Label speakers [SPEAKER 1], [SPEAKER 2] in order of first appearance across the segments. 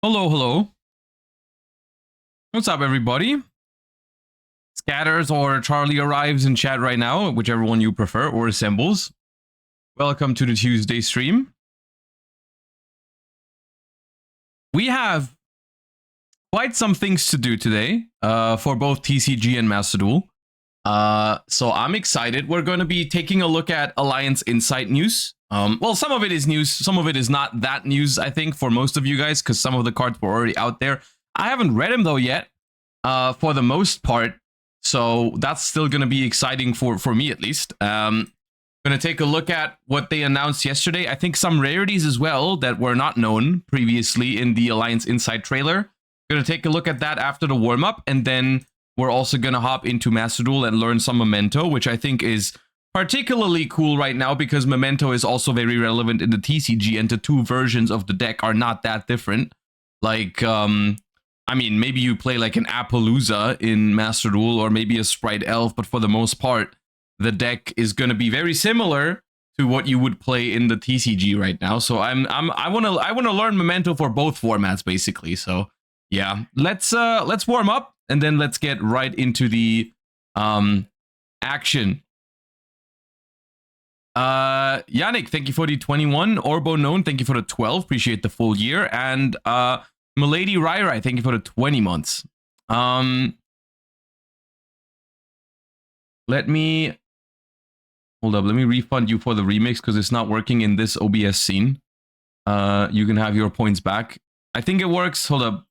[SPEAKER 1] Hello, hello. What's up, everybody? Scatters or Charlie arrives in chat right now, whichever one you prefer, or assembles. Welcome to the Tuesday stream. We have quite some things to do today for both TCG and Master Duel. So I'm excited. We're going to be taking a look at Alliance Insight news. Well, some of it is news. Some of it is not that news, I think, for most of you guys, because some of the cards were already out there. I haven't read them, though, yet, for the most part. So that's still going to be exciting for me, at least. Going to take a look at what they announced yesterday. I think some rarities as well that were not known previously in the Alliance Insight trailer. Going to take a look at that after the warm-up, and then we're also going to hop into Master Duel and learn some Memento, which I think is particularly cool right now because Memento is also very relevant in the TCG, and the two versions of the deck are not that different. Like, I mean, maybe you play like an Appaloosa in Master Duel or maybe a Sprite Elf, but for the most part, the deck is going to be very similar to what you would play in the TCG right now. So I want to learn Memento for both formats basically. So yeah, let's warm up and then let's get right into the action. Yannick, thank you for the 21. Orbo Known, thank you for the 12. Appreciate the full year. And Milady Rai, thank you for the 20 months. Let me hold up. Let me refund you for the remix because it's not working in this OBS scene. You can have your points back. I think it works. Hold up.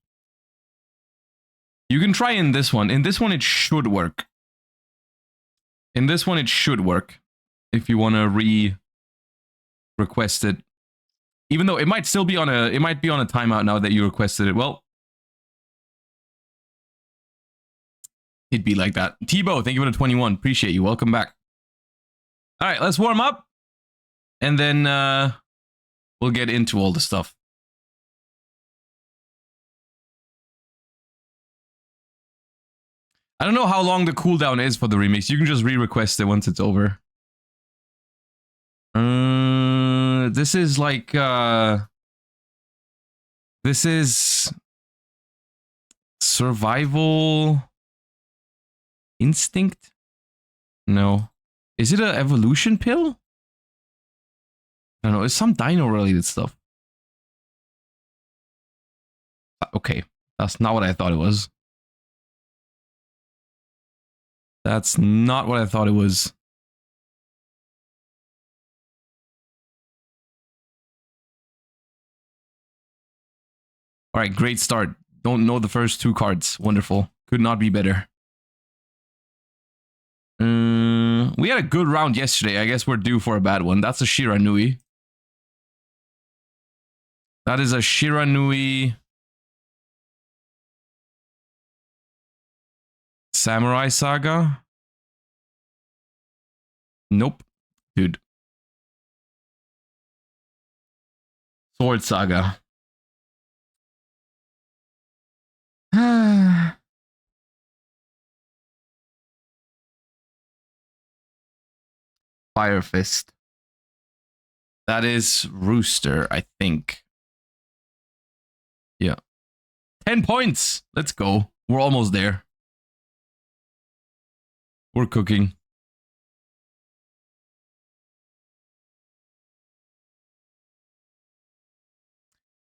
[SPEAKER 1] You can try in this one. In this one, it should work. In this one, it should work. If you want to request it. Even though it might still be on a, it might be on a timeout now that you requested it. Well, it'd be like that. Tebow, thank you for the 21. Appreciate you. Welcome back. All right, let's warm up. And then we'll get into all the stuff. I don't know how long the cooldown is for the remix. You can just re-request it once it's over. This is like this is Survival Instinct? No. Is it an evolution pill? I don't know. It's some dino related stuff. Okay. That's not what I thought it was. That's not what I thought it was. All right, great start. Don't know the first two cards. Wonderful. Could not be better. We had a good round yesterday. I guess we're due for a bad one. That's a Shiranui. That is a Shiranui Samurai Saga. Nope. Dude. Sword Saga. Fire Fist. That is Rooster, I think. Yeah. 10 points. Let's go. We're almost there. We're cooking.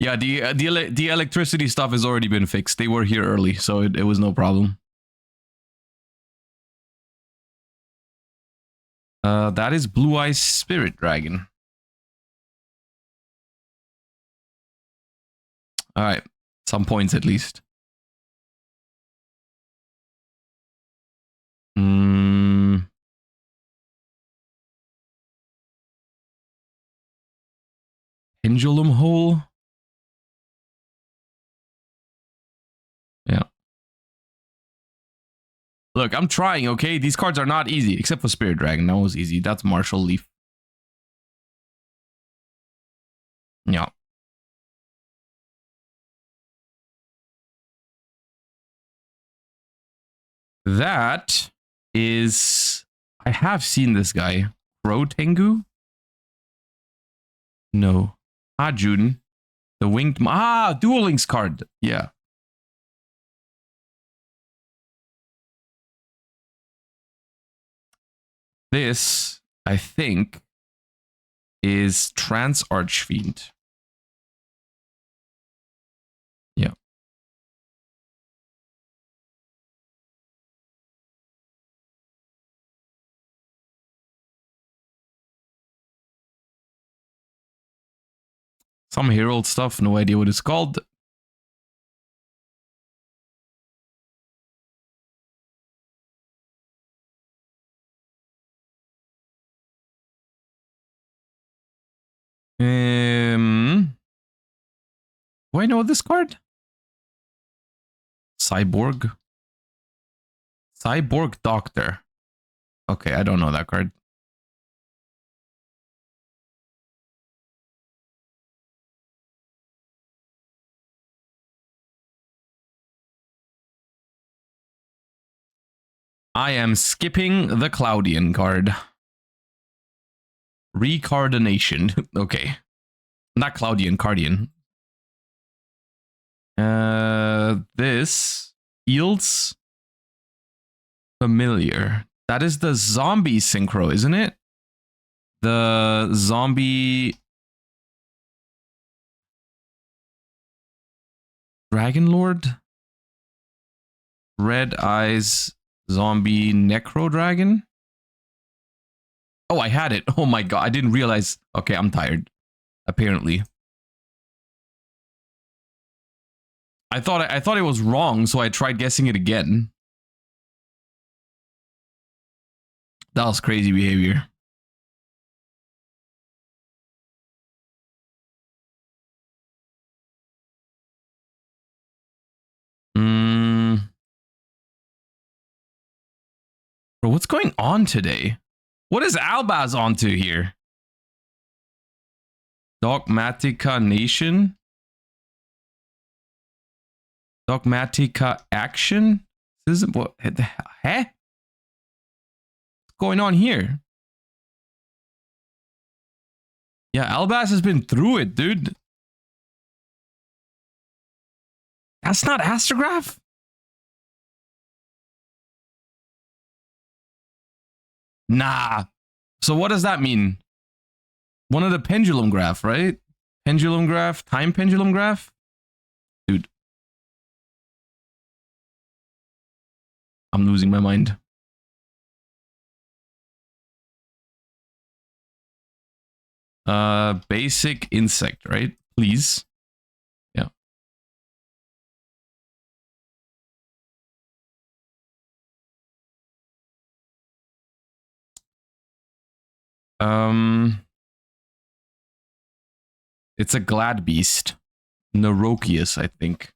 [SPEAKER 1] Yeah, the electricity stuff has already been fixed. They were here early, so it was no problem. That is Blue Eyes Spirit Dragon. All right, some points at least. Pendulum Hole. Yeah. Look, I'm trying, okay? These cards are not easy, except for Spirit Dragon. That was easy. That's Marshall Leaf. Yeah. That is... I have seen this guy. Crow Tengu? No. Hajun. The winged... Duel Links card. Yeah. This, I think, is Trans Archfiend. Yeah. Some Herald stuff, no idea what it's called. Do I know this card? Cyborg. Cyborg Doctor. Okay, I don't know that card. I am skipping the Cloudian card. Recardination. Okay. Not Cloudian, Cardian. This yields familiar. That is the zombie synchro, isn't it? The zombie Dragon Lord? Red Eyes Zombie Necro Dragon? Oh, I had it. Oh my god, I didn't realize. Okay, I'm tired. Apparently. I thought it was wrong, so I tried guessing it again. That was crazy behavior. Bro, what's going on today? What is Albaz onto here? Dogmatica Nation? Dogmatica Action? This isn't what... Huh? What's going on here? Yeah, Albaz has been through it, dude. That's not Astrograph? Nah. So what does that mean? One of the pendulum graph, right? Pendulum graph, time pendulum graph? Dude. I'm losing my mind. Basic insect, right? Please. Yeah. It's a glad beast. Neurokius, I think.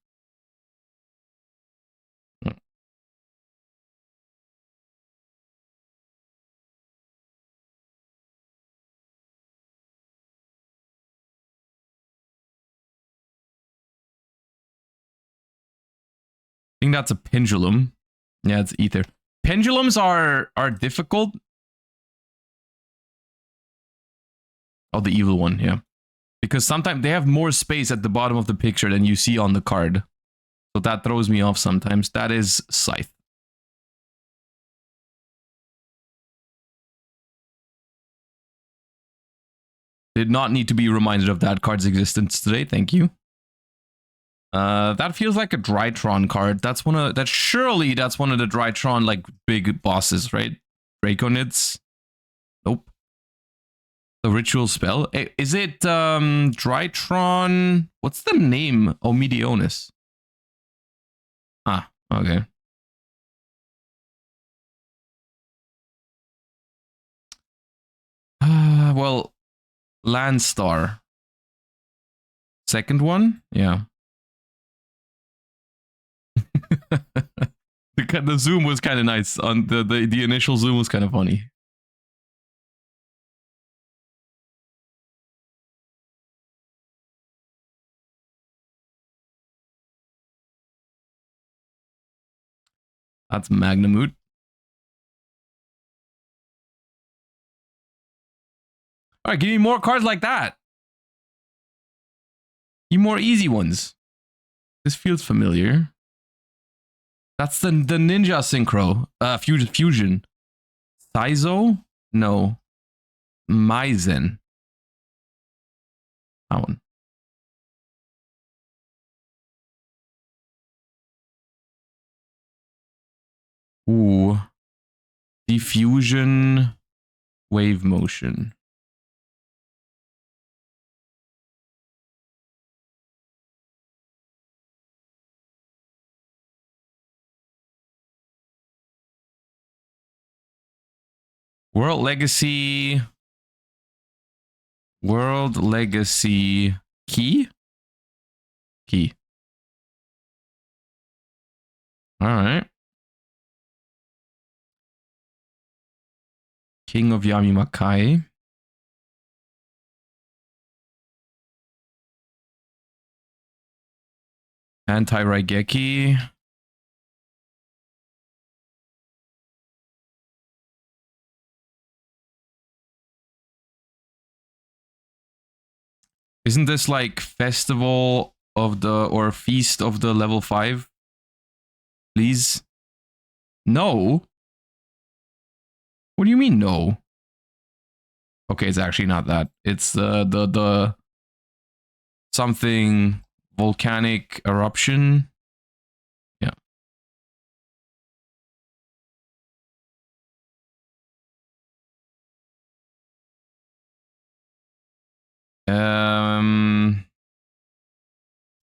[SPEAKER 1] I think that's a pendulum. Yeah, it's ether. Pendulums are difficult. Oh, the evil one, yeah. Because sometimes they have more space at the bottom of the picture than you see on the card. So that throws me off sometimes. That is Scythe. Did not need to be reminded of that card's existence today. Thank you. That feels like a Drytron card. That's one of surely that's one of the Drytron like big bosses, right? Draconids. Nope. The ritual spell. Is it Drytron? What's the name? Oh, Medionis. Ah, okay. Well, Landstar. Second one? Yeah. The zoom was kind of nice. On the initial zoom was kind of funny. That's Magnamoot. All right, give me more cards like that. more easy ones. This feels familiar. That's the ninja synchro. Fusion. Saizo? No. Maizen. That one. Ooh. Diffusion. Wave motion. World Legacy. World Legacy key? Key. Alright. King of Yamimakai. Anti-Raigeki. Isn't this like Festival of the, or Feast of the Level 5? Please? No? What do you mean no? Okay, it's actually not that. It's the something volcanic eruption. Yeah.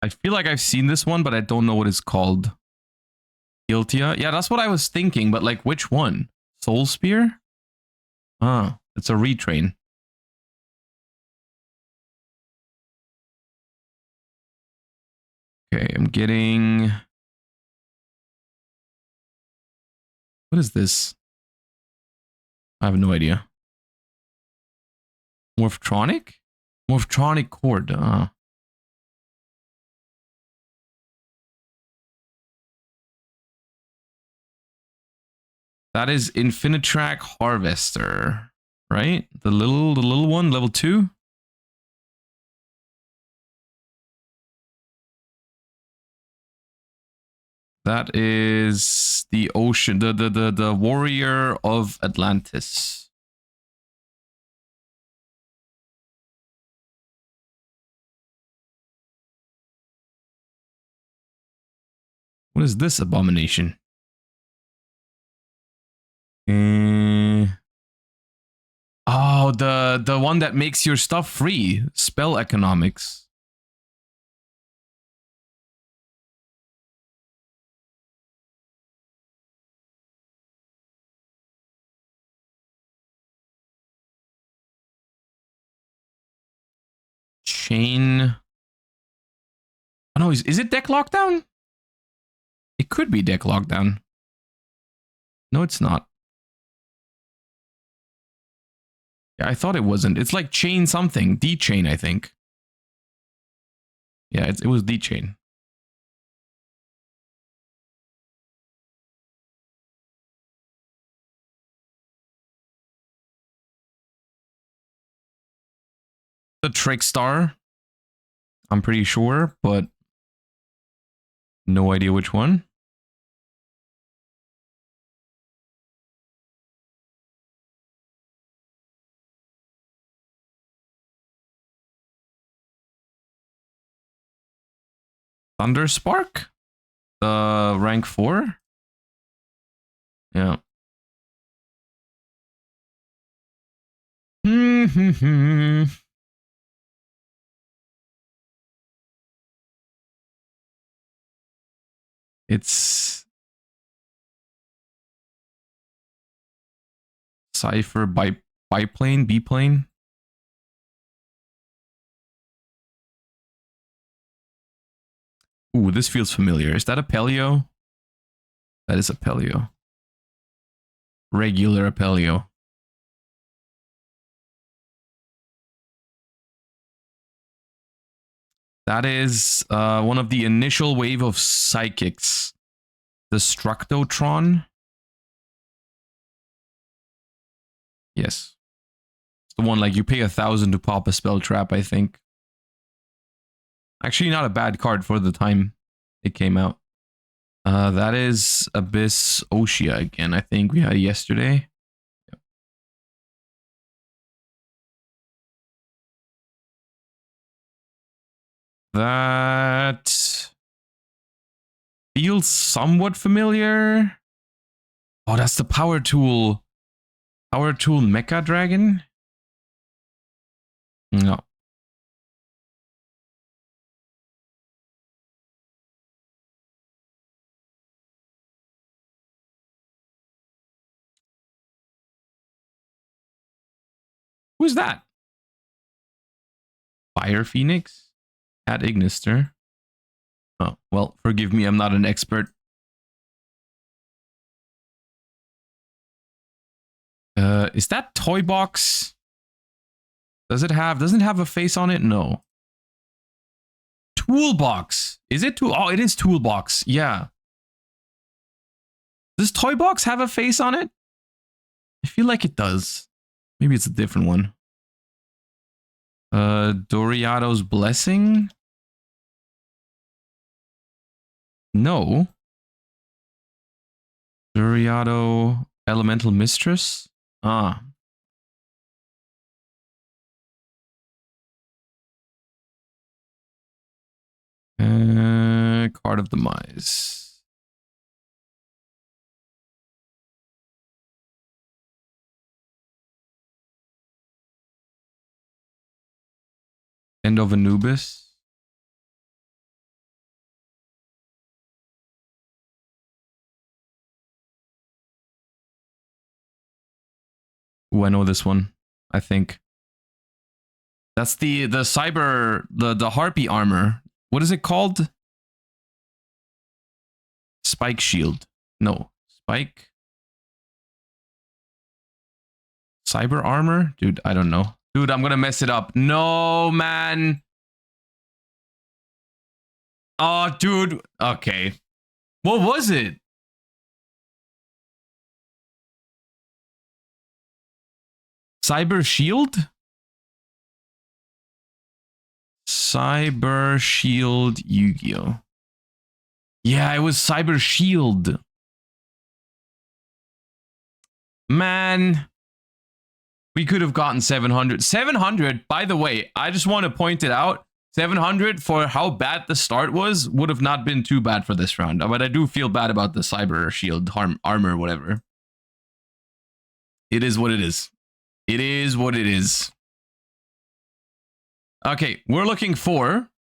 [SPEAKER 1] I feel like I've seen this one, but I don't know what it's called. Guiltia? Yeah, that's what I was thinking, but like which one? Soul Spear? Ah, it's a retrain. Okay, I'm getting... What is this? I have no idea. Morphtronic? Morphtronic cord. That is Infinitrack Harvester, right? The little one, level 2. That is the ocean, the warrior of Atlantis. What is this abomination? Oh, the one that makes your stuff free. Spell economics. Chain. Oh no, is it deck lockdown? It could be deck lockdown. No, it's not. Yeah, I thought it wasn't. It's like chain something. D-chain, I think. Yeah, it was D-chain. The Trickstar. I'm pretty sure, but no idea which one. Thunderspark? The rank 4? Yeah. It's Cypher biplane, biplane. Ooh, this feels familiar. Is that a Pelio? That is a Pelio. Regular Pelio. That is one of the initial wave of psychics. The Structotron. Yes. It's the one like you pay 1,000 to pop a spell trap, I think. Actually, not a bad card for the time it came out. That is Abyss Oshia again. I think we had yesterday. Yep. That feels somewhat familiar. Oh, that's the Power Tool. Power Tool Mecha Dragon? No. Who's that? Fire Phoenix? At Ignister. Oh, well, forgive me, I'm not an expert. Is that Toy Box? Doesn't have a face on it? No. Toolbox. Is it tool? Oh, it is Toolbox. Yeah. Does Toy Box have a face on it? I feel like it does. Maybe it's a different one. Doriato's Blessing? No. Doriato Elemental Mistress? Ah. Card of Demise. End of Anubis. Ooh, I know this one. I think. That's the cyber, the harpy armor. What is it called? Spike Shield. No. Spike. Cyber armor? Dude, I don't know. Dude, I'm gonna mess it up. No, man. Oh, dude. Okay. What was it? Cyber Shield? Cyber Shield Yu-Gi-Oh! Yeah, it was Cyber Shield. Man. We could have gotten 700. 700, by the way, I just want to point it out. 700 for how bad the start was would have not been too bad for this round. But I do feel bad about the Cyber Shield armor, whatever. It is what it is. It is what it is. Okay, we're looking for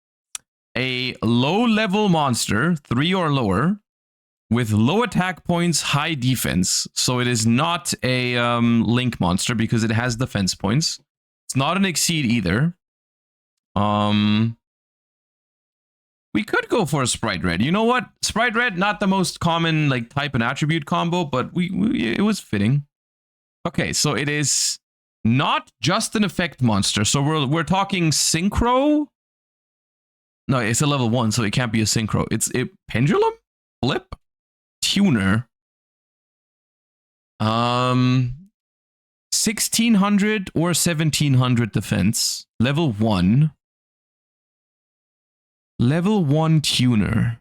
[SPEAKER 1] a low-level monster, 3 or lower, with low attack points, high defense. So it is not a link monster because it has defense points. It's not an exceed either. We could go for a Sprite Red. You know what? Sprite Red, not the most common like type and attribute combo, but it was fitting. Okay, so it is not just an effect monster. So we're talking synchro. No, it's a level 1, so it can't be a synchro. It's a pendulum, flip, tuner. 1600 or 1700 defense. Level 1. Level 1 tuner.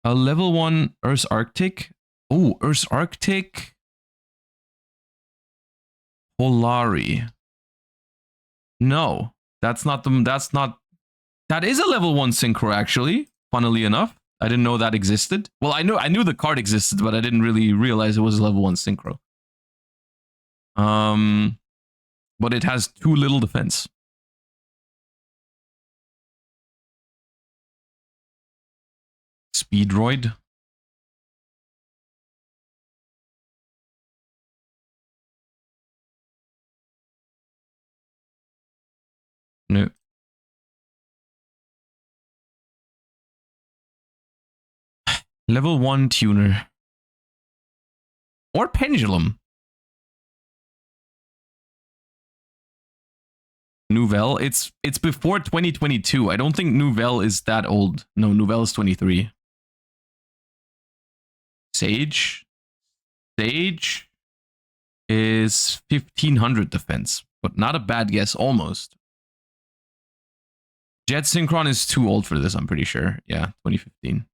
[SPEAKER 1] A level 1 Earth's Arctic. Oh, Earth's Arctic. Polari. No, that's not the. That's not. That is a level 1 synchro, actually. Funnily enough, I didn't know that existed. Well, I knew the card existed, but I didn't really realize it was a level 1 synchro. But it has 2 little defense. Speedroid. No. Level 1 tuner. Or pendulum. Nouvelle. It's before 2022. I don't think Nouvelle is that old. No, Nouvelle is 23. Sage. Sage is 1500 defense, but not a bad guess, almost. Jet Synchron is too old for this, I'm pretty sure. Yeah, 2015.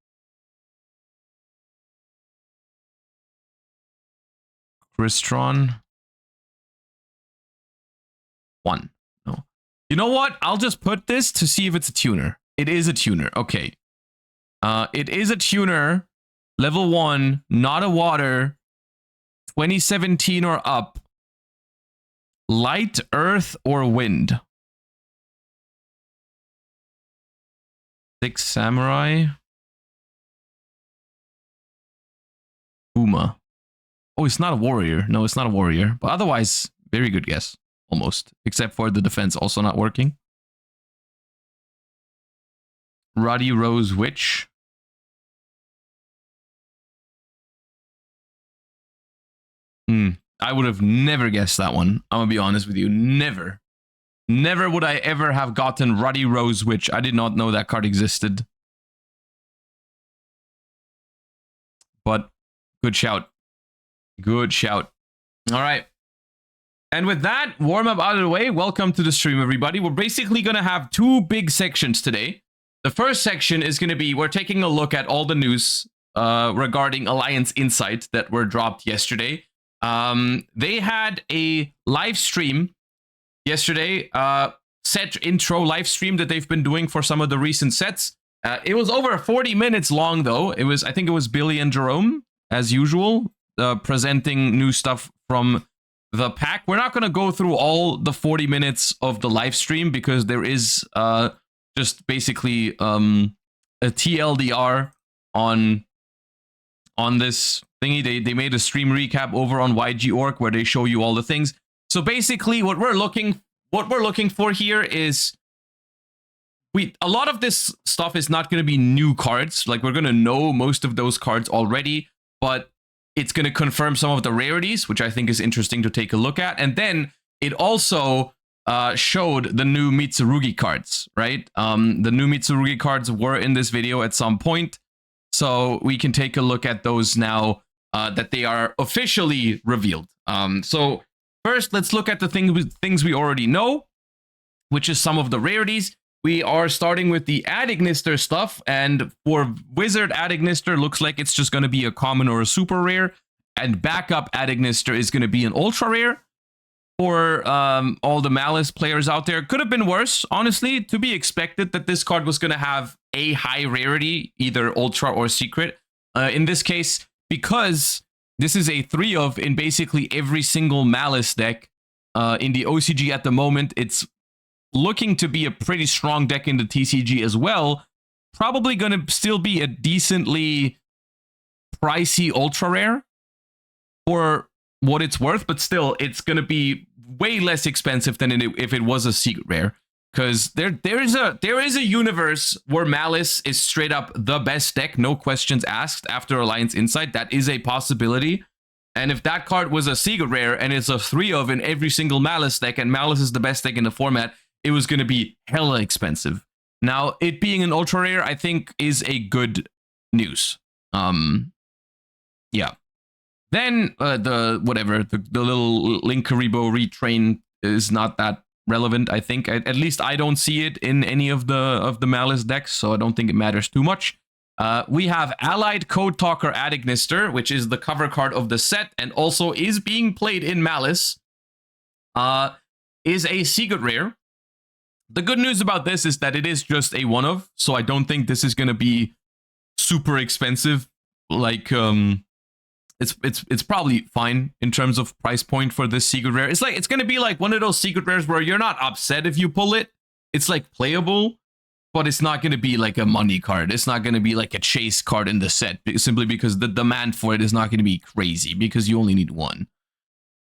[SPEAKER 1] Crystron. 1. No. You know what? I'll just put this to see if it's a tuner. It is a tuner. Okay. It is a tuner. Level 1. Not a water. 2017 or up. Light, earth, or wind. 6 Samurai. Uma. Oh, it's not a warrior. No, it's not a warrior. But otherwise, very good guess. Almost. Except for the defense also not working. Ruddy Rose Witch. I would have never guessed that one. I'm gonna be honest with you. Never. Never would I ever have gotten Ruddy Rose Witch. I did not know that card existed. But good shout. Good shout. All right. And with that, warm up out of the way, welcome to the stream, everybody. We're basically going to have 2 big sections today. The first section is going to be, we're taking a look at all the news regarding Alliance Insight that were dropped yesterday. They had a live stream yesterday, set intro live stream that they've been doing for some of the recent sets. It was over 40 minutes long, though. I think it was Billy and Jerome, as usual, presenting new stuff from the pack. We're not going to go through all the 40 minutes of the live stream because there is just basically a TLDR on this thingy. They made a stream recap over on yugioh where they show you all the things. So basically what we're looking for here is a lot of this stuff is not going to be new cards. Like, we're going to know most of those cards already, but it's going to confirm some of the rarities, which I think is interesting to take a look at. And then it also showed the new Mitsurugi cards, right? The new Mitsurugi cards were in this video at some point, so we can take a look at those now that they are officially revealed. So first, let's look at the things we already know, which is some of the rarities. We are starting with the Adignister stuff, and for Wizard Adignister, looks like it's just going to be a common or a super rare, and backup Adignister is going to be an ultra rare. For all the Malice players out there, could have been worse, honestly. To be expected that this card was going to have a high rarity, either ultra or secret. In this case, because this is a 3 of in basically every single Malice deck in the OCG at the moment, it's looking to be a pretty strong deck in the TCG as well. Probably going to still be a decently pricey ultra rare for what it's worth, but still, it's going to be way less expensive than if it was a secret rare. Because there is a universe where Malice is straight up the best deck, no questions asked, after Alliance Insight. That is a possibility. And if that card was a secret rare and it's a 3 of in every single Malice deck, and Malice is the best deck in the format, it was going to be hella expensive. Now, it being an ultra rare, I think, is a good news. Yeah. Then the little Linkaribo retrain is not that relevant, I think. At least I don't see it in any of the Malice decks, so I don't think it matters too much. We have Allied Code Talker Adignister, which is the cover card of the set and also is being played in Malice. Is a secret rare. The good news about this is that it is just a 1 of, so I don't think this is going to be super expensive. Like, it's probably fine in terms of price point for this secret rare. It's going to be like one of those secret rares where you're not upset if you pull it. It's like playable, but it's not going to be like a money card. It's not going to be like a chase card in the set, simply because the demand for it is not going to be crazy because you only need 1.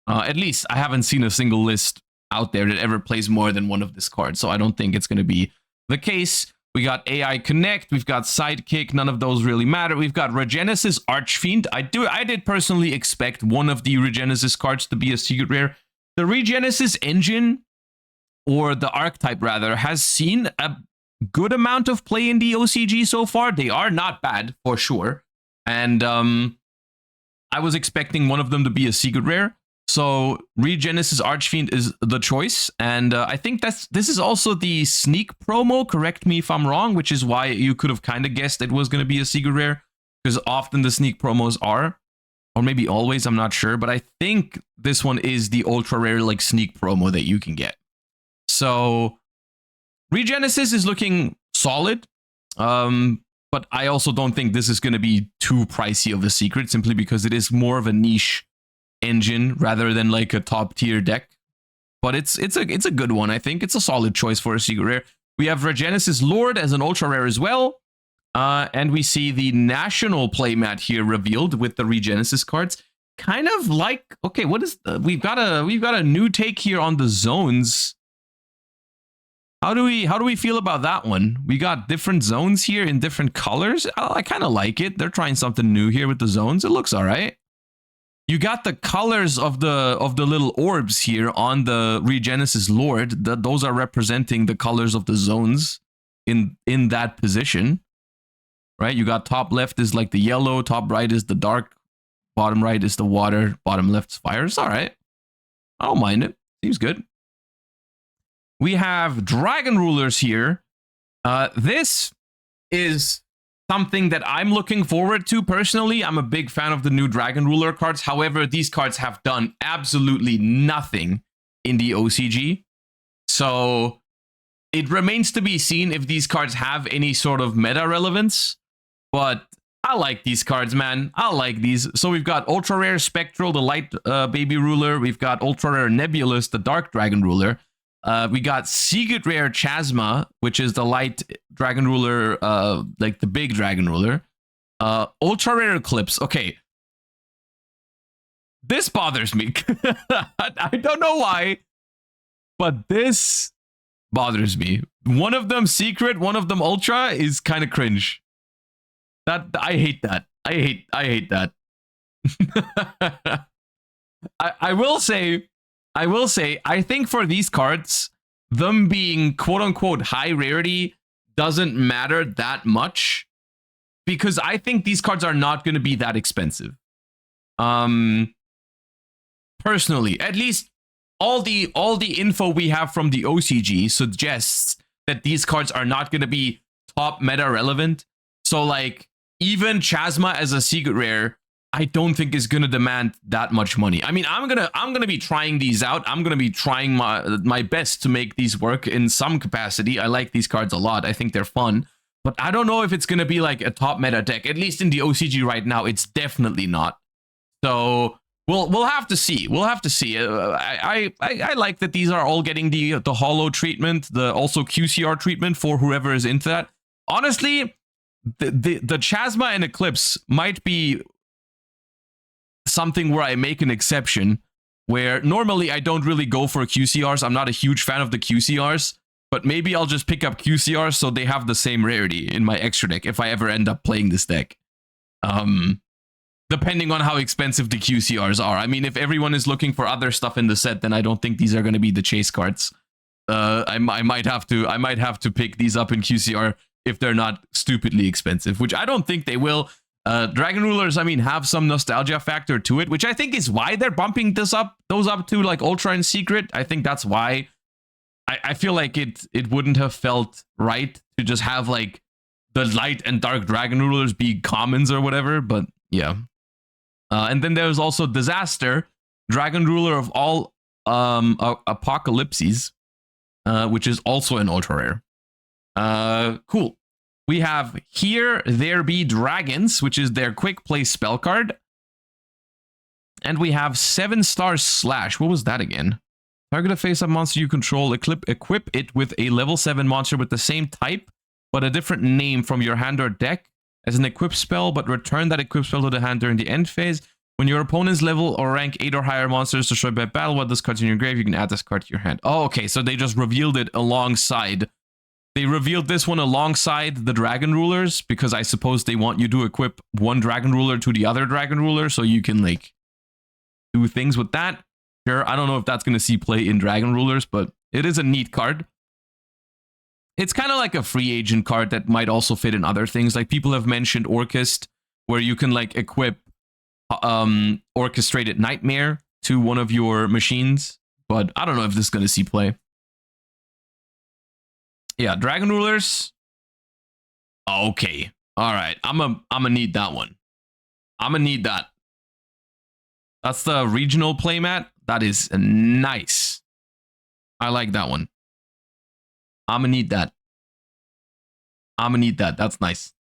[SPEAKER 1] At least I haven't seen a single list out there that ever plays more than 1 of this card, so I don't think it's going to be the case. We got AI Connect, we've got Sidekick, none of those really matter. We've got Regenesis Archfiend. I did personally expect one of the Regenesis cards to be a secret rare. The Regenesis engine, or the archetype rather, has seen a good amount of play in the OCG so far. They are not bad, for sure. And I was expecting one of them to be a secret rare. So Regenesis Archfiend is the choice, and I think this is also the sneak promo. Correct me if I'm wrong, which is why you could have kind of guessed it was going to be a secret rare, because often the sneak promos are, or maybe always, I'm not sure, but I think this one is the ultra rare like sneak promo that you can get. So Regenesis is looking solid, but I also don't think this is going to be too pricey of a secret, simply because it is more of a niche engine rather than like a top tier deck. But it's a good one. I think it's a solid choice for a secret rare. We have Regenesis Lord as an ultra rare as well, and we see the national playmat here revealed with the Regenesis cards. Kind of like, okay, what is we've got a new take here on the zones. How do we feel about that one? We got different zones here in different colors. I kind of like it. They're trying something new here with the zones. It looks all right. You got the colors of the little orbs here on the Regenesis Lord. Those are representing the colors of the zones in that position, right? You got top left is like the yellow, top right is the dark, bottom right is the water, bottom left is fire. It's all right. I don't mind it. Seems good. We have Dragon Rulers here. This is something that I'm looking forward to personally. I'm a big fan of the new Dragon Ruler cards. However, these cards have done absolutely nothing in the OCG. So it remains to be seen if these cards have any sort of meta relevance. But I like these cards, man. I like these. So we've got Ultra Rare Spectral, the Light Baby Ruler. We've got Ultra Rare Nebulous, the Dark Dragon Ruler. We got Secret Rare Chasma, which is the light dragon ruler, like the big dragon ruler. Ultra Rare Eclipse. Okay. This bothers me. I don't know why, but this bothers me. One of them secret, one of them ultra is kind of cringe. I hate that. I hate that. I will say, I think for these cards, them being quote unquote high rarity doesn't matter that much, because I think these cards are not going to be that expensive. Personally, at least all the info we have from the OCG suggests that these cards are not going to be top meta relevant. So like even Chasma as a secret rare, I don't think is going to demand that much money. I mean, I'm gonna be trying these out. I'm gonna be trying my best to make these work in some capacity. I like these cards a lot. I think they're fun, but I don't know if it's gonna be like a top meta deck. At least in the OCG right now, it's definitely not. So we'll have to see. We'll have to see. I like that these are all getting the holo treatment, the also QCR treatment for whoever is into that. Honestly, the Chasma and Eclipse might be something where I make an exception, where normally I don't really go for QCRs. I'm not a huge fan of the QCRs, but maybe I'll just pick up QCRs so they have the same rarity in my extra deck if I ever end up playing this deck. Depending on how expensive the QCRs are. I mean, if everyone is looking for other stuff in the set, then I don't think these are going to be the chase cards. I might have to pick these up in QCR if they're not stupidly expensive, which I don't think they will. Dragon Rulers, I mean, have some nostalgia factor to it, which I think is why they're bumping those up to like Ultra and Secret. I think that's why. I feel like it wouldn't have felt right to just have like the light and dark Dragon Rulers be commons or whatever, but yeah. And then there's also Disaster, Dragon Ruler of all Apocalypses, which is also an ultra rare. Cool. We have Here There Be Dragons, which is their quick play spell card. And we have 7-star Slash. What was that again? Target a face-up monster you control. Equip it with a level 7 monster with the same type, but a different name from your hand or deck as an equip spell, but return that equip spell to the hand during the end phase. When your opponent's level or rank 8 or higher monster is destroyed by battle, what this card's in your grave, you can add this card to your hand. Oh, okay, so they just revealed it alongside. They revealed this one alongside the Dragon Rulers, because I suppose they want you to equip one Dragon Ruler to the other Dragon Ruler, so you can, like, do things with that. Sure, I don't know if that's going to see play in Dragon Rulers, but it is a neat card. It's kind of like a free agent card that might also fit in other things. Like, people have mentioned Orchest, where you can, like, equip Orchestrated Nightmare to one of your machines, but I don't know if this is going to see play. Yeah, Dragon Rulers. Okay. All right. I'm gonna need that one. I'm gonna need that. That's the regional playmat. That is nice. I like that one. I'm gonna need that. I'm gonna need that. That's nice.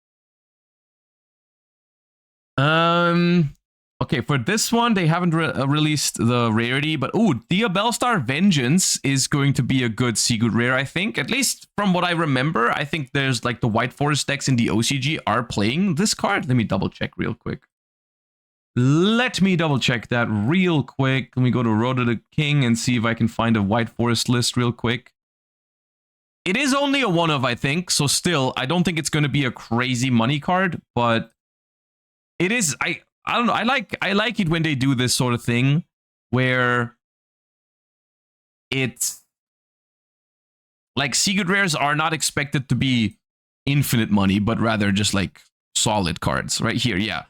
[SPEAKER 1] Okay, for this one, they haven't released the rarity, but oh, Diabellstar Vengeance is going to be a good Seagood rare, I think. At least from what I remember, I think there's like the White Forest decks in the OCG are playing this card. Let me double check real quick. Let me double check that real quick. Let me go to Road to the King and see if I can find a White Forest list real quick. It is only a one of, I think, so still, I don't think it's going to be a crazy money card, but it is, I don't know, I like it when they do this sort of thing, where it's, like, Seagood rares are not expected to be infinite money, but rather just, like, solid cards. Right here, yeah.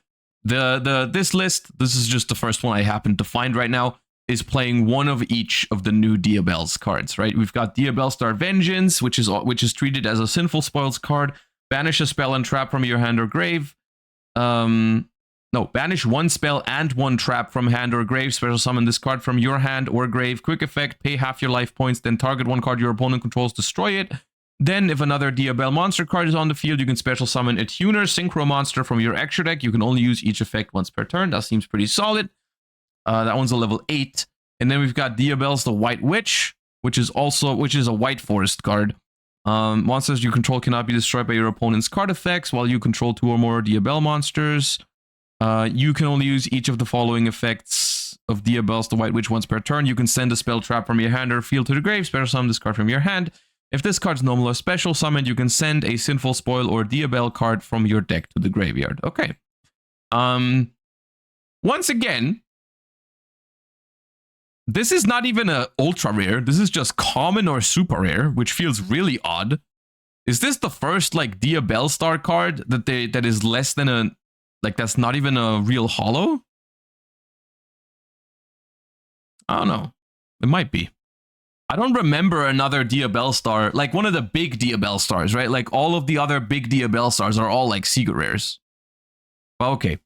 [SPEAKER 1] This list, this is just the first one I happen to find right now, is playing one of each of the new Diabell's cards, right? We've got Diabellstar Vengeance, which is treated as a Sinful Spoils card. Banish a spell and trap from your hand or grave. No, banish one spell and one trap from hand or grave. Special summon this card from your hand or grave. Quick effect, pay half your life points, then target one card your opponent controls, destroy it. Then, if another Diabell monster card is on the field, you can special summon a Tuner Synchro monster from your extra deck. You can only use each effect once per turn. That seems pretty solid. That one's a level 8. And then we've got Diabell's the White Witch, which is a White Forest card. Monsters you control cannot be destroyed by your opponent's card effects while you control 2 or more Diabell monsters. You can only use each of the following effects of Diabell's the White Witch once per turn. You can send a spell trap from your hand or field to the grave, special summon this card from your hand. If this card's normal or special summoned, you can send a Sinful Spoil or Diabell card from your deck to the graveyard. Okay. Once again, this is not even a ultra rare. This is just common or super rare, which feels really odd. Is this the first like Diabellstar card that is less than a, like, that's not even a real holo? I don't know. It might be. I don't remember another Diabellstar, like one of the big Diabellstars, right? Like all of the other big Diabellstars are all like Seagood rares. Okay.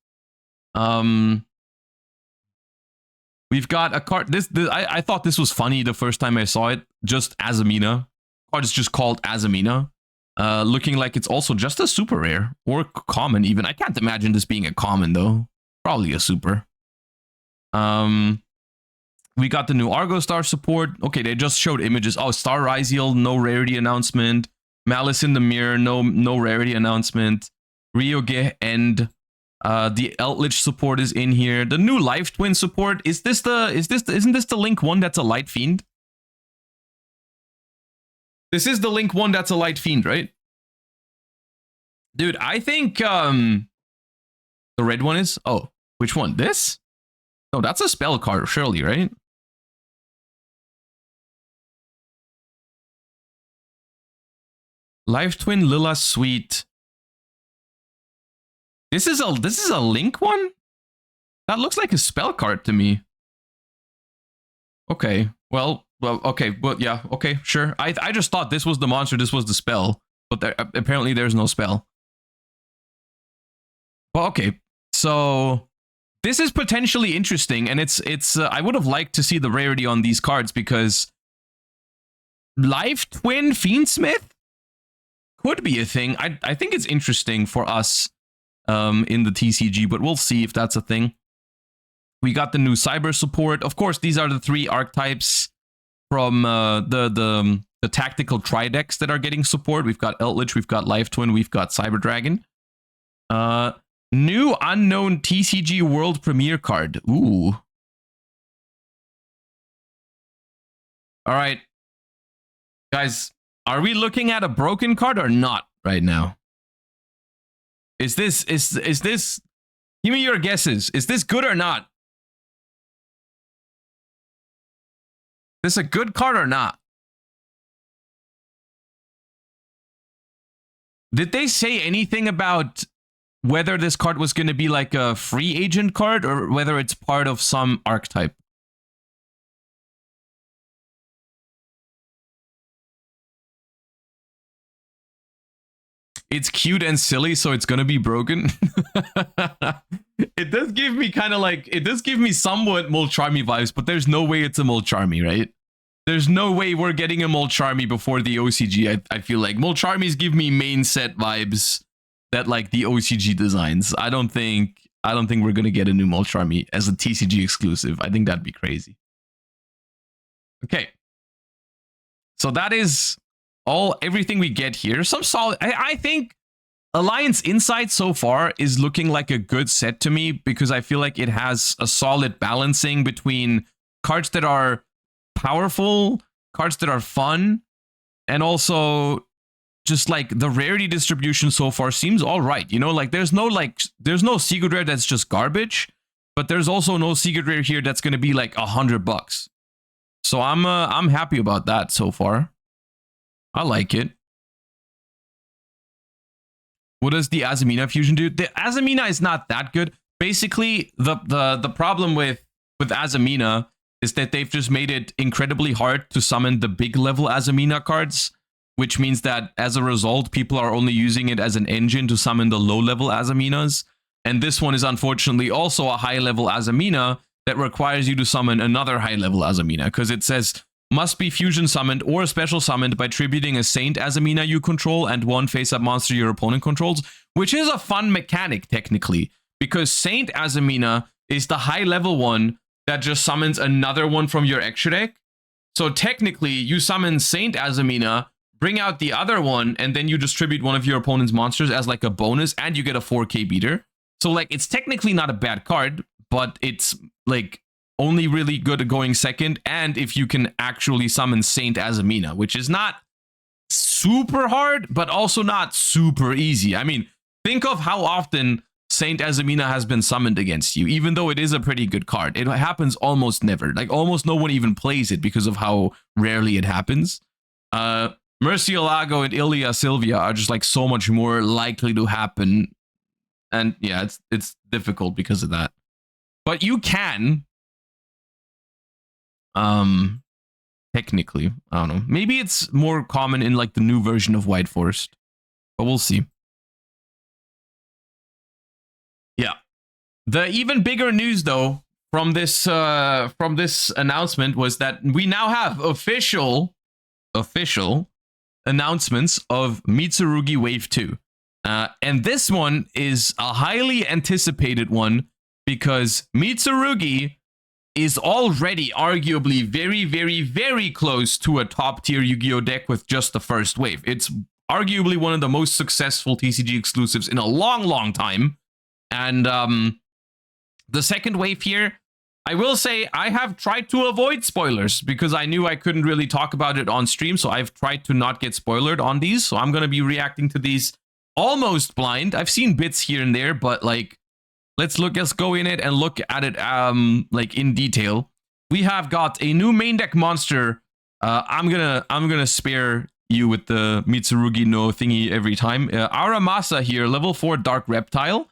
[SPEAKER 1] We've got a card. I thought this was funny the first time I saw it. Just Azamina. Card is just called Azamina. Looking like it's also just a super rare or common even. I can't imagine this being a common though. Probably a super. We got the new Argo Star support. Okay, they just showed images. Oh, Star Ryziel, no rarity announcement. Malice in the Mirror, no rarity announcement. Yugioh and the Eldritch support is in here. The new Life Twin support, isn't this the Link one that's a Light Fiend? This is the Link one that's a Light Fiend, right? Dude, I think the red one is, oh, which one? This? No, that's a spell card, surely, right? Life Twin Lila Suite. This is a Link one? That looks like a spell card to me. Okay, well, okay, but yeah, okay, sure. I just thought this was the monster, this was the spell, but apparently there's no spell. Well, okay, so this is potentially interesting, and it's I would have liked to see the rarity on these cards because Life Twin Fiendsmith could be a thing. I think it's interesting for us in the TCG, but we'll see if that's a thing. We got the new Cyber support. Of course, these are the 3 archetypes from the tactical tri-decks that are getting support. We've got Eldritch, we've got Life Twin, we've got Cyber Dragon. New unknown TCG World Premiere card. Ooh. All right. Guys, are we looking at a broken card or not right now? Is this, give me your guesses. Is this good or not? Is this a good card or not? Did they say anything about whether this card was going to be like a free agent card or whether it's part of some archetype? it's cute and silly, so it's gonna be broken. It does give me kind of like, it does give me somewhat Molcharmy vibes, but there's no way it's a Molcharmy, right? There's no way we're getting a Molcharmy before the OCG. I feel like Molcharmies give me main set vibes that like the OCG designs. I don't think we're gonna get a new Molcharmy as a TCG exclusive. I think that'd be crazy. Okay, so that is everything we get here. Some solid. I think Alliance Insight so far is looking like a good set to me because I feel like it has a solid balancing between cards that are powerful, cards that are fun, and also just like the rarity distribution so far seems all right. You know, like there's no secret rare that's just garbage, but there's also no secret rare here that's going to be like $100. So I'm happy about that so far. I like it. What does the Azamina fusion do? The Azamina is not that good. Basically, the problem with Azamina is that they've just made it incredibly hard to summon the big level Azamina cards, which means that as a result, people are only using it as an engine to summon the low level Azaminas. And this one is unfortunately also a high level Azamina that requires you to summon another high level Azamina, because it says must be fusion summoned or special summoned by tributing a Saint Azamina you control and one face-up monster your opponent controls, which is a fun mechanic technically, because Saint Azamina is the high-level one that just summons another one from your extra deck. So technically, you summon Saint Azamina, bring out the other one, and then you distribute one of your opponent's monsters as like a bonus, and you get a 4K beater. So like, it's technically not a bad card, but it's like only really good at going second, and if you can actually summon Saint Azamina, which is not super hard, but also not super easy. I mean, think of how often Saint Azamina has been summoned against you, even though it is a pretty good card. It happens almost never. Like, almost no one even plays it because of how rarely it happens. Murcielago and Ilya Sylvia are just like so much more likely to happen. And yeah, it's difficult because of that. But you can... technically, I don't know. Maybe it's more common in like the new version of White Forest, but we'll see. Yeah. The even bigger news though from this announcement was that we now have official announcements of Mitsurugi Wave 2. And this one is a highly anticipated one because Mitsurugi is already arguably very, very, very close to a top-tier Yu-Gi-Oh deck with just the first wave. It's arguably one of the most successful TCG exclusives in a long, long time. And the second wave here, I will say I have tried to avoid spoilers because I knew I couldn't really talk about it on stream, so I've tried to not get spoiled on these. So I'm going to be reacting to these almost blind. I've seen bits here and there, but like, let's go in it and look at it like in detail. We have got a new main deck monster. I'm gonna spare you with the Mitsurugi no thingy every time. Aramasa here, level 4 Dark Reptile.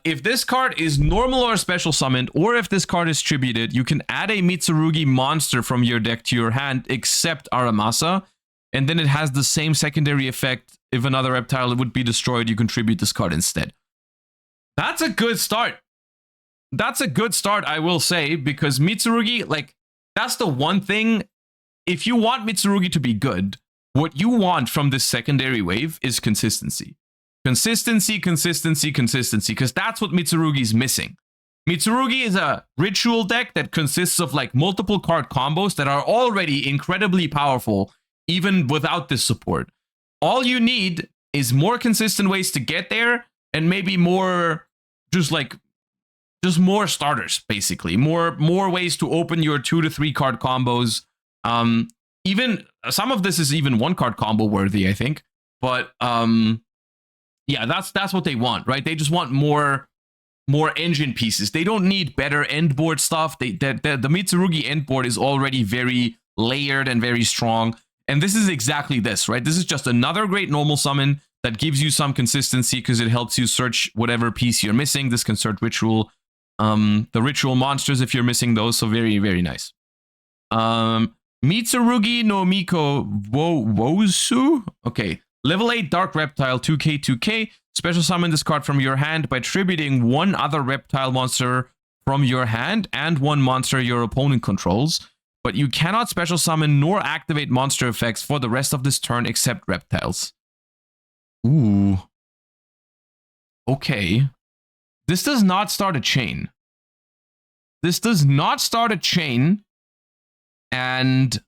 [SPEAKER 1] If this card is normal or special summoned, or if this card is tributed, you can add a Mitsurugi monster from your deck to your hand, except Aramasa. And then it has the same secondary effect. If another reptile would be destroyed, you contribute this card instead. That's a good start. That's a good start, I will say, because Mitsurugi, like, that's the one thing. If you want Mitsurugi to be good, what you want from this secondary wave is consistency. Consistency, consistency, consistency, because that's what Mitsurugi's missing. Mitsurugi is a ritual deck that consists of like multiple card combos that are already incredibly powerful, even without this support. All you need is more consistent ways to get there, and maybe more, just more starters, basically. More ways to open your 2 to 3 card combos. Even some of this is even 1 card combo worthy, I think. But yeah, that's what they want, right? They just want more engine pieces. They don't need better end board stuff. The Mitsurugi end board is already very layered and very strong. And this is exactly this, right? This is just another great normal summon that gives you some consistency because it helps you search whatever piece you're missing. This can search ritual, the ritual monsters if you're missing those. So very, very nice. Mitsurugi no Miko Wosu. Okay, Level 8 Dark Reptile 2k 2k. Special summon this card from your hand by tributing one other reptile monster from your hand and one monster your opponent controls. But you cannot special summon nor activate monster effects for the rest of this turn except reptiles. Ooh. Okay. This does not start a chain. This does not start a chain. And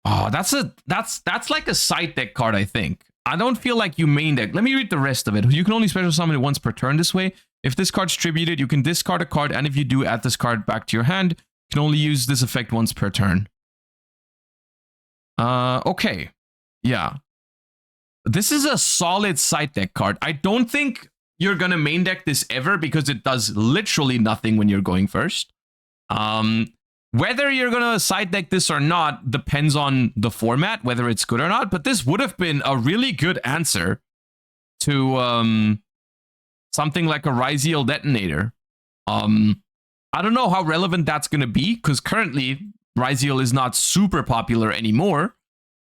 [SPEAKER 1] oh, that's like a side deck card, I think. I don't feel like you main deck. Let me read the rest of it. You can only special summon it once per turn this way. If this card's tributed, you can discard a card, and if you do, add this card back to your hand. You can only use this effect once per turn. Okay. Yeah. This is a solid side deck card. I don't think you're gonna main deck this ever because it does literally nothing when you're going first. Whether you're gonna side deck this or not depends on the format, whether it's good or not, but this would have been a really good answer to something like a Ryziel Detonator. I don't know how relevant that's gonna be, because currently Ryziel is not super popular anymore,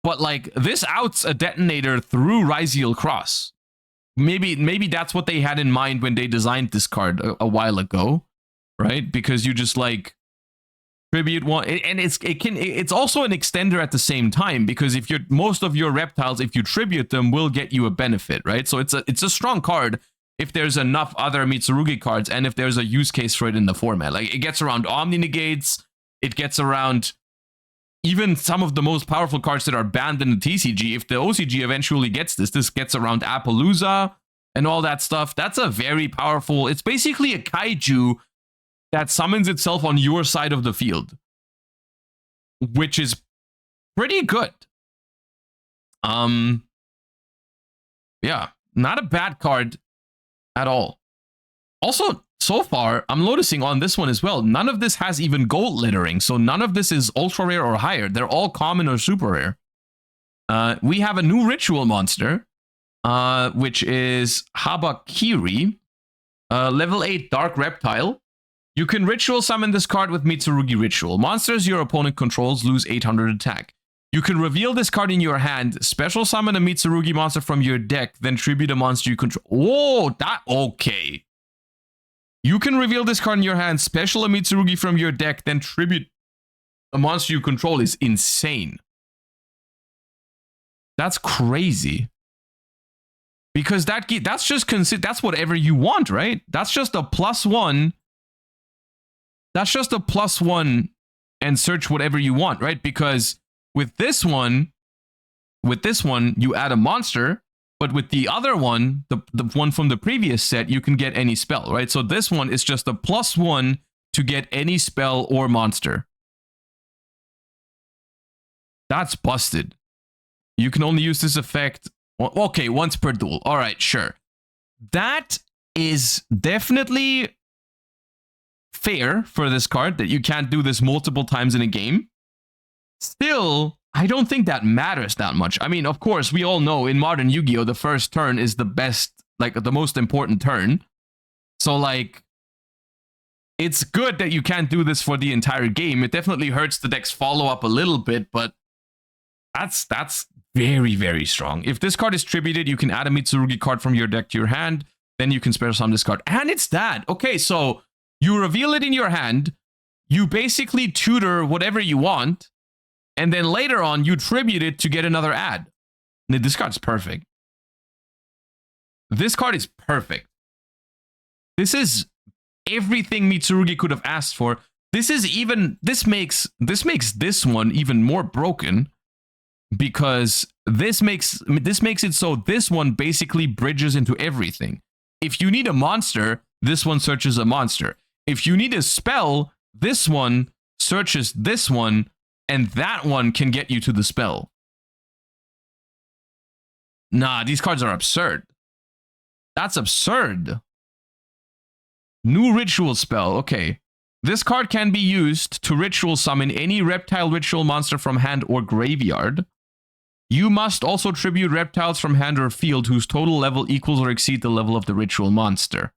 [SPEAKER 1] but like this outs a Detonator through Ryziel Cross. Maybe that's what they had in mind when they designed this card a while ago, right? Because you just like tribute one, and it's also an extender at the same time, because if you're most of your reptiles, if you tribute them, will get you a benefit, right? So it's a strong card if there's enough other Mitsurugi cards and if there's a use case for it in the format. Like it gets around Omni Negates, it gets around even some of the most powerful cards that are banned in the TCG. If the OCG eventually gets this gets around Appaloosa and all that stuff. That's a very powerful, it's basically a kaiju that summons itself on your side of the field, which is pretty good. Yeah, not a bad card at all. Also, so far, I'm noticing on this one as well, none of this has even gold littering, so none of this is ultra rare or higher. They're all common or super rare. We have a new ritual monster, which is Habakiri, level 8 Dark Reptile. You can ritual summon this card with Mitsurugi Ritual. Monsters your opponent controls lose 800 attack. You can reveal this card in your hand, special summon a Mitsurugi monster from your deck, then tribute a monster you control. Oh, that okay. You can reveal this card in your hand, special a Mitsurugi from your deck, then tribute a monster you control is insane. That's crazy. Because that's just that's whatever you want, right? That's just a +1. That's just a +1 and search whatever you want, right? Because with this one, you add a monster, but with the other one, the one from the previous set, you can get any spell, right? So this one is just a +1 to get any spell or monster. That's busted. You can only use this effect, okay, once per duel. All right, sure. That is definitely fair for this card, that you can't do this multiple times in a game. Still, I don't think that matters that much. I mean, of course, we all know in modern Yu-Gi-Oh! The first turn is the best, like the most important turn. So like, it's good that you can't do this for the entire game. It definitely hurts the deck's follow-up a little bit, but that's very, very strong. If this card is tributed, you can add a Mitsurugi card from your deck to your hand. Then you can special summon this card. And it's that. Okay, so you reveal it in your hand. You basically tutor whatever you want. And then later on, you tribute it to get another ad. This card's perfect. This card is perfect. This is everything Mitsurugi could have asked for. This makes this one even more broken, because this makes it so this one basically bridges into everything. If you need a monster, this one searches a monster. If you need a spell, this one searches this one, and that one can get you to the spell. Nah, these cards are absurd. That's absurd. New ritual spell. Okay. This card can be used to ritual summon any reptile ritual monster from hand or graveyard. You must also tribute reptiles from hand or field whose total level equals or exceeds the level of the ritual monster.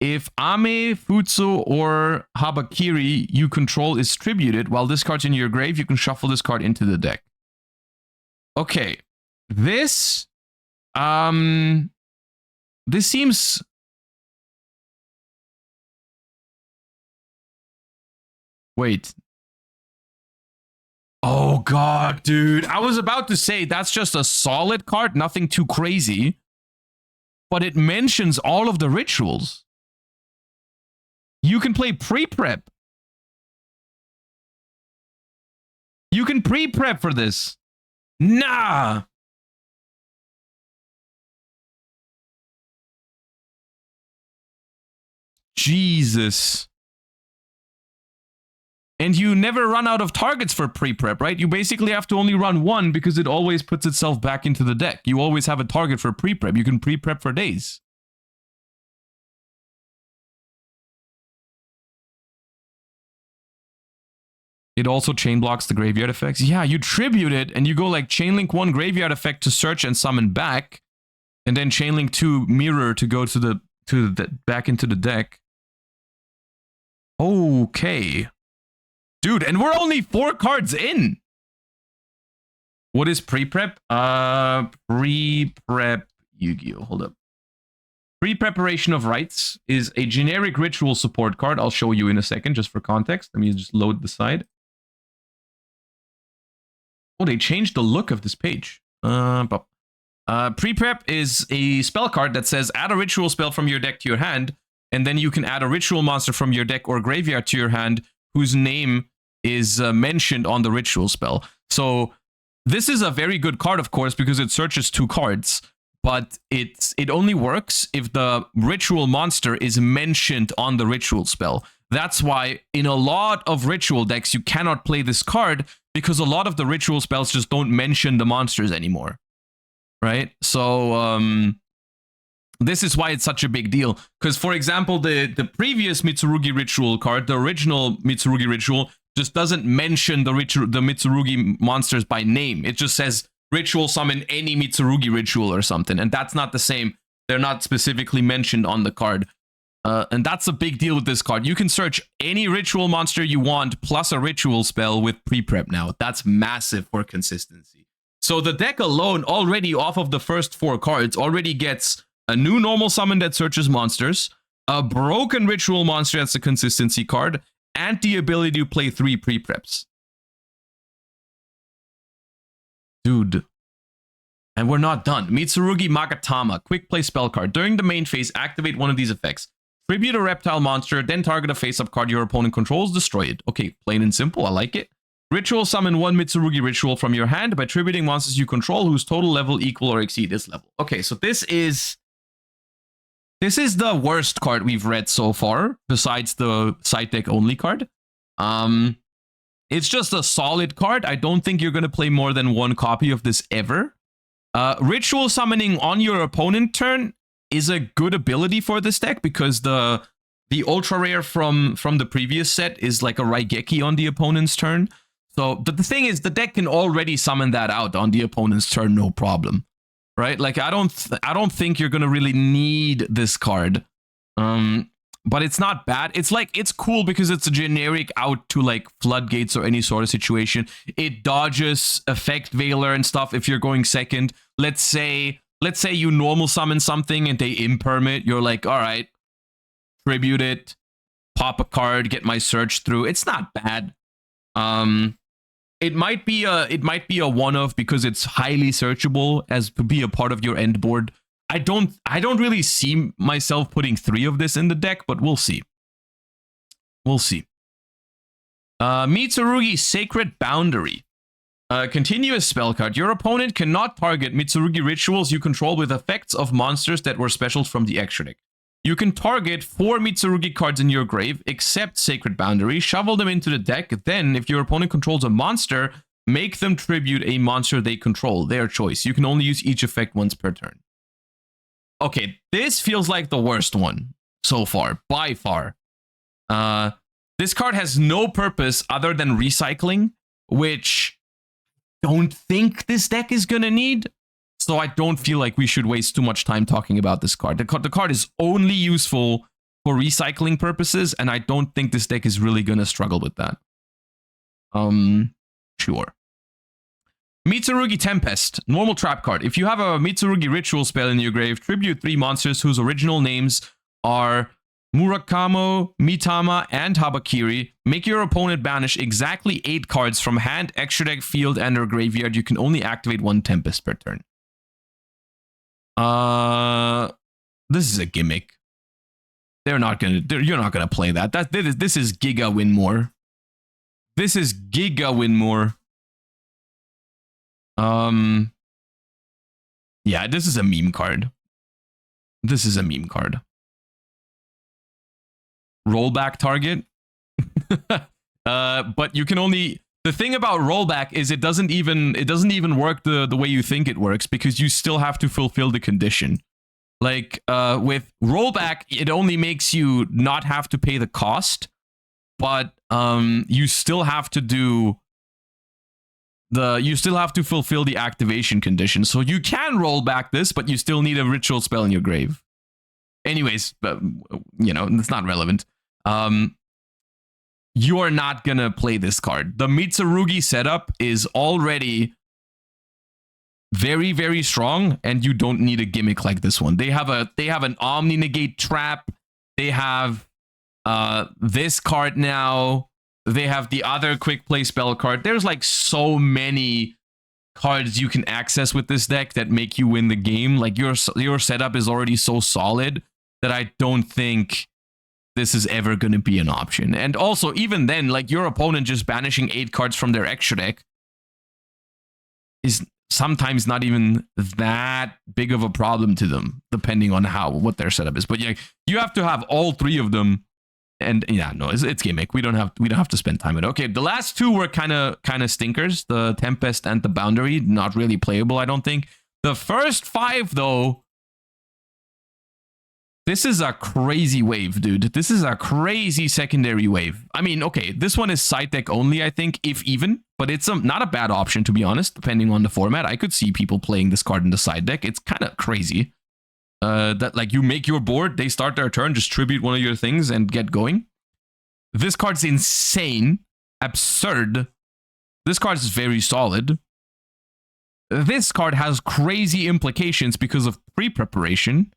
[SPEAKER 1] If Ame, Futsu, or Habakiri you control is tributed, while this card's in your grave, you can shuffle this card into the deck. Okay. This seems... Wait. Oh god, dude. I was about to say that's just a solid card, nothing too crazy. But it mentions all of the rituals. You can play pre-prep. You can pre-prep for this. Nah. Jesus. And you never run out of targets for pre-prep, right? You basically have to only run one because it always puts itself back into the deck. You always have a target for pre-prep. You can pre-prep for days. It also chain blocks the graveyard effects. Yeah, you tribute it and you go like chainlink 1 graveyard effect to search and summon back, and then chainlink 2 mirror to go to the back into the deck. Okay. Dude, and we're only 4 cards in. What is pre-prep? Pre-prep Yu-Gi-Oh! Hold up. Pre-preparation of rites is a generic ritual support card. I'll show you in a second, just for context. Let me just load the side. Oh, they changed the look of this page. Pre-prep is a spell card that says add a ritual spell from your deck to your hand, and then you can add a ritual monster from your deck or graveyard to your hand whose name is mentioned on the ritual spell. So this is a very good card, of course, because it searches 2 cards, but it only works if the ritual monster is mentioned on the ritual spell. That's why in a lot of ritual decks, you cannot play this card because a lot of the ritual spells just don't mention the monsters anymore, right? So this is why it's such a big deal. Because, for example, the previous Mitsurugi ritual card, the original Mitsurugi ritual, just doesn't mention the Mitsurugi monsters by name. It just says ritual summon any Mitsurugi ritual or something. And that's not the same. They're not specifically mentioned on the card. And that's a big deal with this card. You can search any ritual monster you want plus a ritual spell with pre-prep now. That's massive for consistency. So the deck alone, already off of the first 4 cards, already gets a new normal summon that searches monsters, a broken ritual monster that's a consistency card, and the ability to play 3 pre-preps. Dude. And we're not done. Mitsurugi Magatama, quick play spell card. During the main phase, activate one of these effects. Tribute a reptile monster, then target a face-up card your opponent controls, destroy it. Okay, plain and simple, I like it. Ritual summon 1 Mitsurugi ritual from your hand by tributing monsters you control whose total level equal or exceed this level. Okay, so this is the worst card we've read so far, besides the side deck only card. It's just a solid card. I don't think you're going to play more than 1 copy of this ever. Ritual summoning on your opponent turn is a good ability for this deck because the ultra rare from the previous set is like a Raigeki on the opponent's turn. So the thing is, the deck can already summon that out on the opponent's turn, no problem. Right? Like I don't think you're gonna really need this card. But it's not bad. It's like, it's cool because it's a generic out to like floodgates or any sort of situation. It dodges effect veiler and stuff if you're going second. Let's say you normal summon something and they imperm, you're like, all right, tribute it, pop a card, get my search through. It's not bad. It might be a one-off because it's highly searchable as to be a part of your end board. I don't really see myself putting 3 of this in the deck, but we'll see. We'll see. Mitsurugi Sacred Boundary. Continuous spell card. Your opponent cannot target Mitsurugi rituals you control with effects of monsters that were specials from the extra deck. You can target 4 Mitsurugi cards in your grave, except Sacred Boundary, shovel them into the deck, then, if your opponent controls a monster, make them tribute a monster they control, their choice. You can only use each effect once per turn. Okay, this feels like the worst one so far, by far. This card has no purpose other than recycling, which I don't think this deck is gonna need. So I don't feel like we should waste too much time talking about this card. The card is only useful for recycling purposes, and I don't think this deck is really gonna struggle with that. Sure. Mitsurugi Tempest, normal trap card. If you have a Mitsurugi ritual spell in your grave, tribute 3 monsters whose original names are Murakamo, Mitama, and Habakiri. Make your opponent banish exactly 8 cards from hand, extra deck, field, and or graveyard. You can only activate 1 Tempest per turn. This is a gimmick. You're not gonna play that. This is Giga Winmore. This is Giga Winmore. Yeah, this is a meme card. This is a meme card. Rollback target. But you can only, the thing about rollback is it doesn't even work the way you think it works, because you still have to fulfill the condition. Like with rollback, it only makes you not have to pay the cost, but you still have to do you still have to fulfill the activation condition. So you can roll back this, but you still need a ritual spell in your grave. Anyways, you know, it's not relevant. You are not gonna play this card. The Mitsurugi setup is already very, very strong, and you don't need a gimmick like this one. They have an Omni Negate trap. They have this card now. They have the other quick play spell card. There's like so many cards you can access with this deck that make you win the game. Like your setup is already so solid that I don't think this is ever going to be an option. And also, even then, like your opponent just banishing 8 cards from their extra deck is sometimes not even that big of a problem to them, depending on what their setup is. But yeah, you have to have all 3 of them. And yeah, no, it's gimmick. We don't have to spend time with it. Okay, the last 2 were kind of stinkers. The Tempest and the Boundary, not really playable, I don't think. The first 5 though, this is a crazy wave, dude. This is a crazy secondary wave. I mean, okay, this one is side deck only, I think, if even, but it's not a bad option, to be honest, depending on the format. I could see people playing this card in the side deck. It's kind of crazy. That like you make your board, they start their turn, just tribute one of your things and get going. This card's insane, absurd. This card is very solid. This card has crazy implications because of pre-preparation,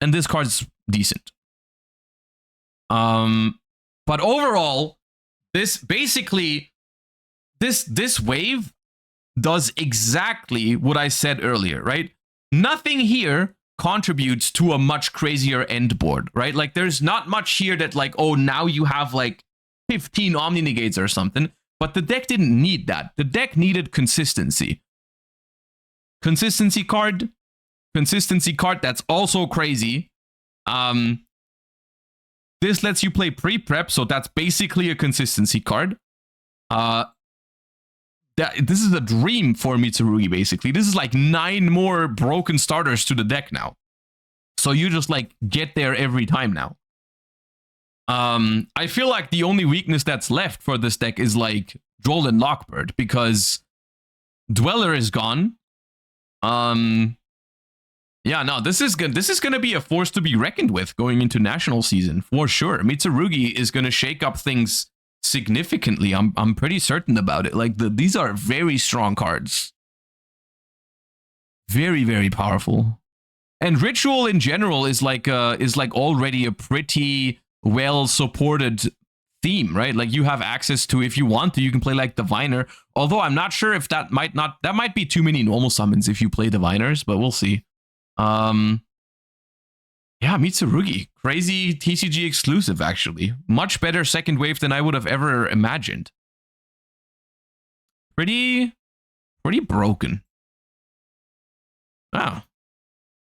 [SPEAKER 1] and this card's decent. But overall, this basically this wave does exactly what I said earlier, right? Nothing here contributes to a much crazier end board, right? Like there's not much here that like, oh, now you have like 15 Omni Negates or something, but the deck didn't need that. The deck needed consistency. Consistency card, that's also crazy. This lets you play pre-prep, so that's basically a consistency card. This is a dream for Mitsurugi, basically. This is like 9 more broken starters to the deck now. So you just like get there every time now. I feel like the only weakness that's left for this deck is like Droll and Lockbird, because Dweller is gone. Yeah, no, this is gonna be a force to be reckoned with going into national season for sure. Mitsurugi is gonna shake up things significantly. I'm pretty certain about it. Like these are very strong cards. Very, very powerful. And Ritual in general is like already a pretty well supported theme, right? Like you have access to, if you want to, you can play like Diviner. Although I'm not sure if that might be too many normal summons if you play Diviners, but we'll see. Yeah, Mitsurugi. Crazy TCG exclusive, actually. Much better second wave than I would have ever imagined. Pretty broken. Wow.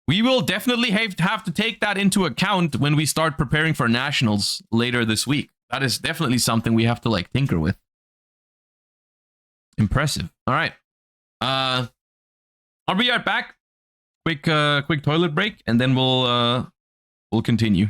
[SPEAKER 1] We will definitely have to take that into account when we start preparing for nationals later this week. That is definitely something we have to like tinker with. Impressive. All right. I'll be right back. Quick toilet break, and then we'll continue.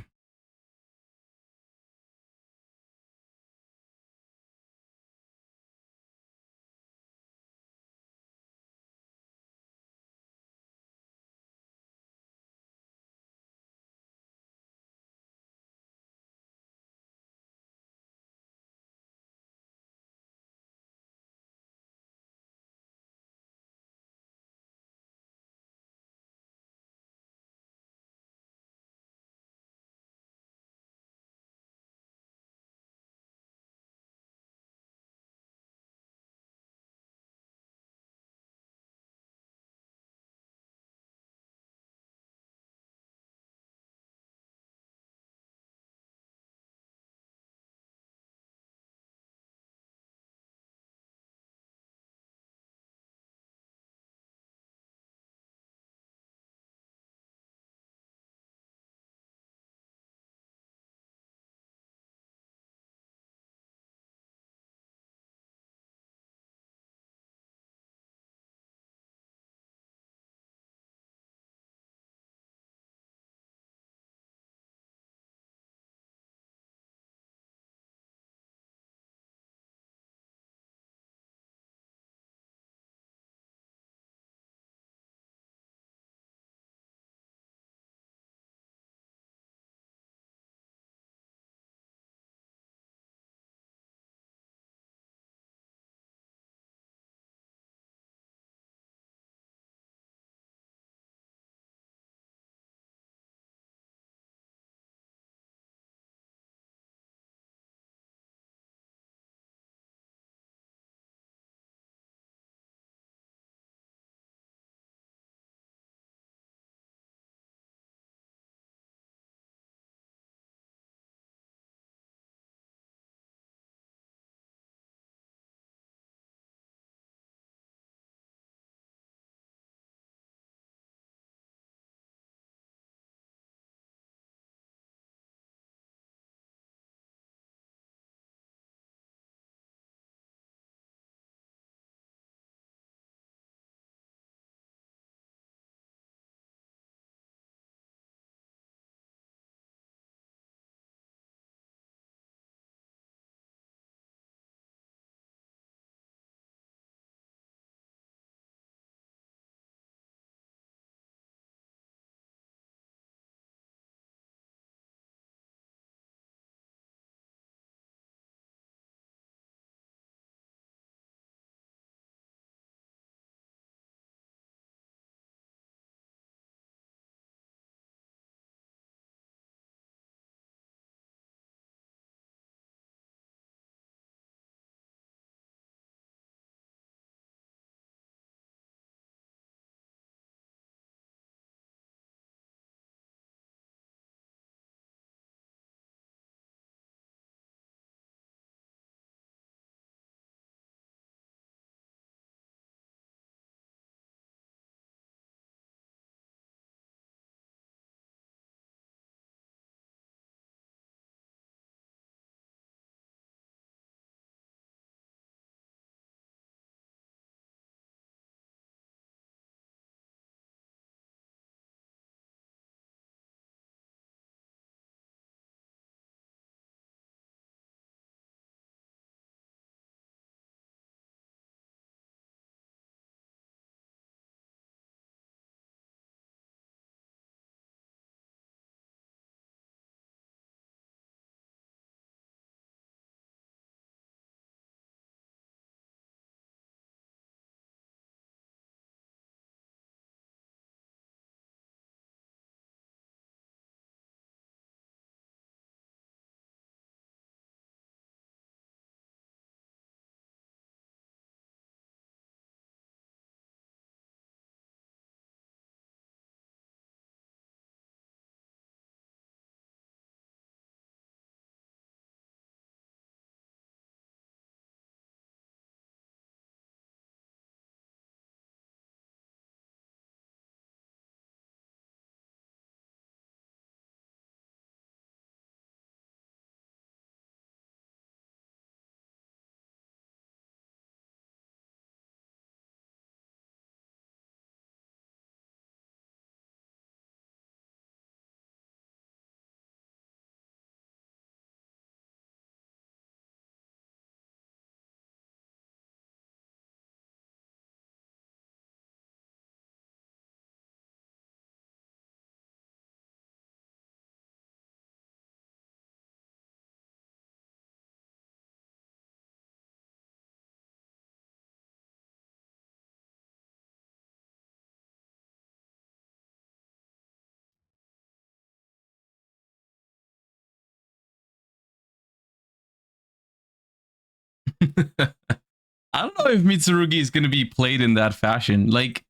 [SPEAKER 1] I don't know if Mitsurugi is going to be played in that fashion. Like,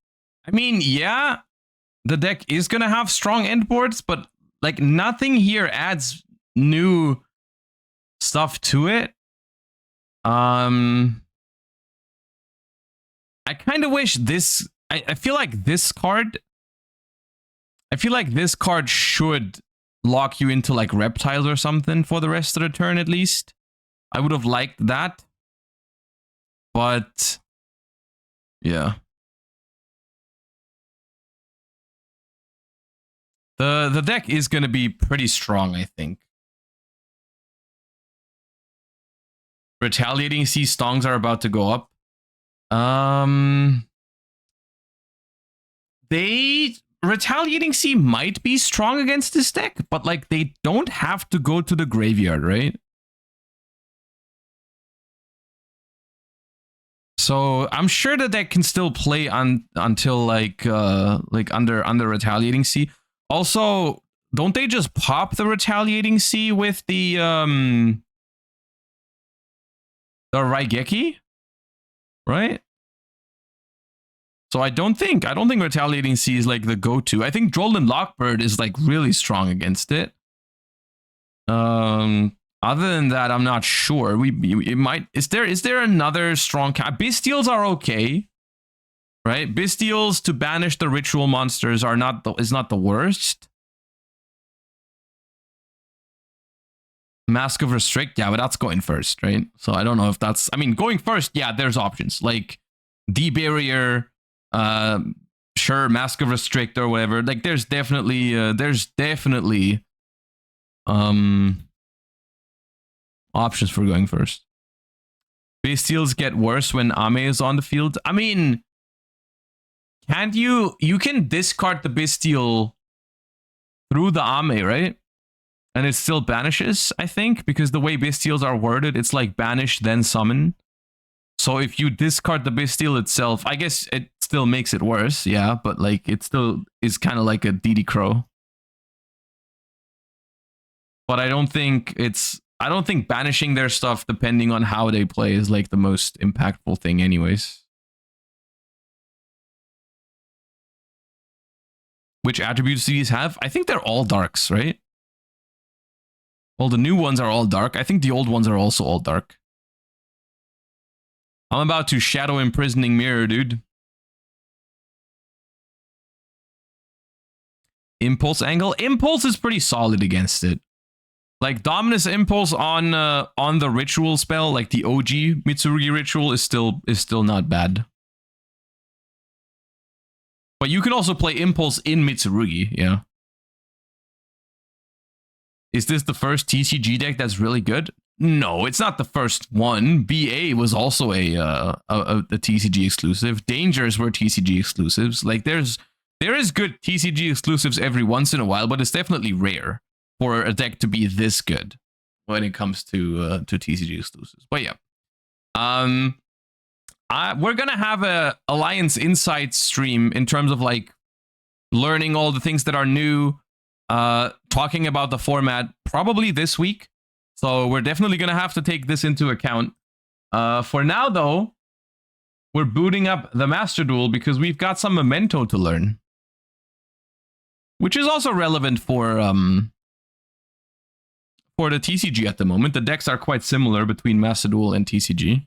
[SPEAKER 1] I mean, yeah, the deck is going to have strong endboards, but like nothing here adds new stuff to it. I kind of wish this, I feel like this card, should lock you into like reptiles or something for the rest of the turn at least. I would have liked that. But yeah. The deck is going to be pretty strong, I think. Retaliating Sea Stongs are about to go up. Retaliating Sea might be strong against this deck, but like they don't have to go to the graveyard, right? So I'm sure the deck can still play until like under Retaliating Sea. Also, don't they just pop the Retaliating Sea with the Raigeki? Right? So I don't think Retaliating Sea is like the go-to. I think Drollin Lockbird is like really strong against it. Other than that, I'm not sure. It might. Is there another strong Bestials are okay, right? Bestials to banish the ritual monsters is not the worst. Mask of Restrict, yeah, but that's going first, right? So I don't know if that's. I mean, going first, yeah, there's options like D-Barrier, sure, Mask of Restrict or whatever. Like, there's definitely options for going first. Bestials get worse when Ame is on the field. I mean, can't you can discard the Bestial through the Ame, right? And it still banishes, I think, because the way Bestials are worded, it's like banish, then summon. So if you discard the Bestial itself, I guess it still makes it worse, yeah, but like it still is kind of like a DD Crow. But I don't think banishing their stuff depending on how they play is like the most impactful thing anyways. Which attributes do these have? I think they're all darks, right? Well, the new ones are all dark. I think the old ones are also all dark. I'm about to Shadow Imprisoning Mirror, dude. Impulse Angle. Impulse is pretty solid against it. Like, Dominus Impulse on the ritual spell, like the OG Mitsurugi ritual, is still not bad. But you can also play Impulse in Mitsurugi, yeah. Is this the first TCG deck that's really good? No, it's not the first one. BA was also a TCG exclusive. Dangers were TCG exclusives. Like, there is good TCG exclusives every once in a while, but it's definitely rare for a deck to be this good when it comes to TCG exclusives. But yeah, we're gonna have a Alliance Insights stream in terms of like learning all the things that are new, talking about the format probably this week. So we're definitely gonna have to take this into account. For now, though, we're booting up the Master Duel because we've got some Memento to learn, which is also relevant for the TCG at the moment. The decks are quite similar between Master Duel and TCG.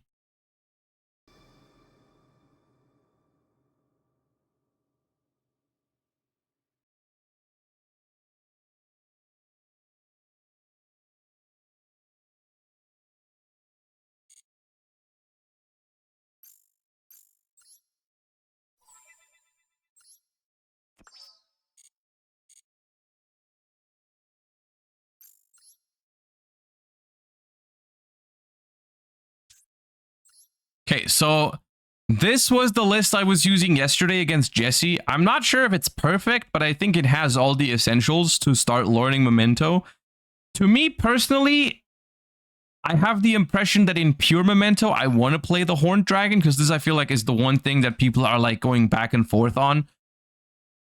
[SPEAKER 1] Okay, so this was the list I was using yesterday against Jesse. I'm not sure if it's perfect, but I think it has all the essentials to start learning Memento. To me personally, I have the impression that in pure Memento, I want to play the Horned Dragon because this I feel like is the one thing that people are like going back and forth on.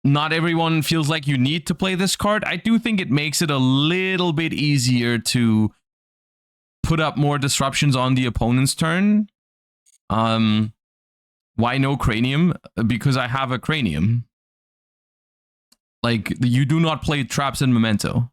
[SPEAKER 1] Not everyone feels like you need to play this card. I do think it makes it a little bit easier to put up more disruptions on the opponent's turn. Why no cranium? Because I have a cranium. Like, you do not play traps in Memento.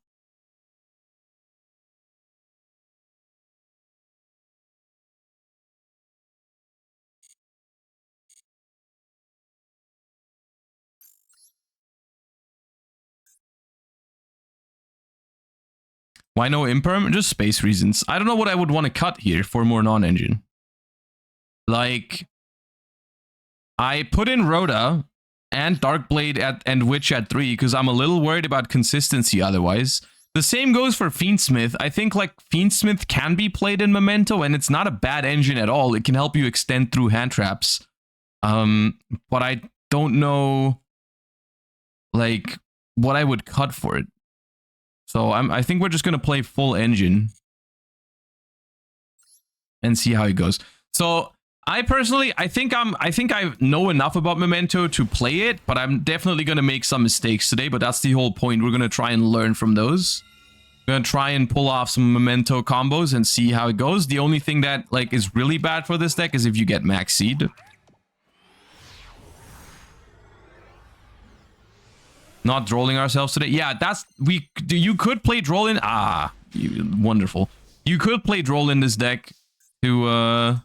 [SPEAKER 1] Why no imperm? Just space reasons. I don't know what I would want to cut here for more non-engine. Like, I put in Rhoda and Darkblade and Witch at 3 because I'm a little worried about consistency otherwise. The same goes for Fiendsmith. I think like Fiendsmith can be played in Memento and it's not a bad engine at all. It can help you extend through hand traps. But I don't know like what I would cut for it. So I think we're just gonna play full engine and see how it goes. So I personally, I think I know enough about Memento to play it, but I'm definitely gonna make some mistakes today. But that's the whole point. We're gonna try and learn from those. We're gonna try and pull off some Memento combos and see how it goes. The only thing that like is really bad for this deck is if you get max seed. Not drolling ourselves today. Yeah, that's you could play droll in wonderful. You could play droll in this deck to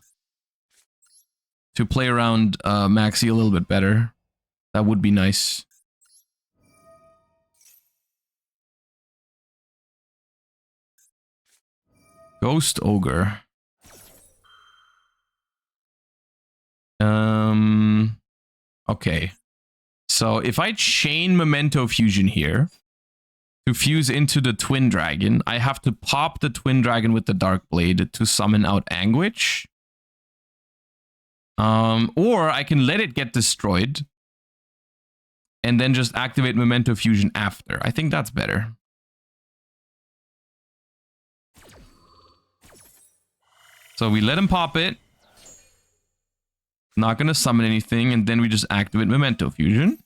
[SPEAKER 1] play around Maxi a little bit better. That would be nice. Ghost Ogre. Okay. So if I chain Memento Fusion here to fuse into the Twin Dragon, I have to pop the Twin Dragon with the Dark Blade to summon out Anguish. Or I can let it get destroyed and then just activate Memento Fusion after. I think that's better. So we let him pop it. Not gonna summon anything, and then we just activate Memento Fusion.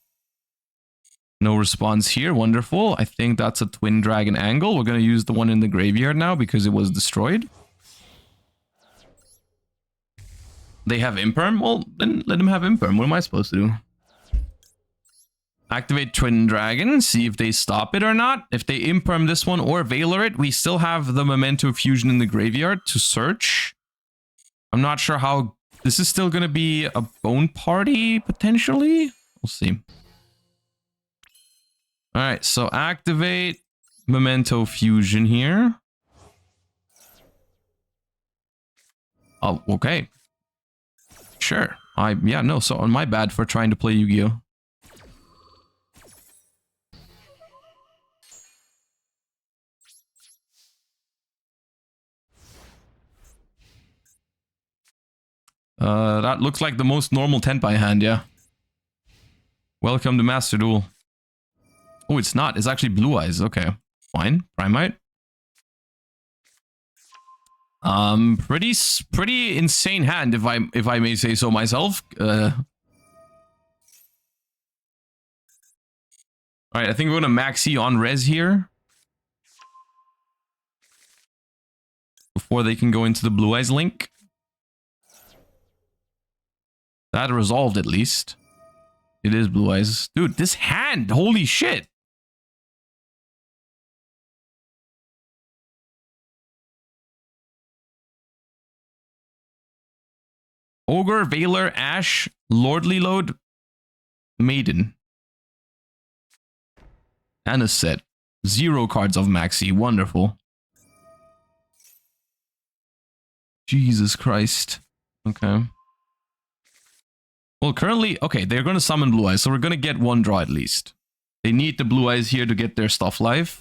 [SPEAKER 1] No response here. Wonderful. I think that's a Twin Dragon angle. We're gonna use the one in the graveyard now because it was destroyed. They have Imperm? Well, then let them have Imperm. What am I supposed to do? Activate Twin Dragon. See if they stop it or not. If they Imperm this one or Veiler it, we still have the Memento Fusion in the graveyard to search. I'm not sure how... This is still going to be a Bone Party, potentially? We'll see. Alright, so activate Memento Fusion here. Oh, okay. Sure. Yeah, no, so on my bad for trying to play Yu-Gi-Oh! That looks like the most normal Tenpai hand, yeah. Welcome to Master Duel. Oh, it's not. It's actually Blue Eyes. Okay, fine. Primite. Pretty insane hand, if I may say so myself. All right, I think we're gonna maxi on res here before they can go into the Blue Eyes link. That resolved at least. It is Blue Eyes. Dude, this hand! Holy shit! Ogre, Veiler, Ash, Lordly Load, Maiden. And a set. 0 cards of Maxi. Wonderful. Jesus Christ. Okay. Well, currently, okay, they're going to summon Blue Eyes, so we're going to get 1 draw at least. They need the Blue Eyes here to get their stuff live.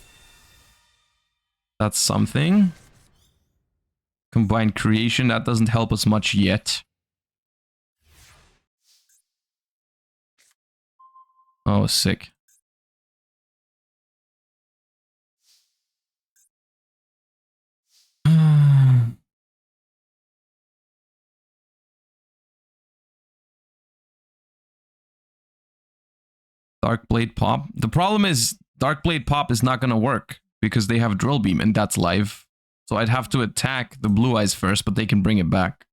[SPEAKER 1] That's something. Combined Creation, that doesn't help us much yet. Oh, sick. Darkblade Pop. The problem is Darkblade Pop is not going to work because they have Drill Beam and that's live. So I'd have to attack the blue eyes first, but they can bring it back.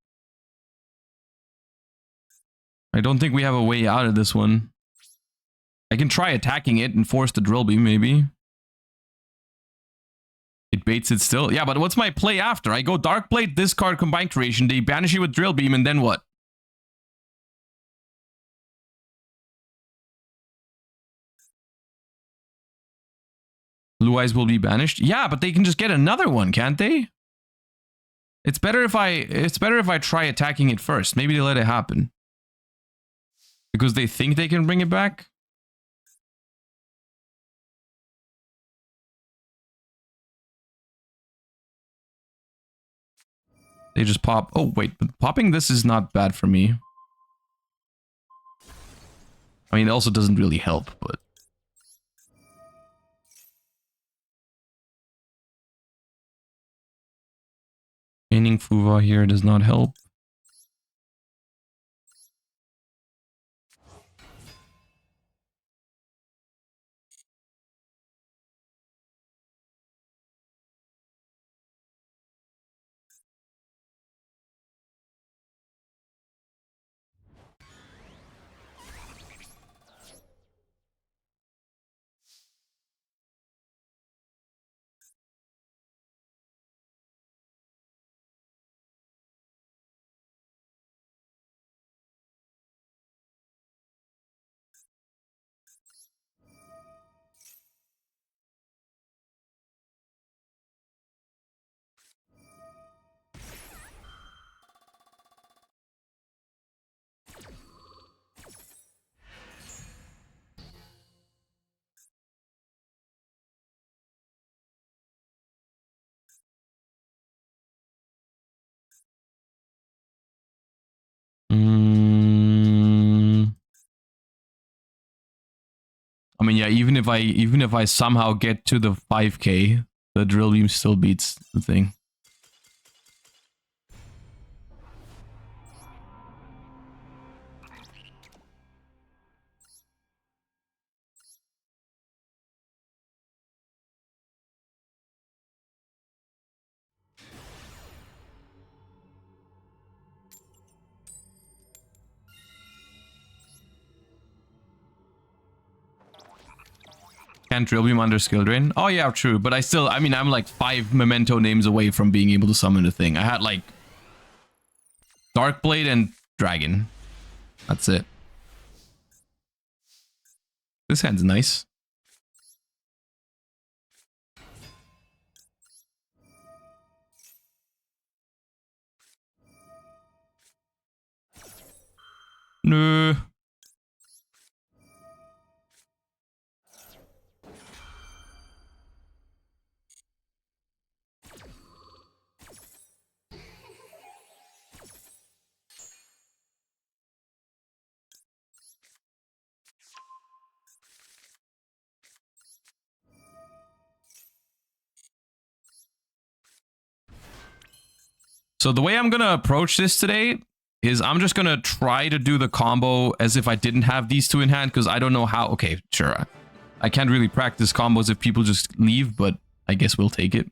[SPEAKER 1] I don't think we have a way out of this one. I can try attacking it and force the drill beam, maybe. It baits it still. Yeah, but what's my play after? I go Dark Blade, discard Combined Creation, they banish it with drill beam, and then what? Blue eyes will be banished. Yeah, but they can just get another one, can't they? It's better if I try attacking it first. Maybe they let it happen. Because they think they can bring it back? They just pop. Oh, wait. But popping this is not bad for me. I mean, it also doesn't really help, but... Gaining Fuva here does not help. I mean, yeah, even if I somehow get to the 5k, the drill beam still beats the thing. Can't drill beam under skill drain. Oh yeah, true. But I mean, I'm like 5 memento names away from being able to summon the thing. I had like Dark Blade and Dragon. That's it. This hand's nice. No. So the way I'm gonna approach this today is I'm just gonna try to do the combo as if I didn't have these two in hand, because I don't know how. Okay, sure. I can't really practice combos if people just leave, but I guess we'll take it.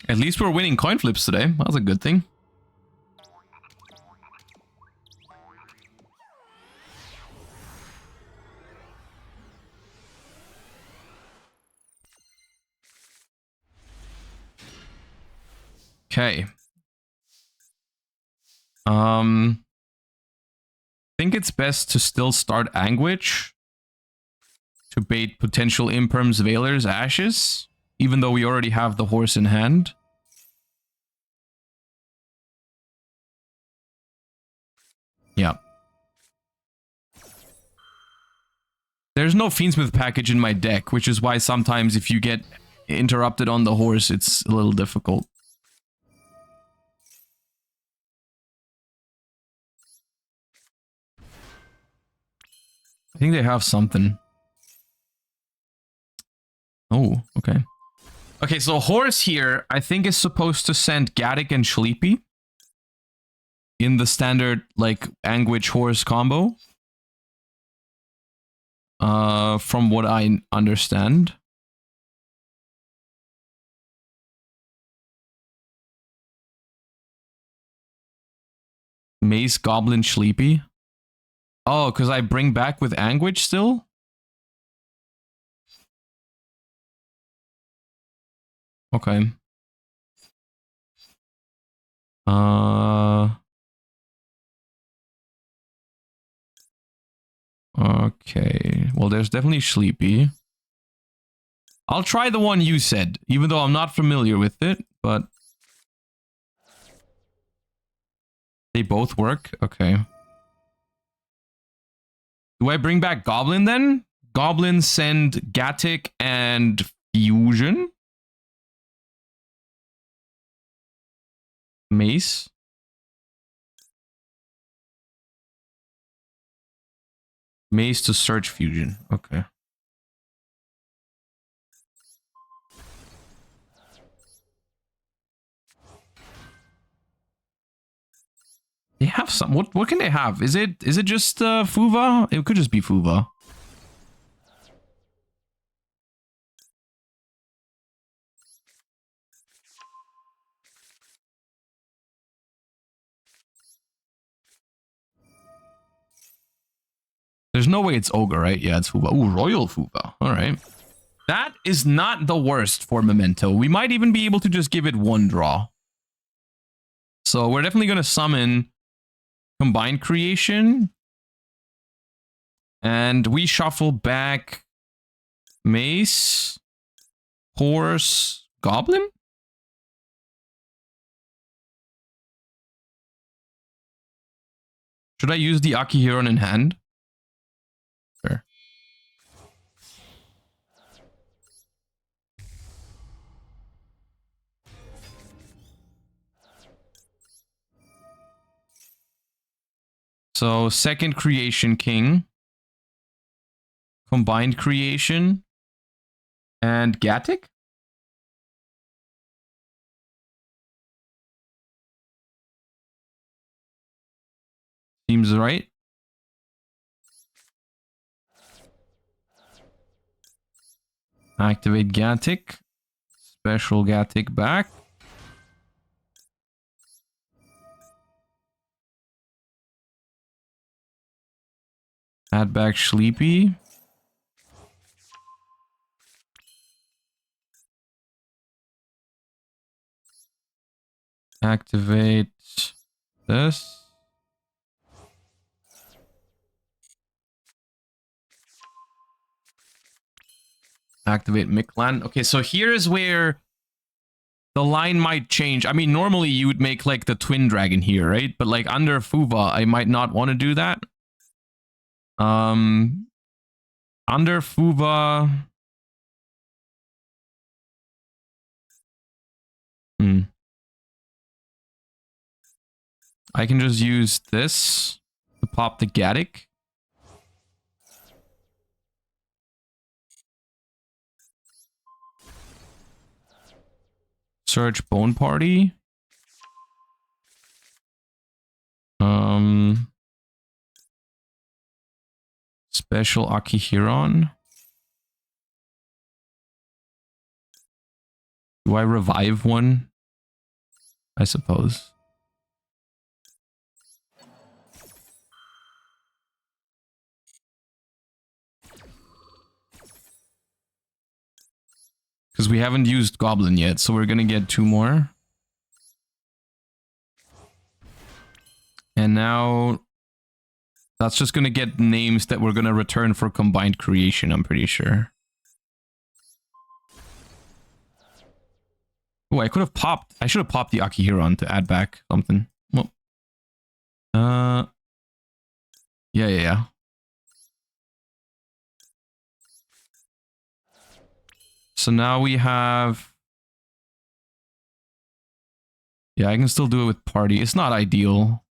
[SPEAKER 1] At least we're winning coin flips today. That's a good thing. Okay. I think it's best to still start Anguish to bait potential Imperms, Veilers, Ashes, even though we already have the horse in hand. Yeah. There's no Fiendsmith package in my deck, which is why sometimes if you get interrupted on the horse, it's a little difficult. I think they have something. Oh, okay. Okay, so Horse here, I think, is supposed to send Gaddick and Sleepy in the standard, like, Anguish Horse combo. From what I understand. Mace, Goblin, Sleepy. Oh, because I bring back with Anguish still? Okay. Okay. Well, there's definitely Sleepy. I'll try the one you said, even though I'm not familiar with it, but... They both work? Okay. Do I bring back Goblin then? Goblin send Gaddick and Fusion? Mace? Mace to search Fusion. Okay. They have some. What can they have? Is it just Fuva? It could just be Fuva. There's no way it's Ogre, right? Yeah, it's Fuva. Ooh, Royal Fuva. All right. That is not the worst for Memento. We might even be able to just give it one draw. So we're definitely going to summon Combined Creation. And we shuffle back Mace, Horse, Goblin? Should I use the Akihiron in hand? Sure. So, second Creation King. Combined Creation. And Gaddick? Seems right. Activate Gaddick. Special Gaddick back. Add back Sleepy. Activate this. Activate Miklan. Okay, so here's where the line might change. I mean, normally you would make like the Twin Dragon here, right? But like under Fuva, I might not want to do that. Under Fuva... I can just use this to pop the Gaddick. Search Bone Party. Special Akihiron. Do I revive one? I suppose. Because we haven't used Goblin yet, so we're gonna get 2 more. And now... That's just gonna get names that we're gonna return for Combined Creation, I'm pretty sure. Oh, I could have popped... I should have popped the Akihiron to add back something. Well... Yeah. So now we have... Yeah, I can still do it with Party. It's not ideal.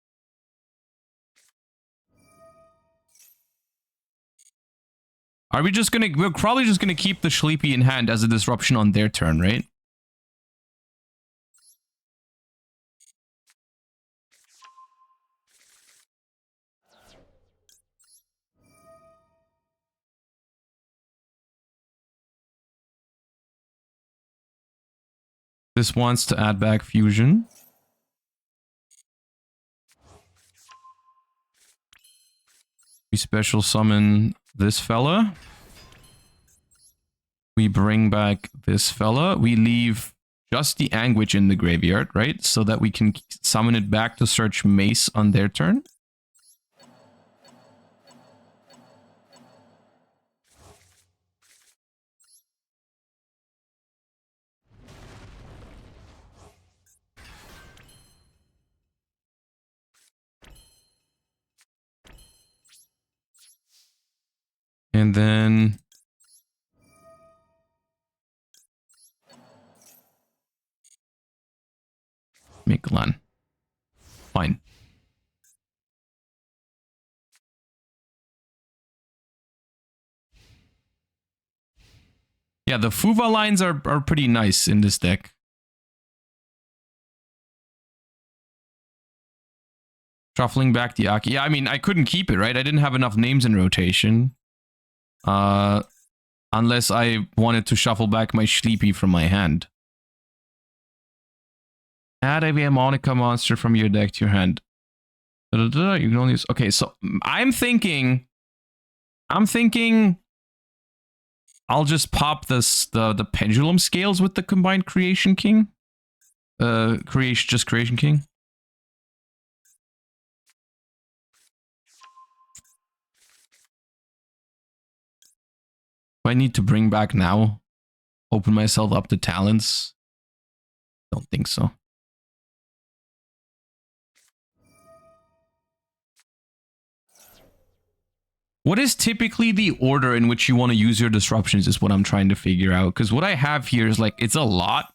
[SPEAKER 1] Are we just gonna... We're probably just gonna keep the Sleepy in hand as a disruption on their turn, right? This wants to add back fusion. We special summon this fella. We bring back this fella. We leave just the Anguish in the graveyard, right? So that we can summon it back to search Mace on their turn. And then make LAN. Fine. Yeah, the Fuva lines are pretty nice in this deck. Shuffling back the Aki. Yeah, I mean, I couldn't keep it, right? I didn't have enough names in rotation. Unless I wanted to shuffle back my Sleepy from my hand. Add a Monica monster from your deck to your hand. You can only use... Okay, so I'm thinking I'll just pop the pendulum scales with the combined Creation King. Creation King. Do I need to bring back now? Open myself up to talents? Don't think so. What is typically the order in which you want to use your disruptions is what I'm trying to figure out. Because what I have here is like, it's a lot.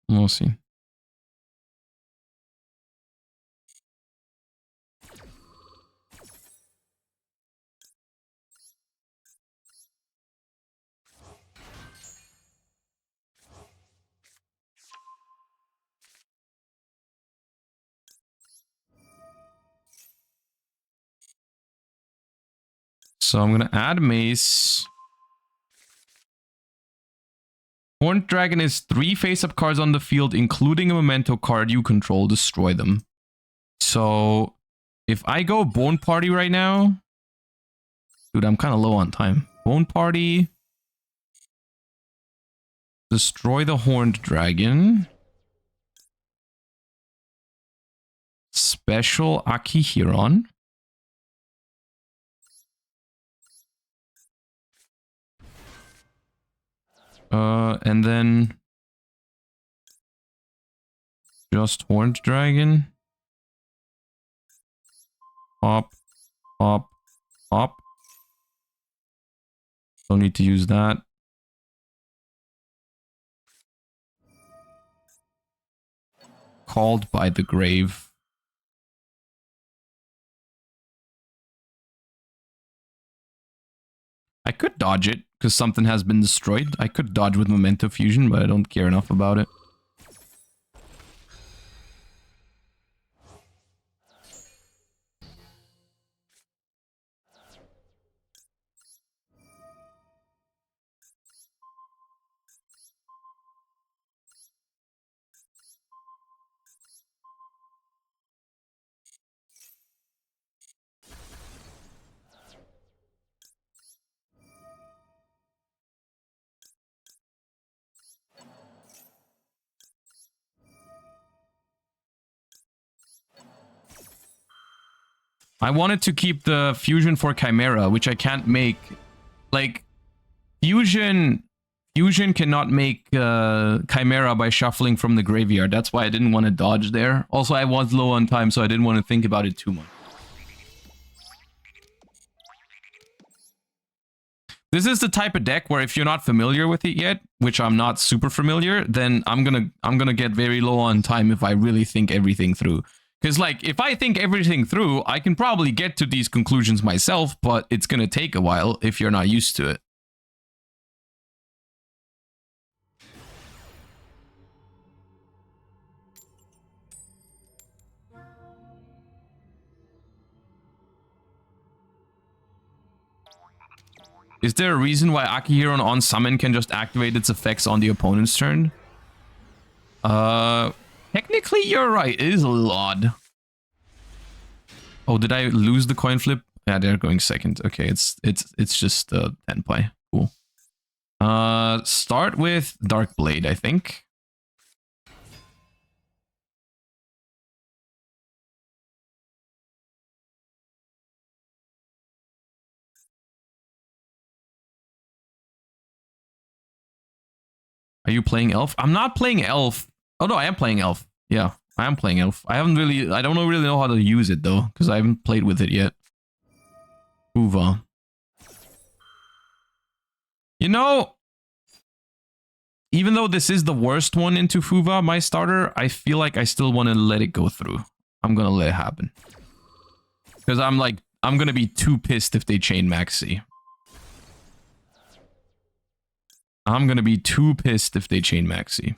[SPEAKER 1] We'll see. So I'm going to add Mace. Horned Dragon is 3 face-up cards on the field, including a Memento card you control. Destroy them. So if I go Bone Party right now... Dude, I'm kind of low on time. Bone Party. Destroy the Horned Dragon. Special Akihiron. And then just Horned Dragon. Pop, pop, pop. Don't need to use that. Called by the Grave. I could dodge it because something has been destroyed. I could dodge with Memento Fusion, but I don't care enough about it. I wanted to keep the fusion for Chimera, which I can't make. Like, fusion cannot make Chimera by shuffling from the graveyard. That's why I didn't want to dodge there. Also, I was low on time, so I didn't want to think about it too much. This is the type of deck where if you're not familiar with it yet, which I'm not super familiar, then I'm gonna get very low on time if I really think everything through. Because, like, if I think everything through, I can probably get to these conclusions myself, but it's going to take a while if you're not used to it. Is there a reason why Akihiron on summon can just activate its effects on the opponent's turn? Technically you're right. It is a little odd. Oh, did I lose the coin flip? Yeah, they're going second. Okay, it's just 10 play. Cool. Start with Dark Blade, I think. Are you playing Elf? I'm not playing Elf. Oh no, I am playing Elf. Yeah, I am playing Elf. I don't really know how to use it though, because I haven't played with it yet. Uva. You know, even though this is the worst one into Fuva, my starter, I feel like I still want to let it go through. I'm gonna let it happen. Because I'm gonna be too pissed if they chain Maxi. I'm gonna be too pissed if they chain Maxi.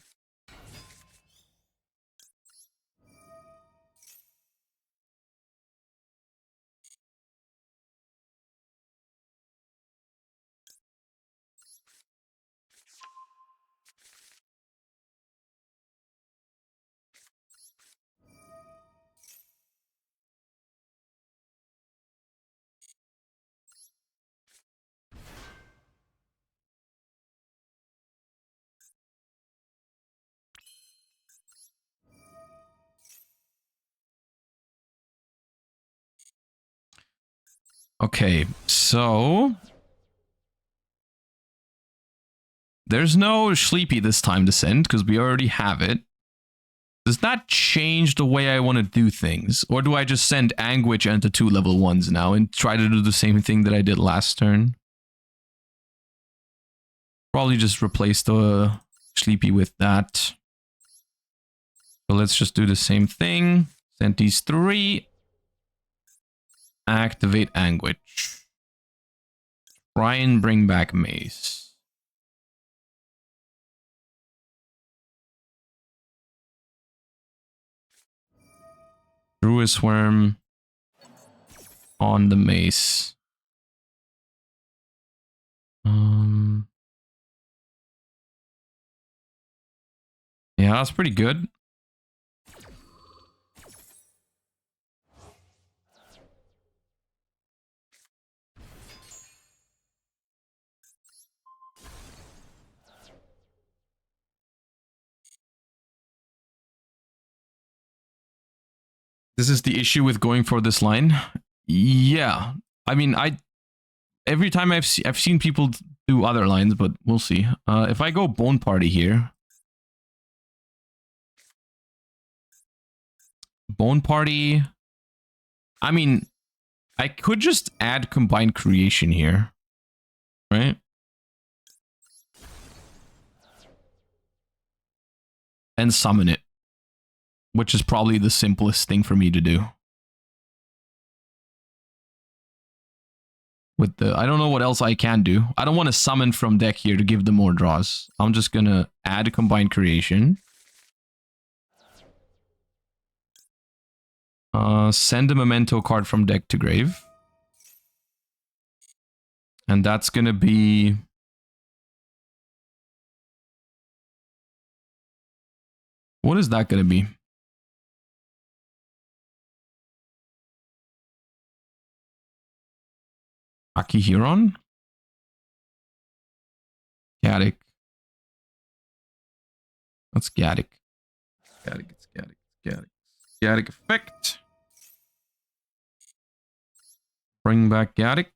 [SPEAKER 1] Okay, so there's no Sleepy this time to send because we already have it. Does that change the way I want to do things? Or do I just send Anguish into 2 level 1s now and try to do the same thing that I did last turn? Probably just replace the Sleepy with that. So let's just do the same thing. Send these 3. Activate Anguish. Try and bring back Mace. Druid Worm on the Mace. Yeah, that's pretty good. This is the issue with going for this line. Yeah, I mean, every time I've seen people do other lines, but we'll see. If I go Bone Party here, Bone Party. I mean, I could just add Combined Creation here, right? And summon it, which is probably the simplest thing for me to do. With the, I don't know what else I can do. I don't want to summon from deck here to give them more draws. I'm just gonna add a Combined Creation. Send a Memento card from deck to grave. And that's gonna be... What is that gonna be? Akihiron? Gaddock. That's Gaddock. Gaddock, it's Gaddock, it's Gaddock. Gaddock effect. Bring back Gaddock.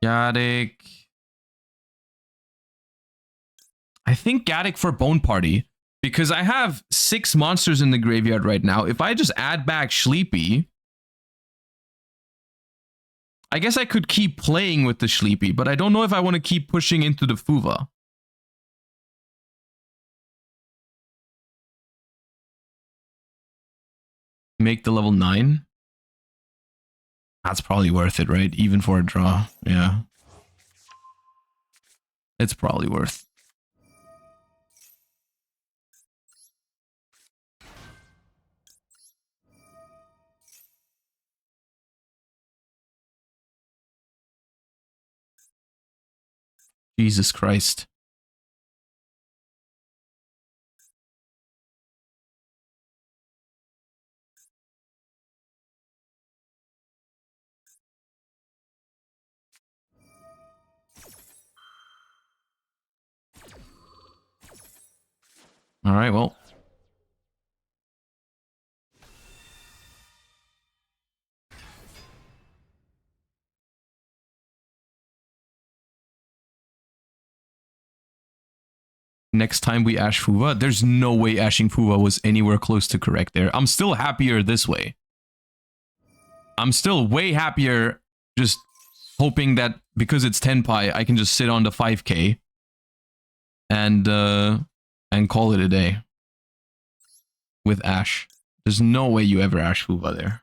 [SPEAKER 1] Gaddock. I think Gaddock for Bone Party. Because I have 6 monsters in the graveyard right now. If I just add back Sleepy... I guess I could keep playing with the Sleepy, but I don't know if I want to keep pushing into the Fuva. Make the level 9. That's probably worth it, right? Even for a draw. Yeah. It's probably worth. Jesus Christ. All right, well. Next time we Ash Fuva, there's no way Ashing Fuva was anywhere close to correct there. I'm still happier this way. I'm still way happier just hoping that because it's 10 pi, I can just sit on the 5k and call it a day with Ash. There's no way you ever Ash Fuva there.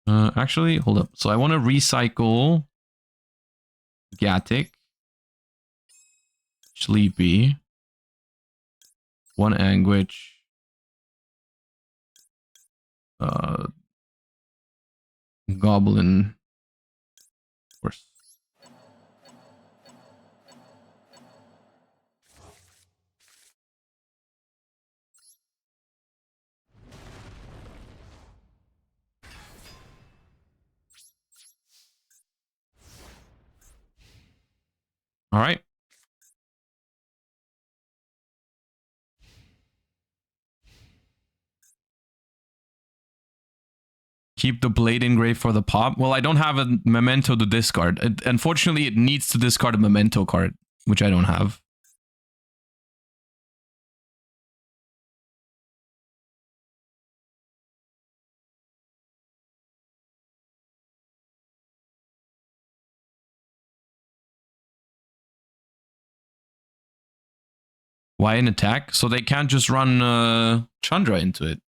[SPEAKER 1] Actually, hold up. So I want to recycle Gatic, Sleepy, one Anguish, Goblin, of course. All right. Keep the blade engrave for the pop. Well, I don't have a memento to discard. Unfortunately, it needs to discard a memento card, which I don't have. Why an attack? So they can't just run Chandra into it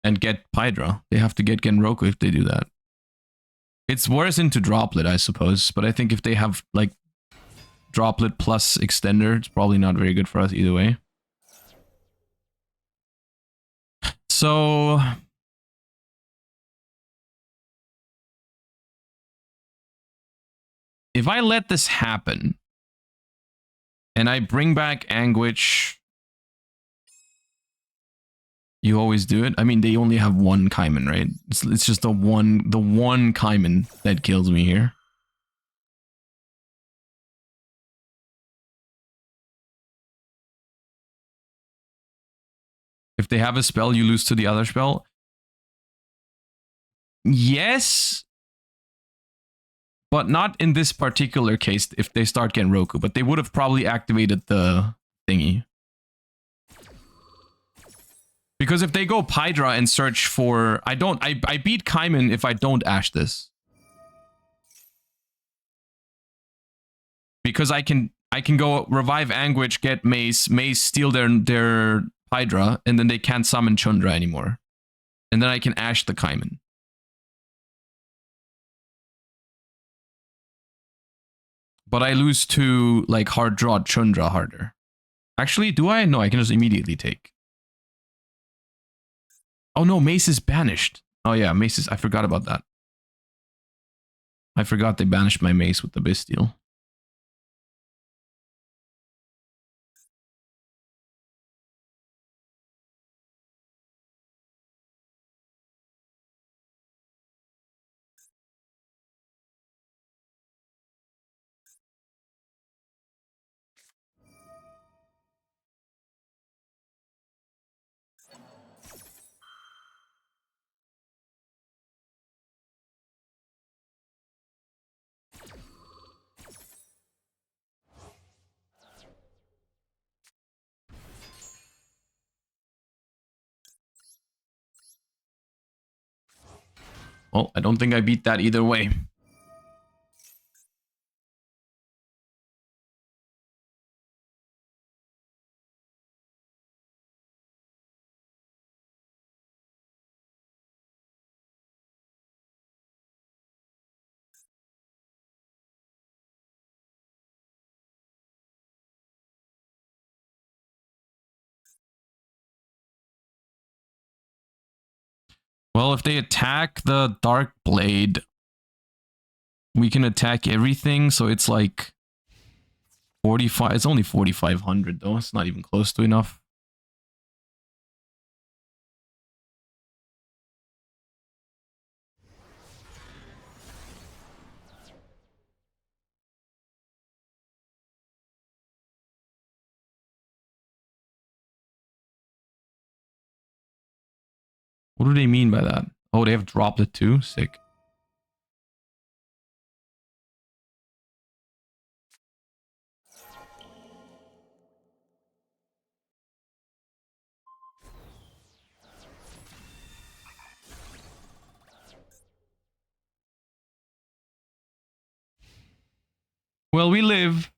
[SPEAKER 1] and get Pydra. They have to get Genroku if they do that. It's worse into Droplet, I suppose. But I think if they have, like, Droplet plus Extender, it's probably not very good for us either way. So... if I let this happen, and I bring back Anguish... you always do it? I mean, they only have one Kaiman, right? It's just the one Kaiman that kills me here. If they have a spell, you lose to the other spell. Yes, but not in this particular case if they start Genroku, but they would have probably activated the thingy. Because if they go Pydra and search for... I beat Kaiman if I don't Ash this. Because I can go revive Anguish, get Mace, steal their Hydra, and then they can't summon Chandra anymore. And then I can Ash the Kaiman. But I lose to, like, hard draw Chandra harder. Actually, do I? No, I can just immediately take. Oh no, Mace is banished. Oh yeah, Mace is... I forgot about that. I forgot they banished my Mace with the Bastille. Well, I don't think I beat that either way. Well, if they attack the Dark Blade, We can attack everything, so it's like 45. It's only 4,500 though. It's not even close to enough. What do they mean by that? Oh, they have dropped it too? Sick. Well, we live.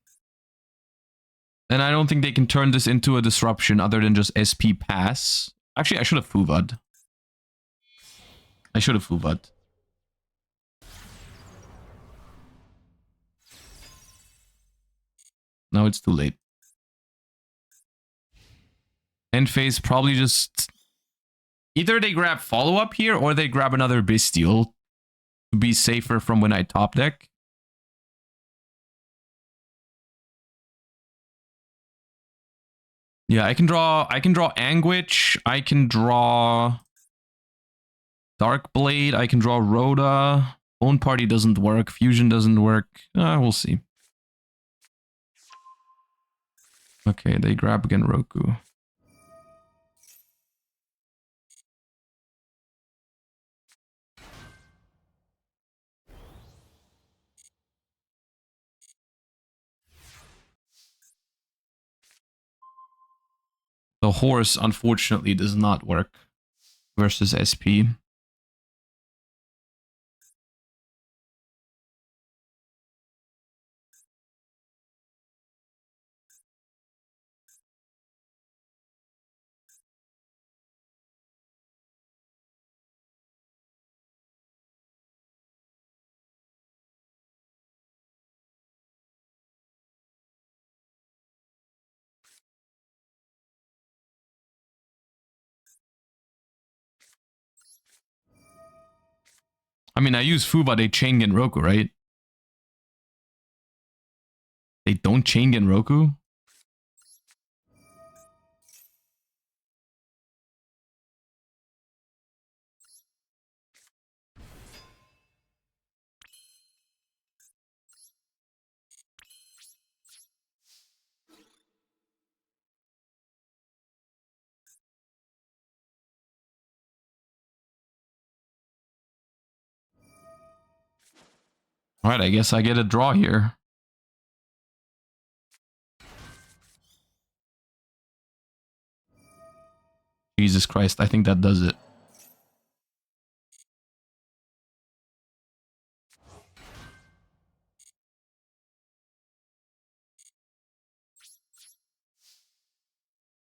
[SPEAKER 1] And I don't think they can turn this into a disruption other than just SP pass. Actually, I should have FUVA'd. I should have FUVA'd. Now it's too late. End phase probably just... Either they grab follow-up here or they grab another Bestial to be safer from when I top deck. Yeah, I can draw Anguish, I can draw Dark Blade, I can draw Rhoda. Bone Party doesn't work, Fusion doesn't work. We'll see. Okay, they grab Genroku. The horse, unfortunately, does not work versus SP. I mean, I use Fuba, they chain Genroku, right? They don't chain Genroku? Alright, I guess I get a draw here. Jesus Christ, I think that does it.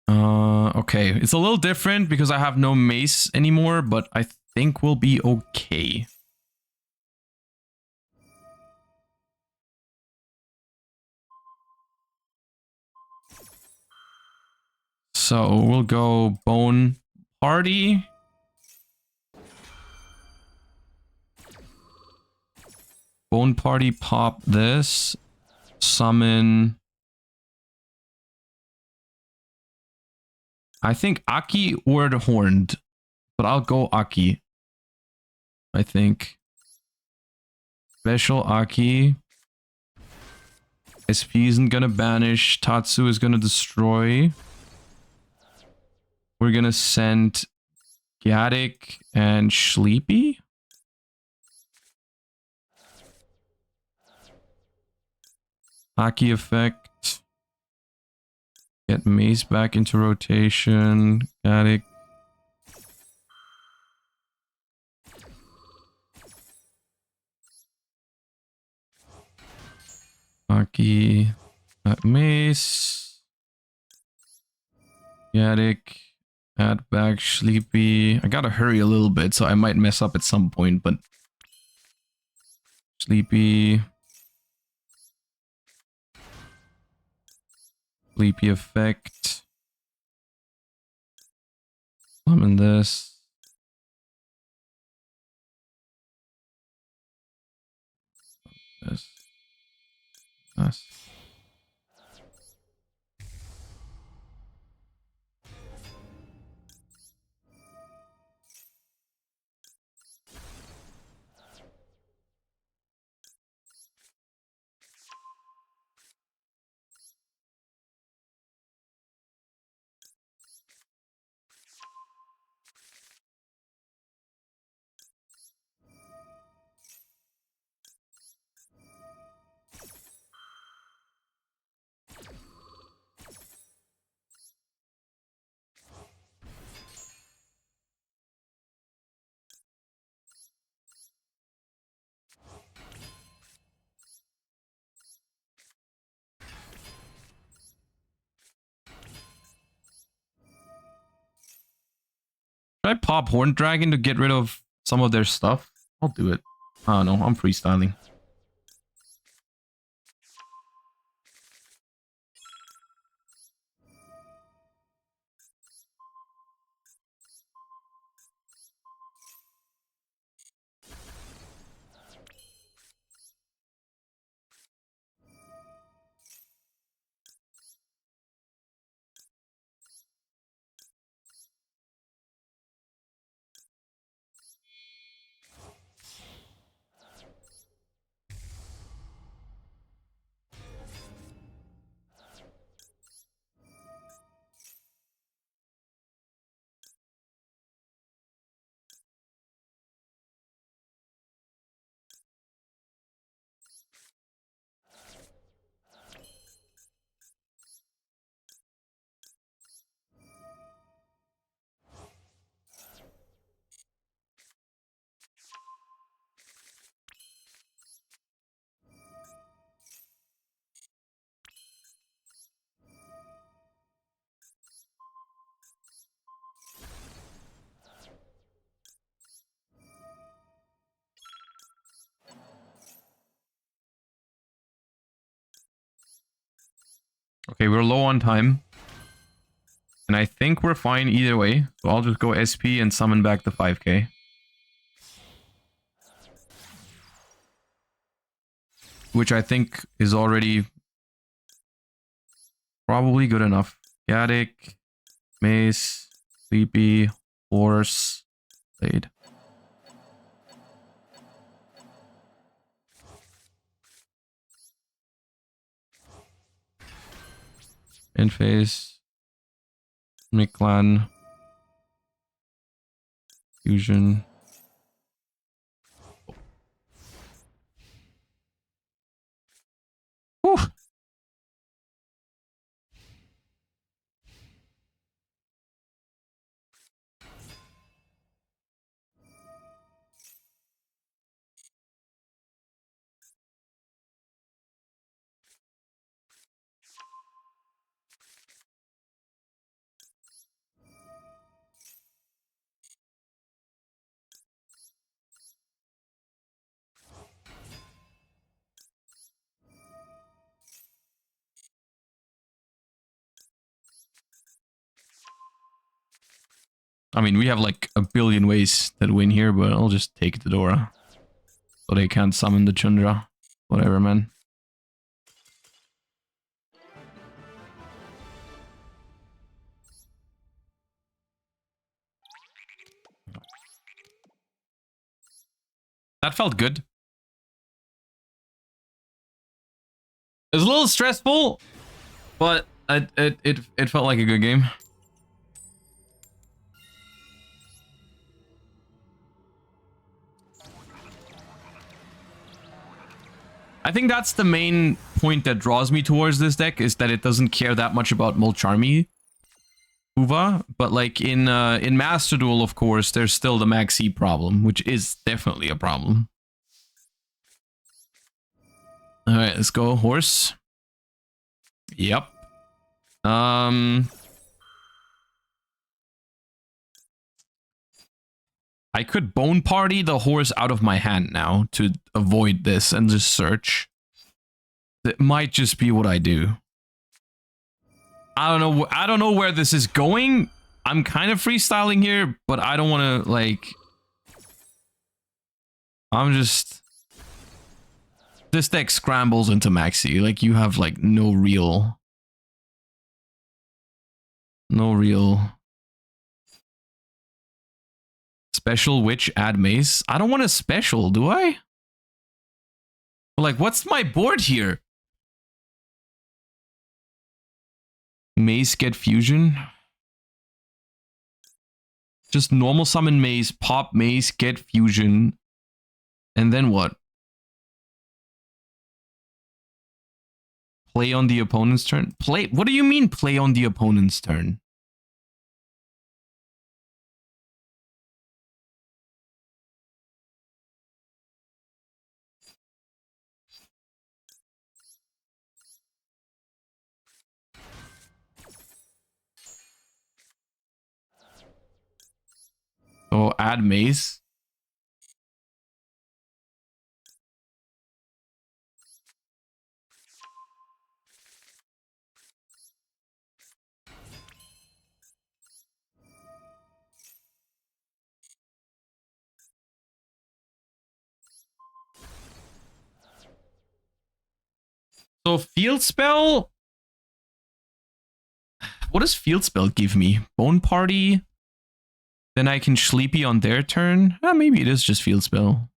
[SPEAKER 1] Okay. It's a little different because I have no mace anymore, but I think we'll be okay. So we'll go Bone Party. Bone Party, pop this. Summon... I think Aki or the Horned. But I'll go Aki. I think. Special Aki. SP isn't gonna banish. Tatsu is gonna destroy. We're gonna send Gaddick and Sleepy. Aki effect. Get Mace back into rotation. Gaddick. Aki. Mace. Gaddick. Add back Sleepy. I gotta hurry a little bit, so I might mess up at some point, but... Sleepy. Sleepy effect. Summon this. Yes. Yes. Should I pop Horned Dragon to get rid of some of their stuff? I'll do it. I don't know. I'm freestyling. Okay, we're low on time. And I think we're fine either way. So I'll just go SP and summon back the 5k. Which I think is already probably good enough. Gaddick, Mace, Sleepy, Horse, Blade. End phase. Miklan. Fusion. Whew. I mean, we have like a billion ways that win here, but I'll just take the Dora. So they can't summon the Chundra. Whatever, man. That felt good. It was a little stressful, but it felt like a good game. I think that's the main point that draws me towards this deck, is that it doesn't care that much about Mulcharmy Uva, but like in Master Duel, of course, there's still the Maxi problem, which is definitely a problem. All right, let's go Horse. Yep. I could Bone Party the Horse out of my hand now to avoid this and just search. That might just be what I do. I don't know where this is going. I'm kind of freestyling here, but I don't want to, like... I'm just... This deck scrambles into Maxi. Like, you have, like, no real... Special Witch, add Mace. I don't want a special, do I? Like, what's my board here? Mace, get Fusion. Just normal summon Mace, pop Mace, get Fusion. And then what? Play on the opponent's turn? Play? What do you mean play on the opponent's turn? Oh, add Mace. So Field Spell... What does Field Spell give me? Bone Party? Then I can Sleepy on their turn? Maybe it is just Field Spell.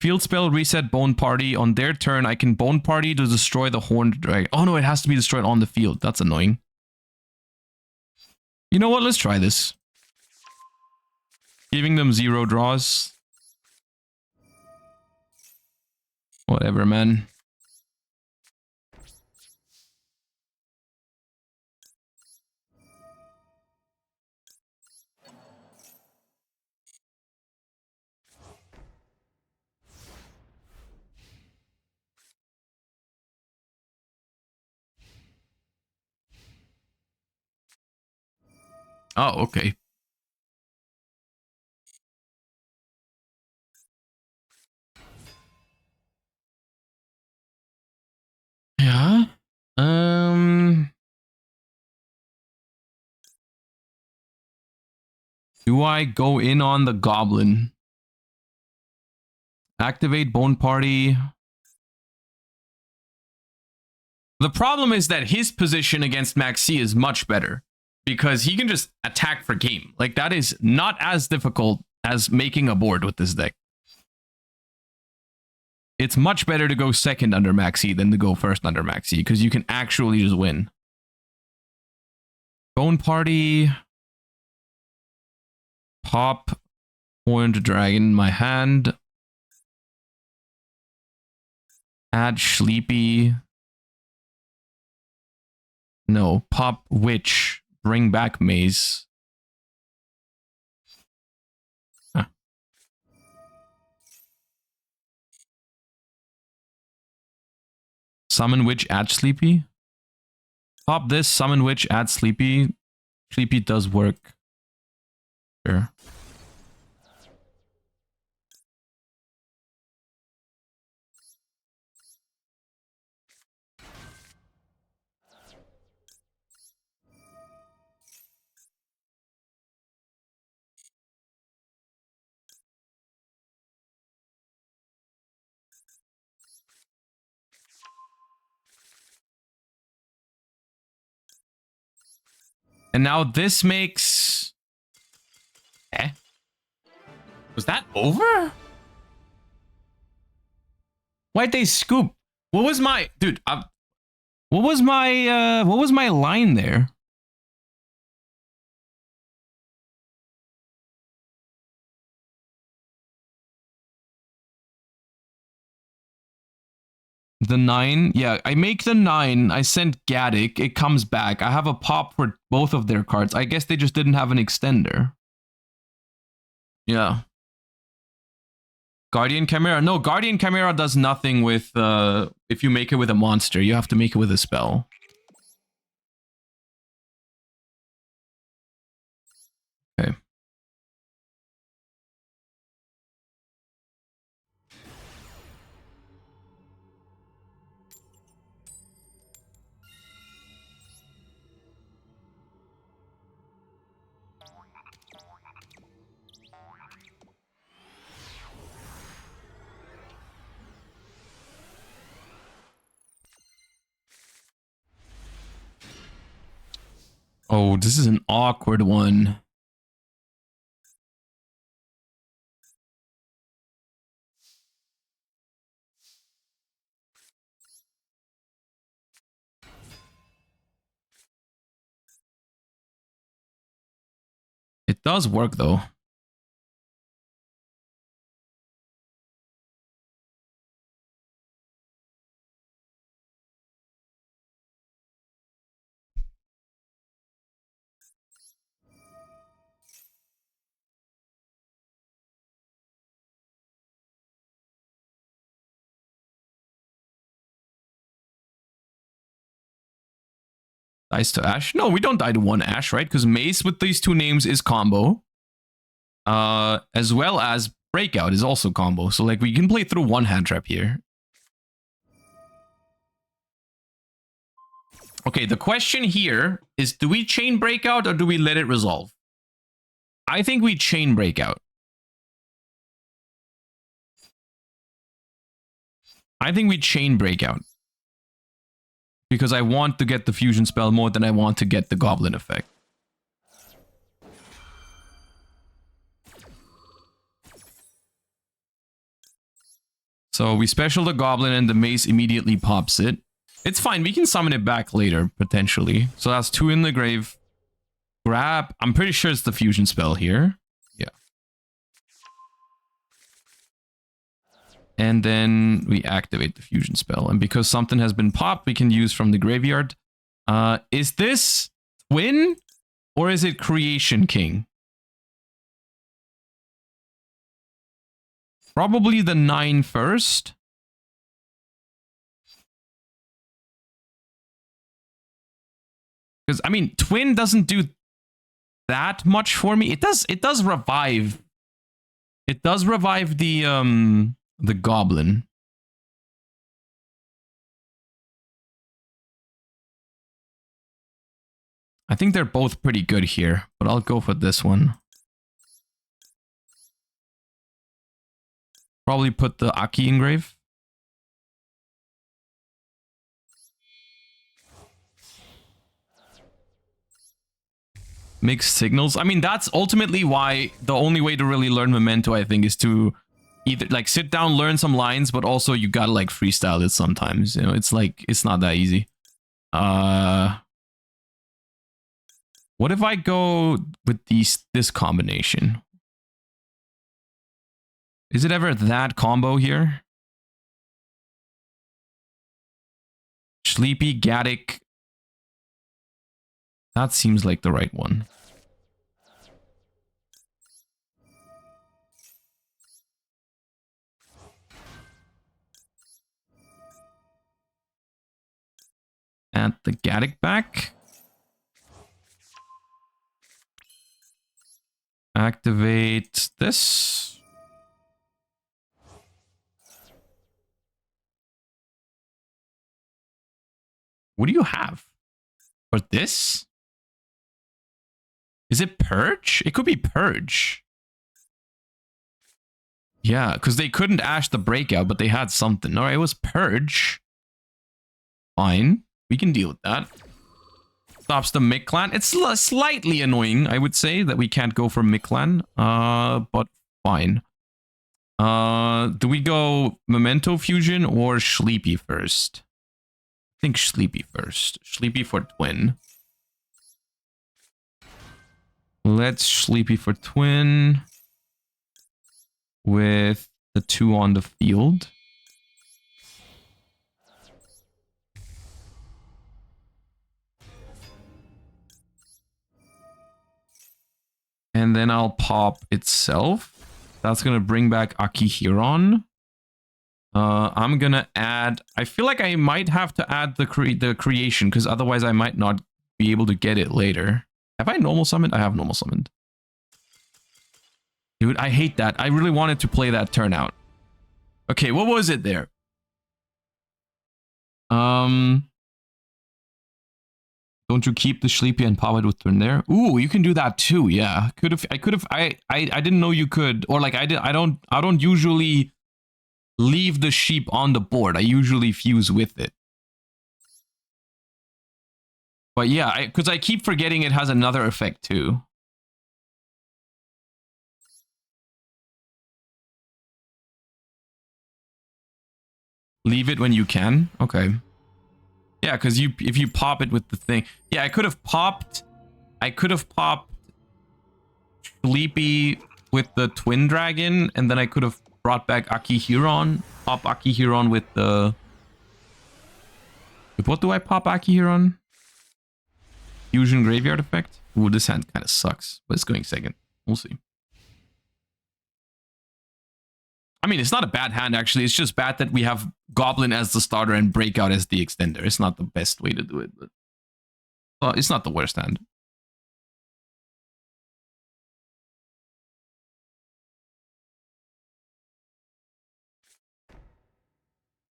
[SPEAKER 1] Field Spell, reset Bone Party. On their turn, I can Bone Party to destroy the Horned Dragon. Oh no, it has to be destroyed on the field. That's annoying. You know what? Let's try this. Giving them 0 draws. Whatever, man. Oh, okay. Yeah. Do I go in on the Goblin? Activate Bone Party. The problem is that his position against Maxi is much better because he can just attack for game. Like, that is not as difficult as making a board with this deck. It's much better to go second under Maxi than to go first under Maxi because you can actually just win. Bone Party. Pop Horned Dragon in my hand. Add Sleepy. No, pop Witch. Bring back Maze. Huh. Summon Witch, add Sleepy. Pop this, Summon Witch, add Sleepy. Sleepy does work. Sure. And now this makes... Eh? Was that over? Why'd they scoop? What was my... Dude, what was my line there? The 9? Yeah, I make the 9. I sent Gaddick. It comes back. I have a pop for both of their cards. I guess they just didn't have an extender. Yeah. Guardian Chimera? No, Guardian Chimera does nothing with, if you make it with a monster. You have to make it with a spell. Okay. Oh, this is an awkward one. It does work though. Dice to Ash? No, we don't die to one Ash, right? Because Mace with these two names is combo. As well as Breakout is also combo. So like we can play through one hand trap here. Okay, the question here is, do we chain Breakout or do we let it resolve? I think we chain Breakout. I think we chain Breakout. Because I want to get the fusion spell more than I want to get the goblin effect. So we special the goblin and the mace immediately pops it. It's fine, we can summon it back later, potentially. So that's 2 in the grave. Grab, I'm pretty sure it's the fusion spell here. Yeah. And then we activate the fusion spell. And because something has been popped, we can use from the graveyard. Is this Twin or is it Creation King? Probably the 9 first. Because, I mean, Twin doesn't do that much for me. It does revive. It does revive the goblin. I think they're both pretty good here, but I'll go for this one. Probably put the Aki in grave. Mixed signals. I mean, that's ultimately why the only way to really learn Memento, I think, is to either like sit down, learn some lines, but also you gotta like freestyle it sometimes. You know, it's like, it's not that easy. What if I go with this combination? Is it ever that combo here? Sleepy, Gaddick. That seems like the right one. Add the Gaddick back. Activate this. What do you have for this? Is it Purge? It could be Purge. Yeah, because they couldn't Ash the Breakout, but they had something. All right, it was Purge. Fine. We can deal with that. Stops the Mick clan. It's slightly annoying, I would say, that we can't go for Mick clan. But fine. Do we go Memento Fusion or Sleepy first? I think Sleepy first. Sleepy for Twin. Let's Sleepy for Twin. With the 2 on the field. And then I'll pop itself. That's going to bring back Akihiron. I'm going to add... I feel like I might have to add the creation, because otherwise I might not be able to get it later. Have I normal summoned? I have normal summoned. Dude, I hate that. I really wanted to play that turnout. Okay, what was it there? Don't you keep the Sleepy and pop it with turn there? Ooh, you can do that too. Yeah, I didn't know you could, or like I don't usually leave the sheep on the board. I usually fuse with it. But yeah, because I keep forgetting it has another effect too. Leave it when you can. Okay. Yeah, because if you pop it with the thing. Yeah, I could have popped Sleepy with the Twin Dragon, and then I could have brought back Akihiron. Pop Akihiron with the... With what do I pop Akihiron? Fusion Graveyard effect? Ooh, this hand kind of sucks, but it's going second. We'll see. I mean, it's not a bad hand, actually. It's just bad that we have Goblin as the starter and Breakout as the extender. It's not the best way to do it, but... it's not the worst hand.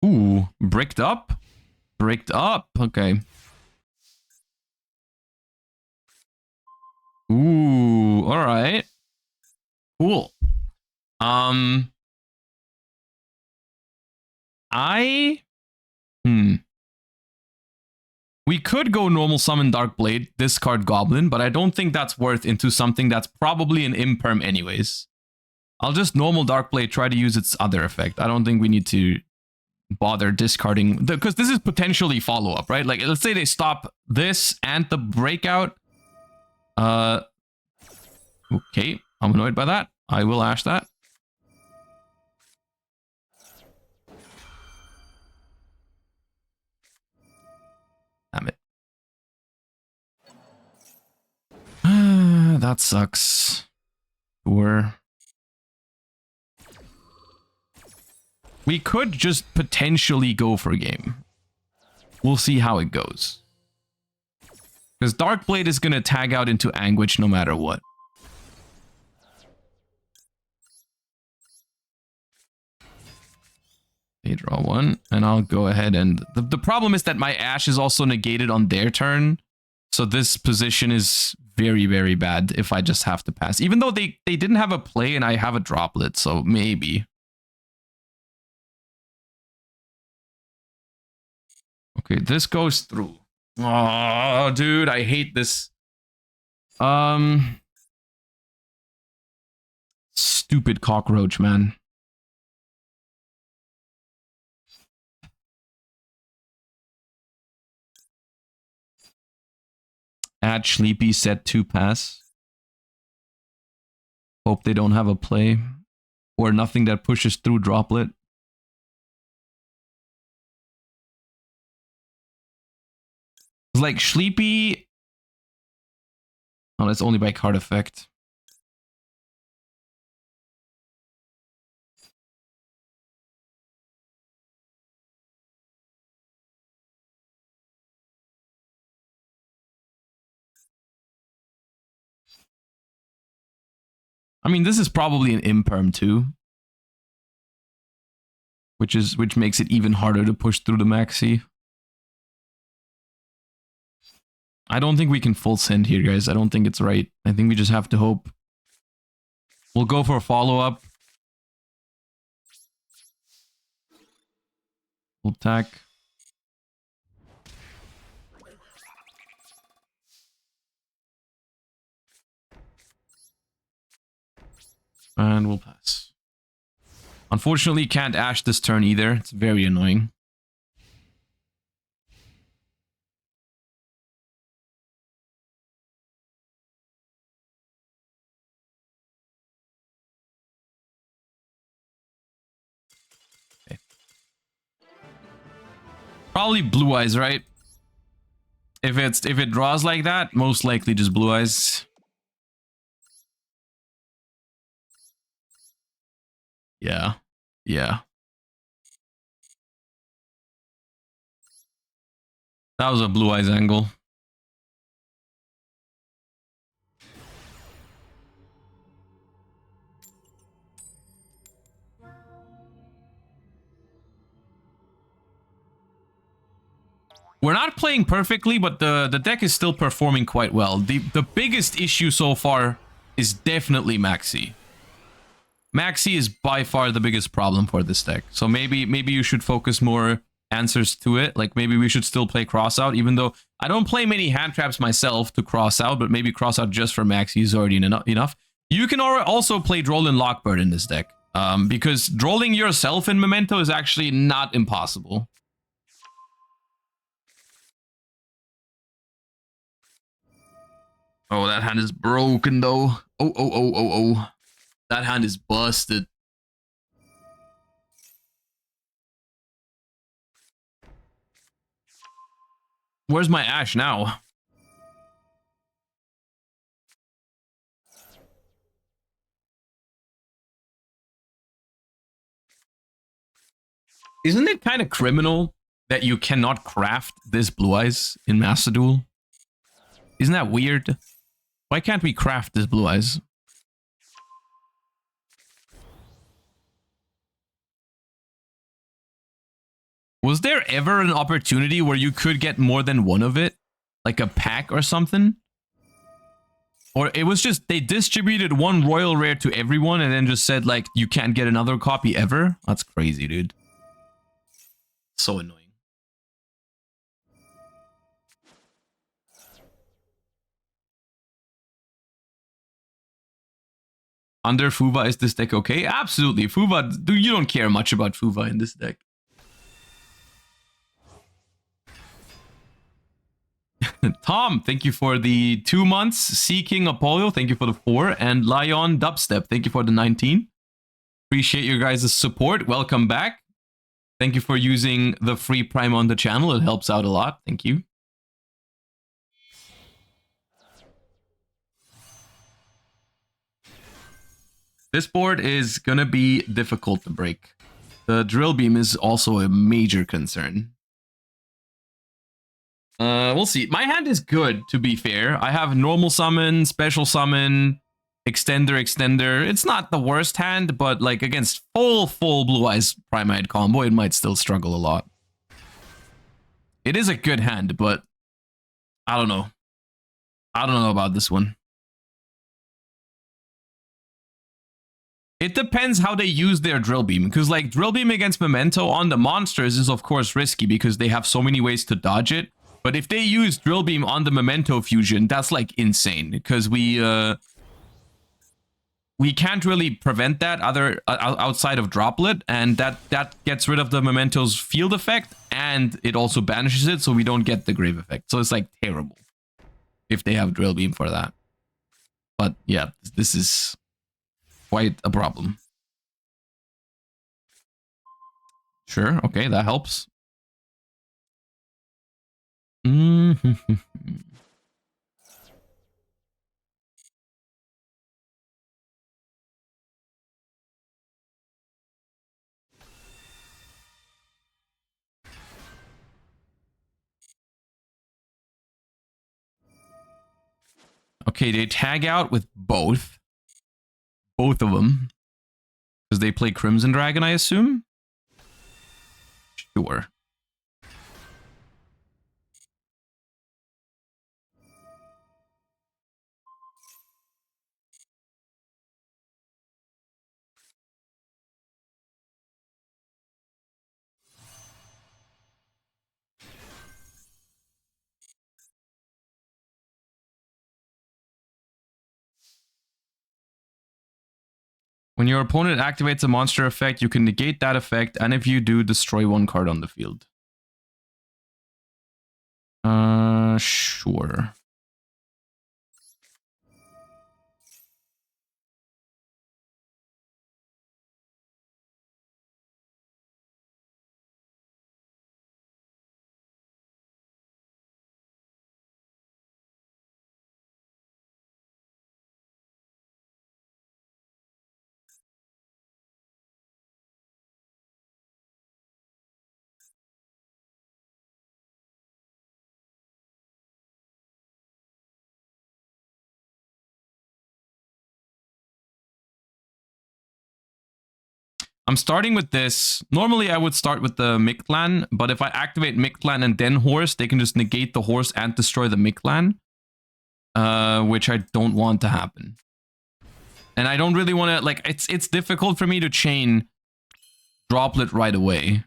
[SPEAKER 1] Ooh, bricked up? Bricked up, okay. Ooh, alright. Cool. We could go normal summon Darkblade, discard Goblin, but I don't think that's worth into something that's probably an imperm anyways. I'll just normal Darkblade, try to use its other effect. I don't think we need to bother discarding, because this is potentially follow-up, right? Like, let's say they stop this and the Breakout. Okay, I'm annoyed by that. I will ash that. Damn it. That sucks. Sure. We could just potentially go for a game. We'll see how it goes. Because Darkblade is going to tag out into Anguish no matter what. They draw one, and I'll go ahead and... The problem is that my Ash is also negated on their turn. So this position is very, very bad if I just have to pass. Even though they didn't have a play and I have a Droplet, so maybe. Okay, this goes through. Oh, dude, I hate this. Stupid cockroach, man. Add Sleepy, set 2 pass. Hope they don't have a play. Or nothing that pushes through Droplet. It's like Sleepy... Oh, that's only by card effect. I mean, this is probably an imperm too. Which makes it even harder to push through the maxi. I don't think we can full send here, guys. I don't think it's right. I think we just have to hope. We'll go for a follow-up. We'll attack. And we'll pass. Unfortunately, can't Ash this turn either. It's very annoying. Okay. Probably Blue Eyes, right? If it draws like that, most likely just Blue Eyes. Yeah. Yeah. That was a Blue Eyes angle. We're not playing perfectly, but the deck is still performing quite well. The biggest issue so far is definitely Maxi. Maxi is by far the biggest problem for this deck. So maybe you should focus more answers to it. Like maybe we should still play Crossout, even though I don't play many hand traps myself to cross out, but maybe cross out just for max is already enough. You can also play Droll and Lockbird in this deck, because drolling yourself in Memento is actually not impossible. Oh, that hand is broken though. Oh. That hand is busted. Where's my Ash now? Isn't it kind of criminal that you cannot craft this Blue Eyes in Master Duel? Isn't that weird? Why can't we craft this Blue Eyes? Was there ever an opportunity where you could get more than one of it? Like a pack or something? Or it was just, they distributed one Royal Rare to everyone and then just said, like, you can't get another copy ever? That's crazy, dude. So annoying. Under Fuva, is this deck okay? Absolutely. Fuva, dude, you don't care much about Fuva in this deck. Tom, thank you for the 2 months. Seeking Apollo, thank you for the 4. And Lion Dubstep, thank you for the 19. Appreciate your guys' support. Welcome back. Thank you for using the free Prime on the channel. It helps out a lot. Thank you. This board is gonna be difficult to break. The Drill Beam is also a major concern. We'll see. My hand is good, to be fair. I have normal summon, special summon, extender. It's not the worst hand, but like against full Blue Eyes Primite combo, it might still struggle a lot. It is a good hand, but I don't know. I don't know about this one. It depends how they use their Drill Beam, because like Drill Beam against Memento on the monsters is of course risky because they have so many ways to dodge it. But if they use Drill Beam on the Memento fusion, that's like insane, because we can't really prevent that outside of Droplet, and that gets rid of the Memento's field effect, and it also banishes it, so we don't get the Grave effect. So it's like terrible if they have Drill Beam for that. But yeah, this is quite a problem. Sure, okay, that helps. Okay, they tag out with both of them, because they play Crimson Dragon, I assume. Sure. When your opponent activates a monster effect, you can negate that effect, and if you do, destroy one card on the field. Sure. I'm starting with this. Normally, I would start with the Mictlan, but if I activate Mictlan and then Horse, they can just negate the Horse and destroy the Mictlan, which I don't want to happen. And I don't really want to, like, it's difficult for me to chain Droplet right away.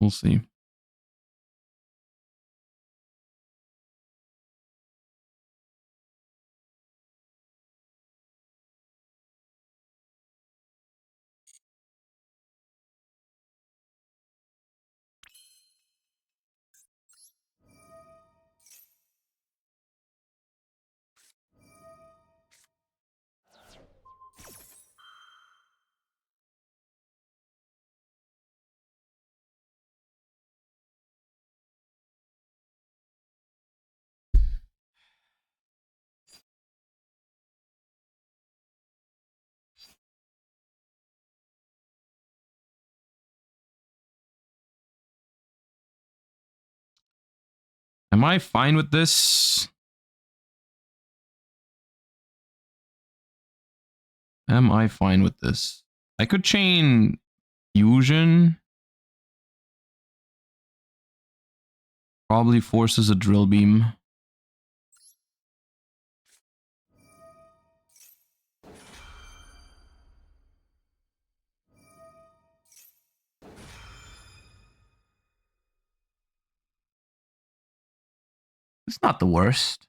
[SPEAKER 1] We'll see. Am I fine with this? Am I fine with this? I could chain fusion. Probably forces a drill beam. It's not the worst.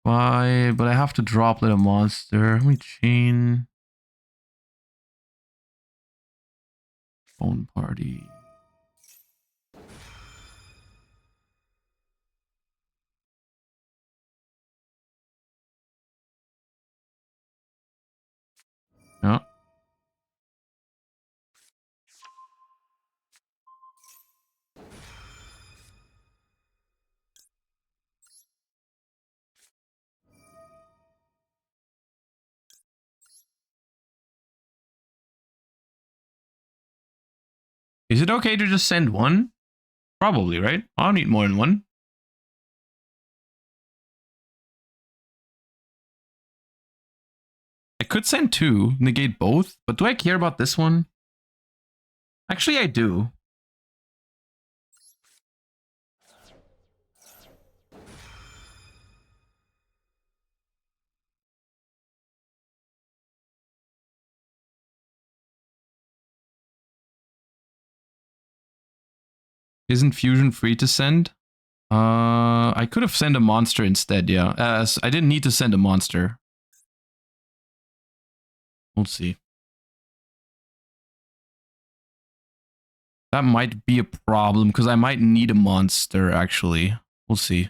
[SPEAKER 1] Why? But I have to droplet a monster. Let me chain. Phone party. Yeah. Is it okay to just send one? Probably, right? I'll need more than one. I could send two, negate both, but do I care about this one? Actually, I do. Isn't fusion free to send? I could have sent a monster instead, yeah. I didn't need to send a monster. We'll see. That might be a problem, because I might need a monster, actually. We'll see.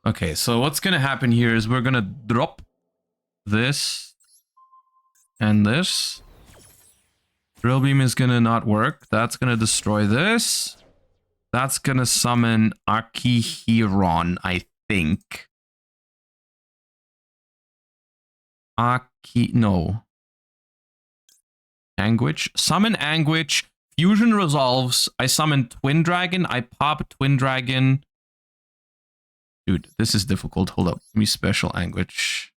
[SPEAKER 1] Okay, so what's gonna happen here is we're gonna drop this and this. Drill beam is gonna not work. That's gonna destroy this. That's gonna summon Akihiron, I think. No. Anguish. Summon Anguish. Fusion resolves. I summon Twin Dragon. I pop Twin Dragon. Dude, this is difficult. Hold up. Give me special Anguish.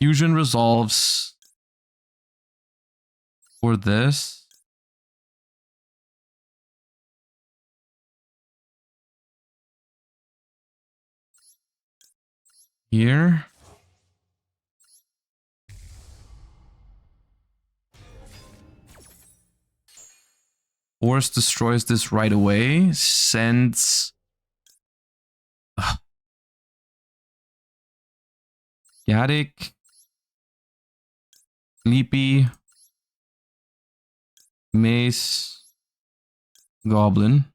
[SPEAKER 1] Fusion resolves for this. Here. Force destroys this right away. Sends... Gaddick. Sleepy. Mace. Goblin.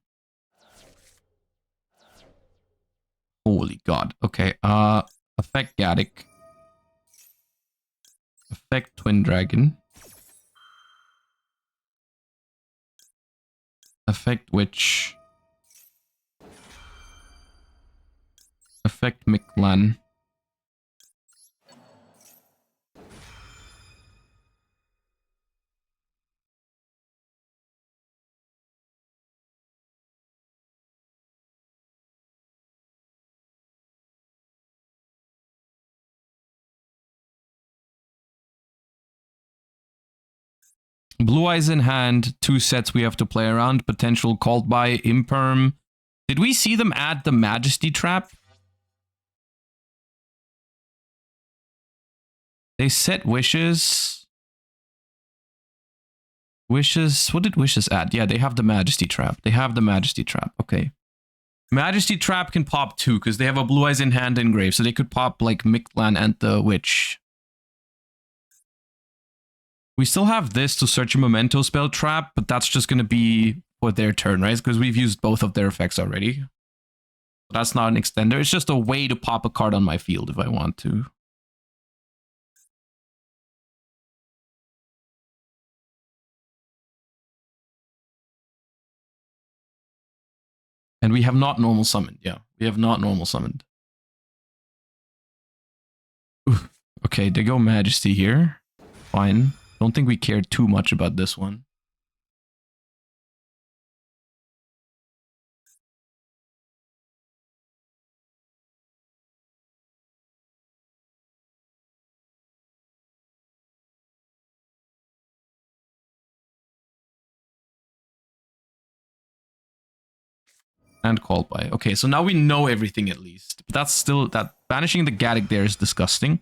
[SPEAKER 1] Holy god. Okay, affect Gaddick. Affect Twin Dragon. Affect Witch. Affect Mictlan. Blue Eyes in hand, 2 sets we have to play around. Potential called by Imperm. Did we see them add the Majesty Trap? They set wishes. Wishes. What did wishes add? Yeah, they have the Majesty Trap. They have the Majesty Trap. Okay. Majesty Trap can pop too, because they have a Blue Eyes in hand engrave, so they could pop like Mictlan and the Witch. We still have this to search a Memento spell trap, but that's just going to be for their turn, right? Because we've used both of their effects already. That's not an extender. It's just a way to pop a card on my field if I want to. And we have not normal summoned. Yeah, we have not normal summoned. Ooh, okay, they go Majesty here. Fine. Don't think we cared too much about this one. And called by. Okay, so now we know everything at least. But that's still, that banishing the Gaddock there is disgusting.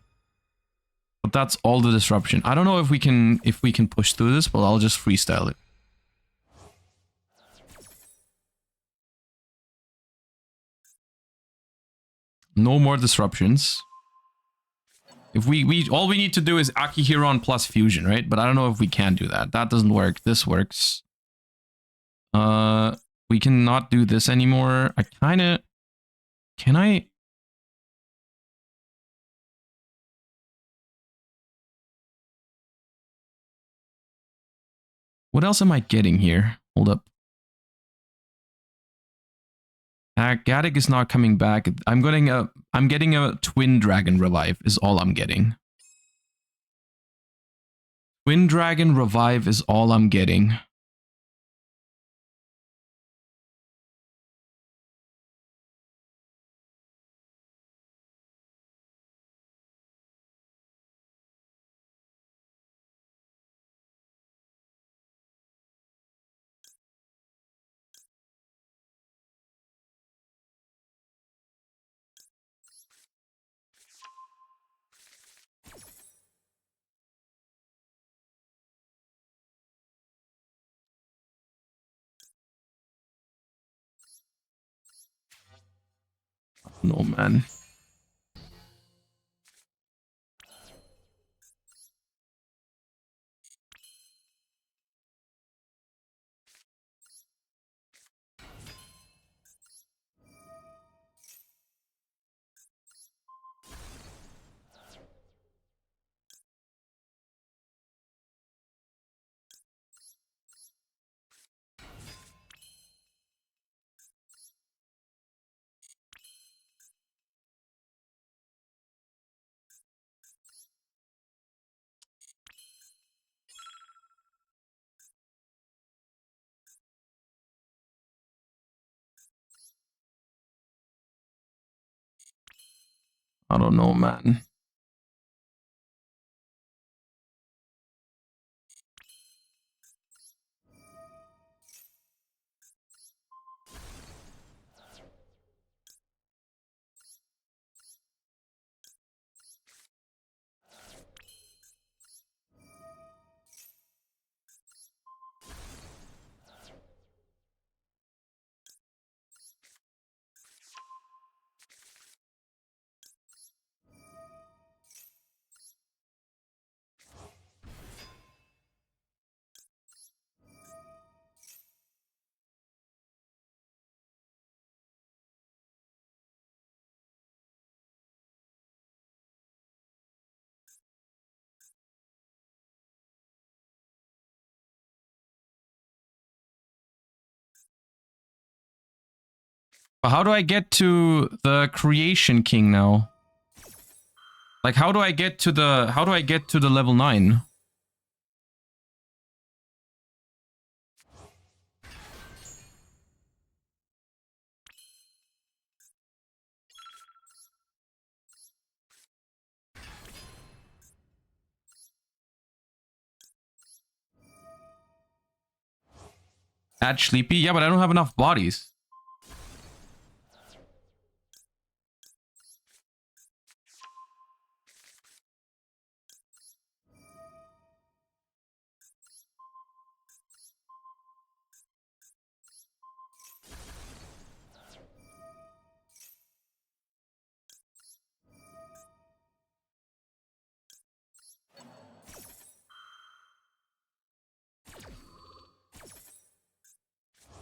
[SPEAKER 1] But that's all the disruption. I don't know if we can push through this, but I'll just freestyle it. No more disruptions. If we all we need to do is Akihiron plus fusion, right? But I don't know if we can do that. That doesn't work. This works. We cannot do this anymore. I kind of... Can I... What else am I getting here? Hold up. Gaddock is not coming back. I'm getting a Twin Dragon Revive is all I'm getting. Twin Dragon Revive is all I'm getting. No, man. I don't know, man. But how do I get to the Creation King now? Like, how do I get to the level 9? Add Sleepy? Yeah, but I don't have enough bodies.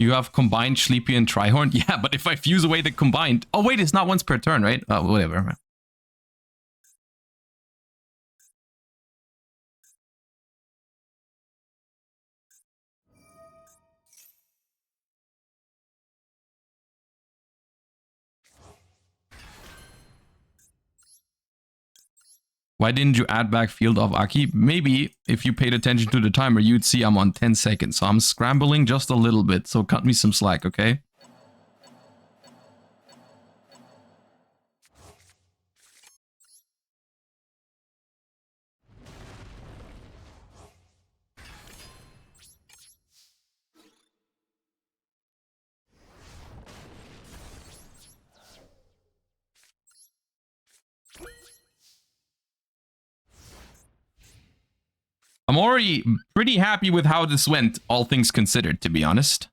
[SPEAKER 1] You have combined Sleepy and Trihorn? Yeah, but if I fuse away the combined... Oh, wait, it's not once per turn, right? Whatever. Why didn't you add back Field of Aki? Maybe if you paid attention to the timer, you'd see I'm on 10 seconds. So I'm scrambling just a little bit. So cut me some slack, okay? I'm already pretty happy with how this went, all things considered, to be honest.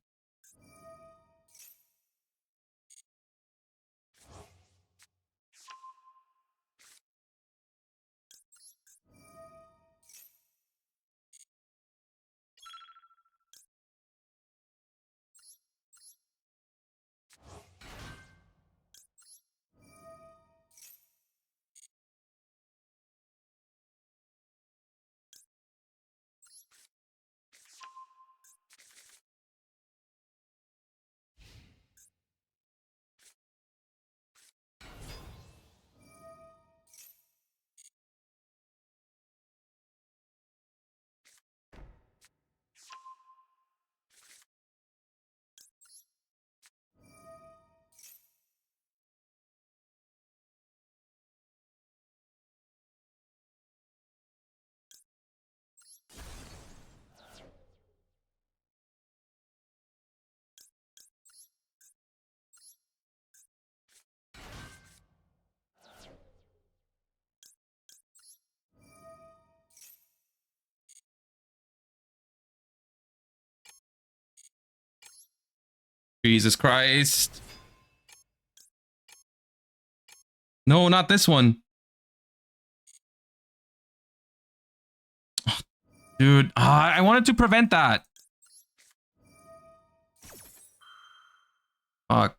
[SPEAKER 1] Jesus Christ. No, not this one. Dude, I wanted to prevent that. Fuck.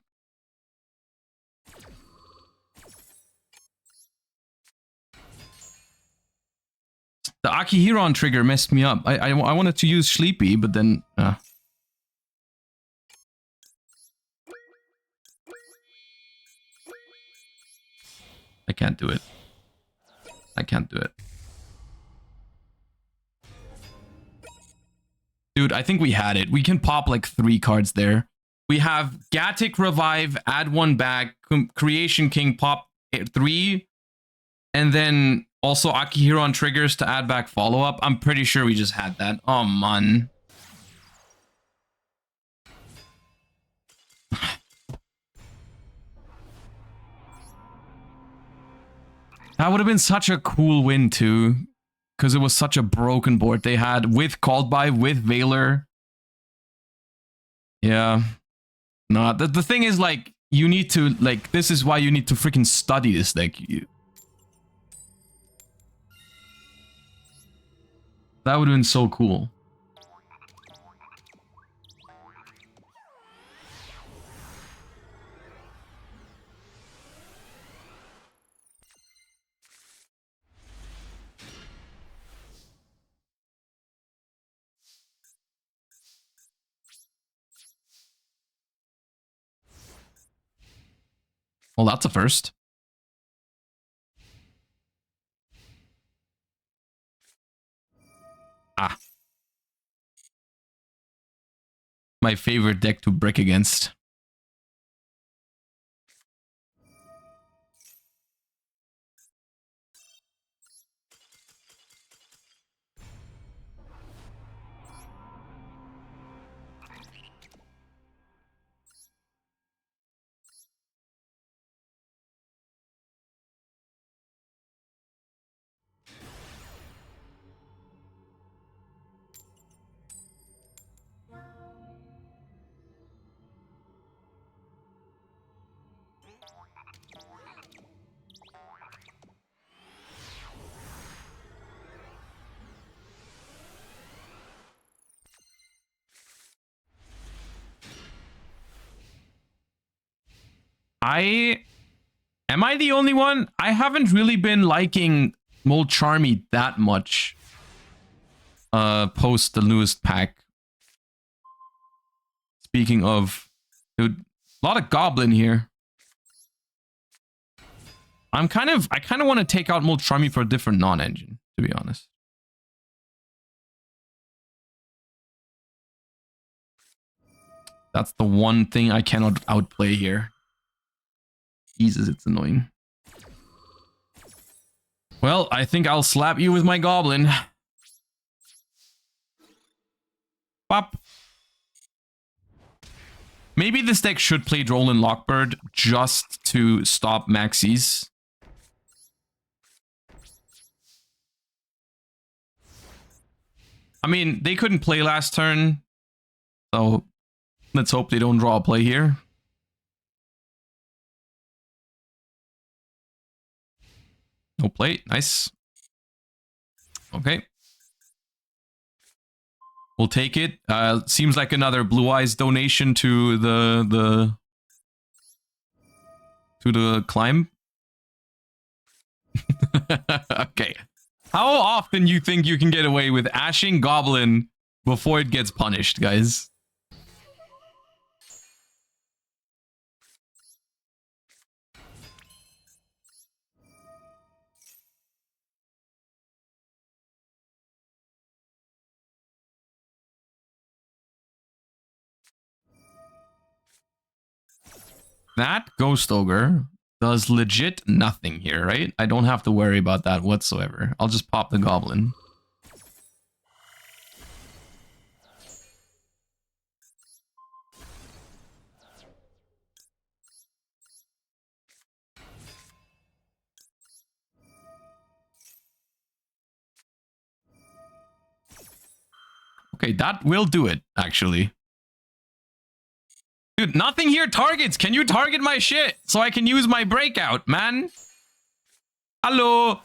[SPEAKER 1] The Akihiron trigger messed me up. I wanted to use Sleepy, but then... I can't do it. I can't do it. Dude, I think we had it. We can pop like 3 cards there. We have Gatic Revive, add 1 back, Creation King pop 3, and then also Akihiron triggers to add back follow-up. I'm pretty sure we just had that. Oh, man. That would have been such a cool win too, because it was such a broken board they had with Called By, with Valor. Yeah. No, the thing is, like, you need to, like, this is why you need to freaking study this deck. That would have been so cool. Well, that's a first. Ah. My favorite deck to brick against. Am I the only one? I haven't really been liking Mold Charmy that much. Post the newest pack. Speaking of, dude, a lot of Goblin here. I kind of want to take out Mold Charmy for a different non-engine, to be honest. That's the one thing I cannot outplay here. Jesus, it's annoying. Well, I think I'll slap you with my Goblin. Pop. Maybe this deck should play Droll and Lockbird just to stop Maxis. I mean, they couldn't play last turn, so let's hope they don't draw a play here. No play. Nice. Okay. We'll take it. Seems like another Blue Eyes donation to the climb. Okay. How often you think you can get away with ashing Goblin before it gets punished, guys? That Ghost Ogre does legit nothing here, right? I don't have to worry about that whatsoever. I'll just pop the Goblin. Okay, that will do it, actually. Dude, nothing here targets. Can you target my shit so I can use my breakout, man? Hello.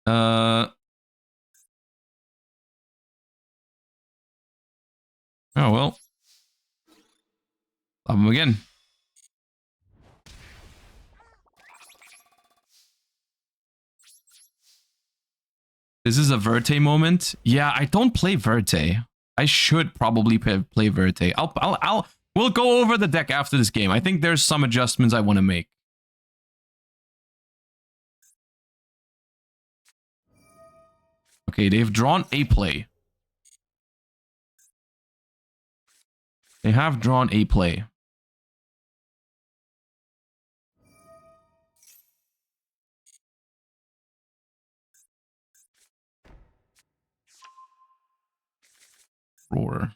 [SPEAKER 1] Oh, well. Love him again. This is a Verte moment. Yeah, I don't play Verte. I should probably play Verte. We'll go over the deck after this game. I think there's some adjustments I want to make. Okay, they've drawn a play. They have drawn a play. Roar.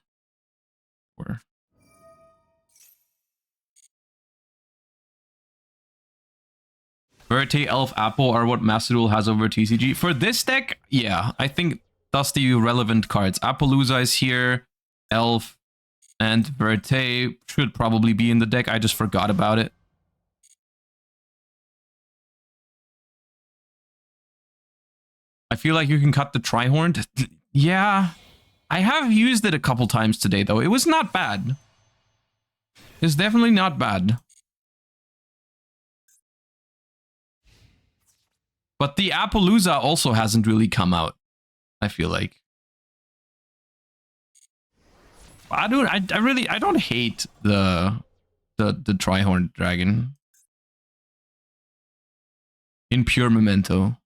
[SPEAKER 1] Verte, Elf, Apple are what Master Duel has over TCG. For this deck, yeah, I think that's the relevant cards. Appaloosa is here, Elf, and Verte should probably be in the deck. I just forgot about it. I feel like you can cut the Trihorn. Yeah, I have used it a couple times today, though. It was not bad. It's definitely not bad. But the Appaloosa also hasn't really come out, I feel like. I don't hate the Trihorn Dragon in pure Memento.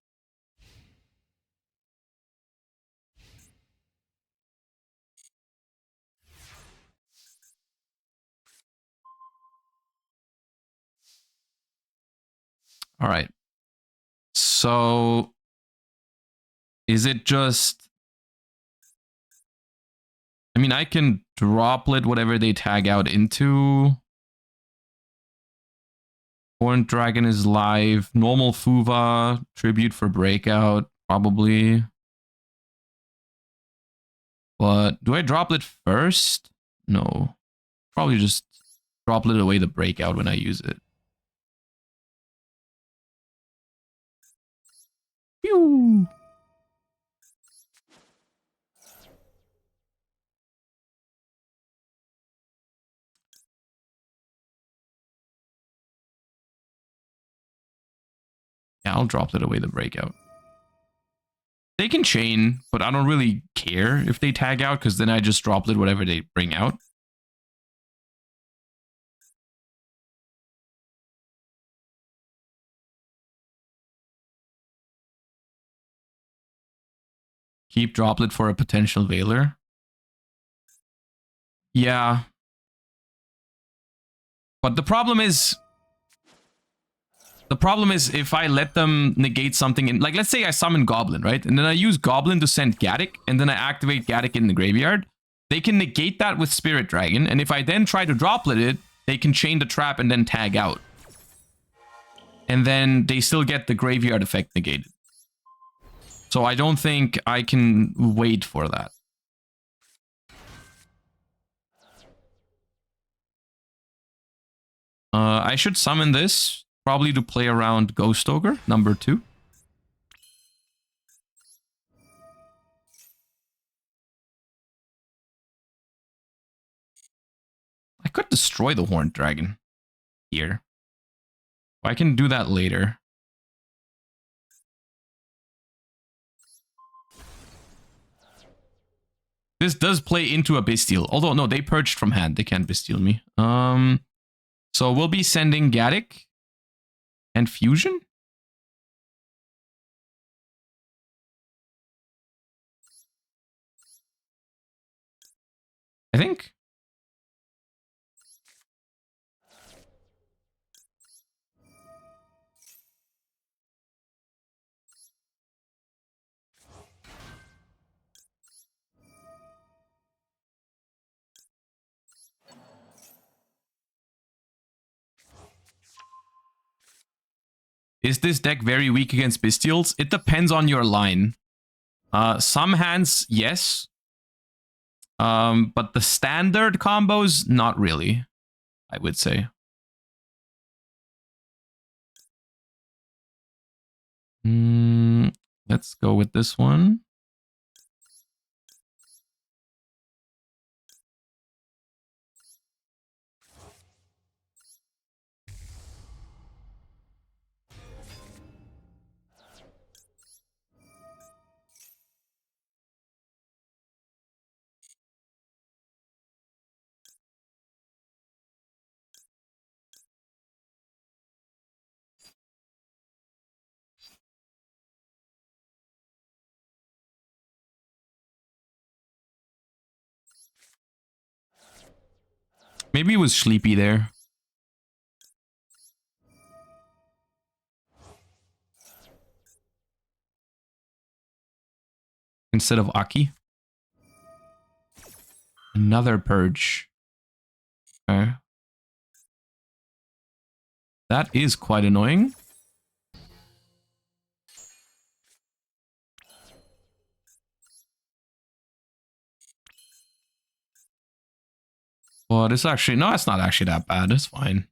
[SPEAKER 1] All right. So is it just, I mean, I can droplet whatever they tag out into. Horned Dragon is live. Normal Fuva, tribute for breakout, probably. But do I droplet first? No. Probably just droplet away the breakout when I use it. Pew! I'll drop it away the breakout. They can chain, but I don't really care if they tag out, because then I just drop it whatever they bring out. Keep droplet for a potential Veiler. Yeah. But the problem is if I let them negate something in, like, let's say I summon Goblin, right? And then I use Goblin to send Gaddock, and then I activate Gaddock in the graveyard. They can negate that with Spirit Dragon, and if I then try to droplet it, they can chain the trap and then tag out. And then they still get the graveyard effect negated. So I don't think I can wait for that. I should summon this, probably to play around Ghost Ogre, number 2. I could destroy the Horned Dragon here. I can do that later. This does play into a Bestial. Although, no, they purged from hand. They can't Bestial me. So we'll be sending Gaddock and Fusion. I think. Is this deck very weak against Bestials? It depends on your line. Some hands, yes. But the standard combos, not really, I would say. Let's go with this one. Maybe it was Sleepy there. Instead of Aki. Another purge. Okay. That is quite annoying. Well, it's actually... No, it's not actually that bad. It's fine.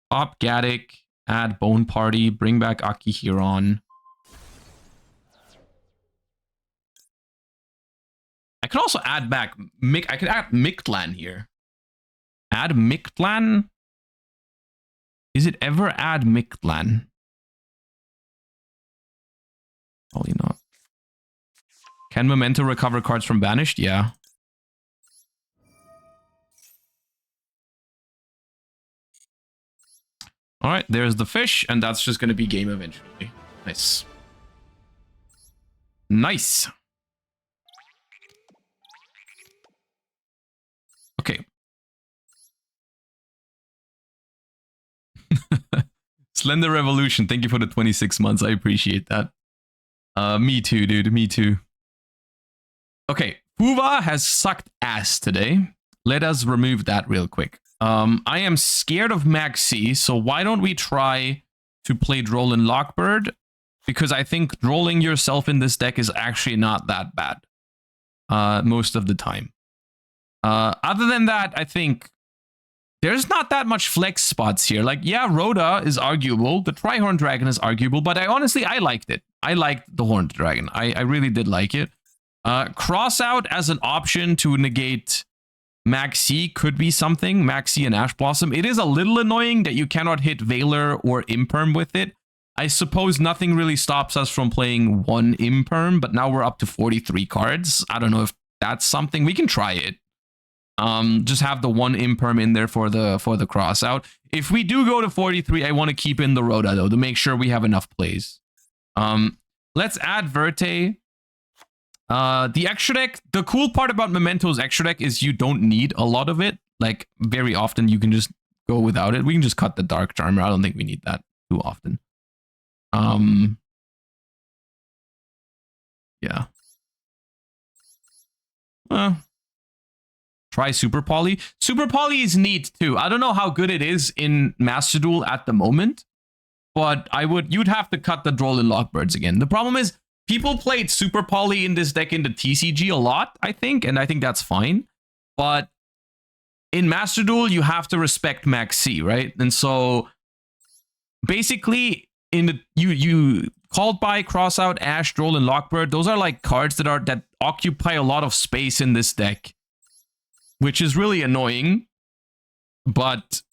[SPEAKER 1] Pop Gaddock, add Bone Party, bring back Aki Huron. I can also add back... I could add Mictlan here. Add Mictlan? Is it ever add Mictlan? Probably not. Can Memento recover cards from Banished? Yeah. Alright, there's the fish, and that's just going to be game eventually. Nice. Nice. Okay. Slender Revolution, thank you for the 26 months. I appreciate that. Me too, dude. Me too. Okay, Fuva has sucked ass today. Let us remove that real quick. I am scared of Maxi, so why don't we try to play Droll and Lockbird? Because I think drolling yourself in this deck is actually not that bad. Most of the time. Other than that, I think there's not that much flex spots here. Like, yeah, Rhoda is arguable. The Tri-Horned Dragon is arguable, but I honestly liked it. I liked the Horned Dragon. I really did like it. Cross out as an option to negate Maxi could be something. Maxi and Ash Blossom. It is a little annoying that you cannot hit Veiler or Imperm with it. I suppose nothing really stops us from playing one Imperm, but now we're up to 43 cards. I don't know if that's something. We can try it. Just have the one Imperm in there for the cross out. If we do go to 43, I want to keep in the Rhoda though to make sure we have enough plays. Let's add Verte. The extra deck, the cool part about Memento's extra deck is you don't need a lot of it. Like, very often you can just go without it. We can just cut the Dark Charmer. I don't think we need that too often. Yeah. Try Super Poly. Super Poly is neat too. I don't know how good it is in Master Duel at the moment, but you'd have to cut the Droll and Lockbirds again. The problem is, people played Super Poly in this deck in the TCG a lot, I think, and I think that's fine. But in Master Duel, you have to respect Max C, right? And so basically, you called by, cross out, Ash, Droll, and Lockbird. Those are like cards that occupy a lot of space in this deck, which is really annoying. But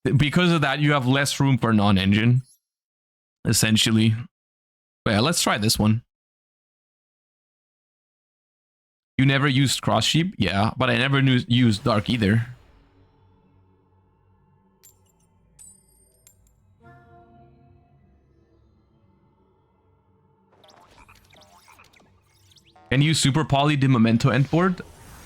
[SPEAKER 1] because of that, you have less room for non-engine, essentially. But yeah, let's try this one. You never used Cross Sheep? Yeah, but I never used Dark either. Can you Super Poly the Memento endboard?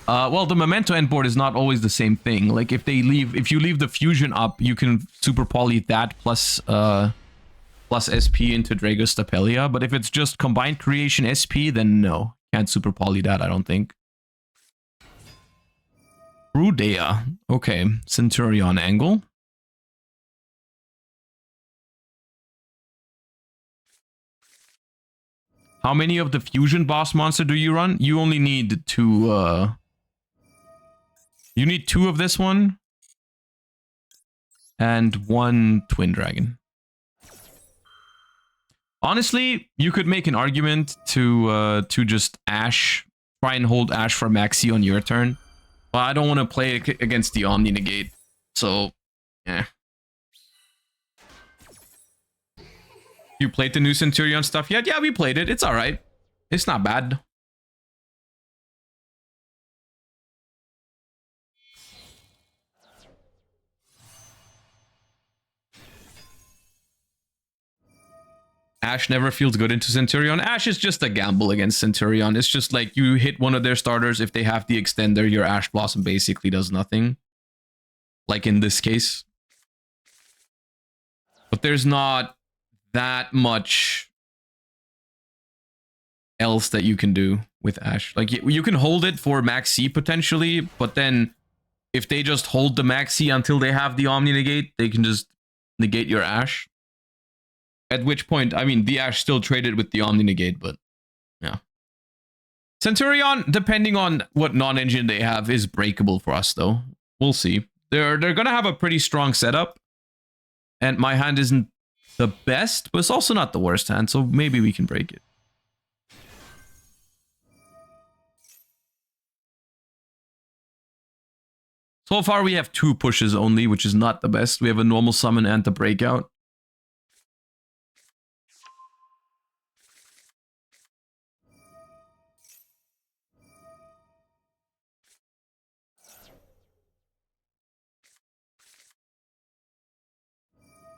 [SPEAKER 1] Well, the Memento endboard is not always the same thing. Like, if you leave the fusion up, you can Super Poly that plus SP into Drago Stapelia, but if it's just combined creation SP, then no. Can't Super Poly that, I don't think. Rudea. Okay, Centurion angle. How many of the fusion boss monster do you run? You only need two, you need 2 of this one and 1 Twin Dragon. Honestly, you could make an argument to just Ash, try and hold Ash for Maxi on your turn. But I don't want to play against the Omni Negate, so yeah. You played the new Centurion stuff yet? Yeah, we played it. It's alright. It's not bad. Ash never feels good into Centurion. Ash is just a gamble against Centurion. It's just like you hit one of their starters. If they have the extender, your Ash Blossom basically does nothing. Like in this case. But there's not that much else that you can do with Ash. Like, you can hold it for Max C potentially, but then if they just hold the Max C until they have the Omni Negate, they can just negate your Ash. At which point, I mean, the Ash still traded with the Omni Negate, but yeah. Centurion, depending on what non-engine they have, is breakable for us, though. We'll see. They're gonna have a pretty strong setup, and my hand isn't the best, but it's also not the worst hand, so maybe we can break it. So far, we have 2 pushes only, which is not the best. We have a normal summon and the breakout.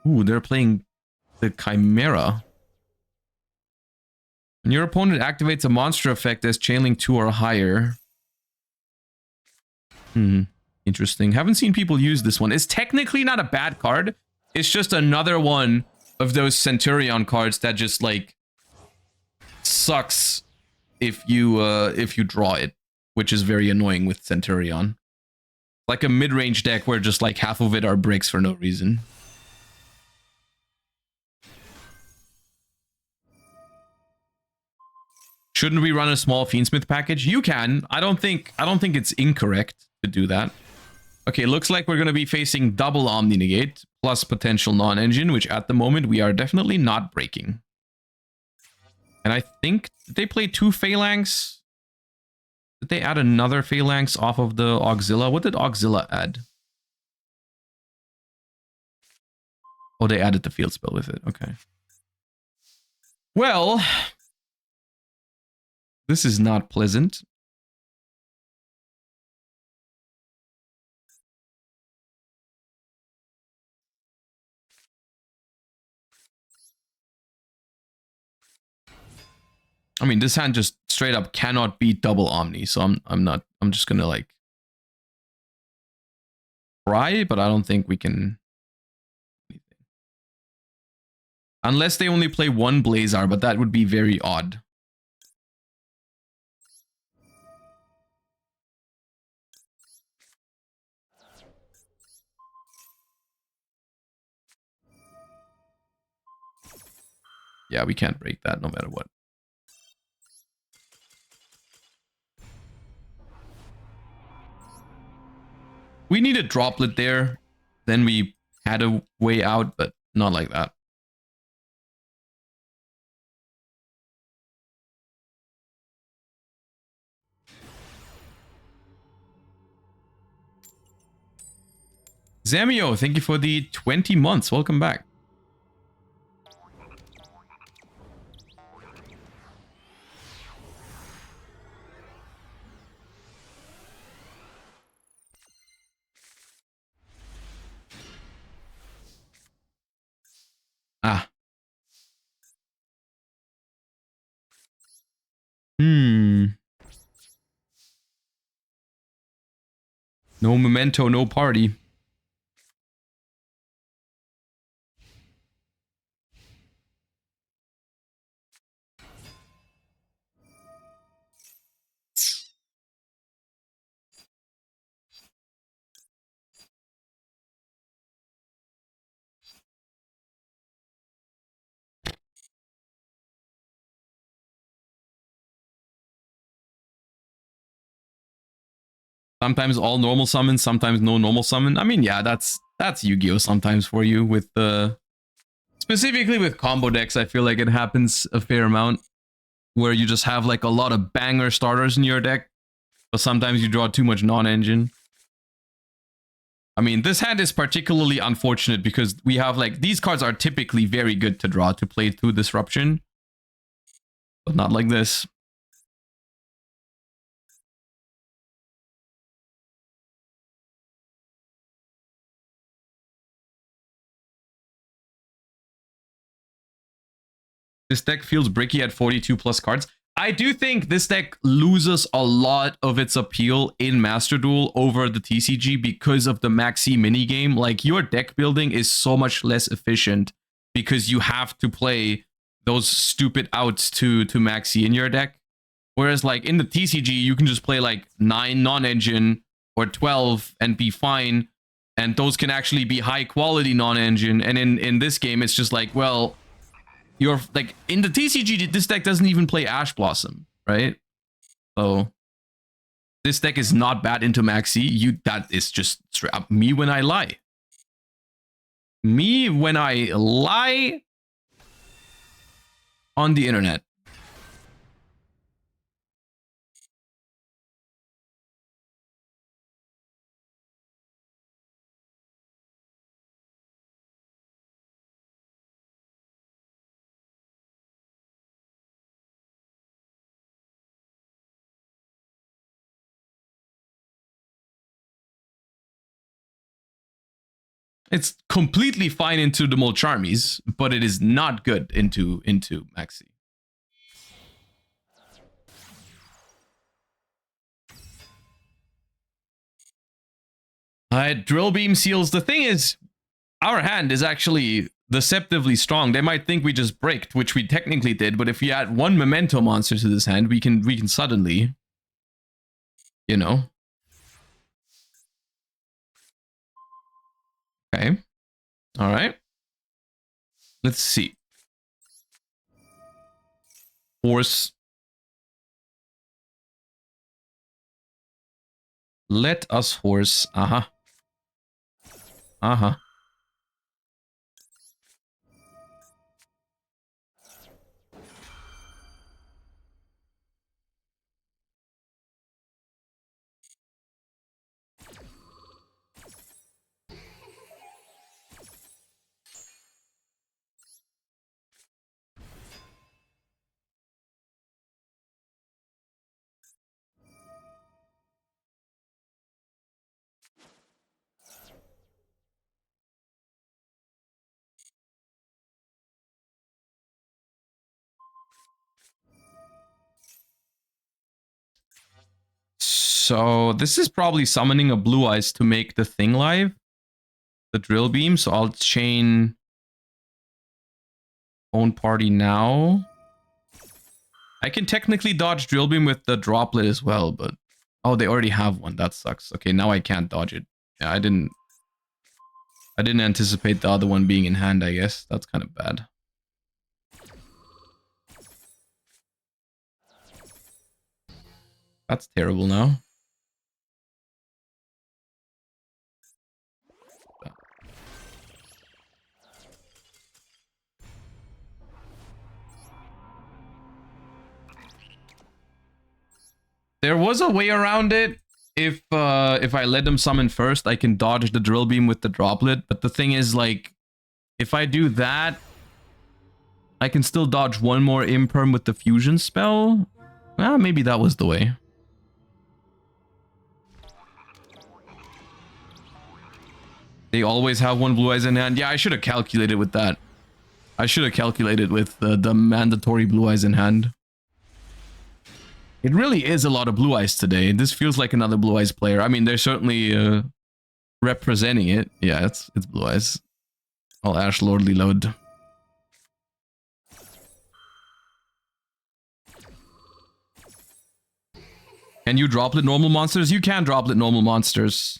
[SPEAKER 1] Ooh, they're playing the Chimera. When your opponent activates a monster effect as Chainlink 2 or higher. Interesting. Haven't seen people use this one. It's technically not a bad card. It's just another one of those Centurion cards that just, like, sucks if you draw it, which is very annoying with Centurion. Like a mid-range deck where just, like, half of it are bricks for no reason. Shouldn't we run a small Fiendsmith package? You can. I don't think it's incorrect to do that. Okay, looks like we're going to be facing double Omni Negate plus potential non-engine, which at the moment we are definitely not breaking. And I think they play 2 Phalanx. Did they add another phalanx off of the Auxilla? What did Auxilla add? Oh, they added the field spell with it. Okay. Well, this is not pleasant. I mean, this hand just straight up cannot beat double Omni, so I'm just gonna like try, but I don't think we can. Unless they only play one Blazar, but that would be very odd. Yeah, we can't break that no matter what. We need a droplet there. Then we had a way out, but not like that. Zamio, thank you for the 20 months. Welcome back. Ah. No memento, no party. Sometimes all normal summons, sometimes no normal summon. I mean, yeah, that's Yu-Gi-Oh! Sometimes for you with the specifically with combo decks. I feel like it happens a fair amount where you just have like a lot of banger starters in your deck, but sometimes you draw too much non-engine. I mean, this hand is particularly unfortunate because we have like these cards are typically very good to draw to play through Disruption, but not like this. This deck feels bricky at 42 plus cards. I do think this deck loses a lot of its appeal in Master Duel over the TCG because of the Maxi minigame. Like, your deck building is so much less efficient because you have to play those stupid outs to Maxi in your deck. Whereas, like, in the TCG, you can just play, like, 9 non-engine or 12 and be fine. And those can actually be high-quality non-engine. And in this game, it's just like, well, you're like in the TCG, this deck doesn't even play Ash Blossom, right? So this deck is not bad into Maxi. That is just straight up me when I lie. Me when I lie on the internet. It's completely fine into the Molcharmies, but it is not good into Maxi. Drill Beam Seals. The thing is, our hand is actually deceptively strong. They might think we just bricked, which we technically did, but if we add one Memento monster to this hand, we can suddenly, you know. Okay. All right. Let's see. Force. Let us force. Uh-huh. Uh-huh. So this is probably summoning a blue eyes to make the thing live. The drill beam. So I'll chain own party now. I can technically dodge drill beam with the droplet as well, but oh, they already have one. That sucks. Okay, now I can't dodge it. Yeah, I didn't anticipate the other one being in hand, I guess. That's kind of bad. That's terrible now. There was a way around it. If I let them summon first, I can dodge the drill beam with the droplet. But the thing is, like, if I do that, I can still dodge one more imperm with the fusion spell. Well, maybe that was the way. They always have one blue eyes in hand. Yeah, I should have calculated with that. I should have calculated with the mandatory blue eyes in hand. It really is a lot of blue eyes today. This feels like another blue eyes player. I mean, they're certainly representing it. Yeah, it's blue eyes. I'll Ash Lordly load. Can you droplet normal monsters? You can droplet normal monsters.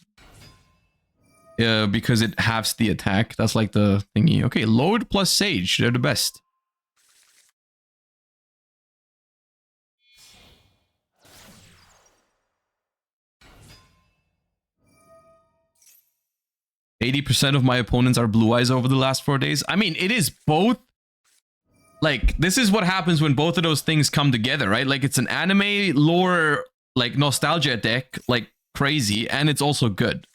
[SPEAKER 1] Because it halves the attack. That's like the thingy. Okay, load plus Sage. They're the best. %80 of my opponents are blue eyes over the last 4 days. I mean, it is both. Like, this is what happens when both of those things come together, right? Like, it's an anime lore, like, nostalgia deck, like, crazy, and it's also good.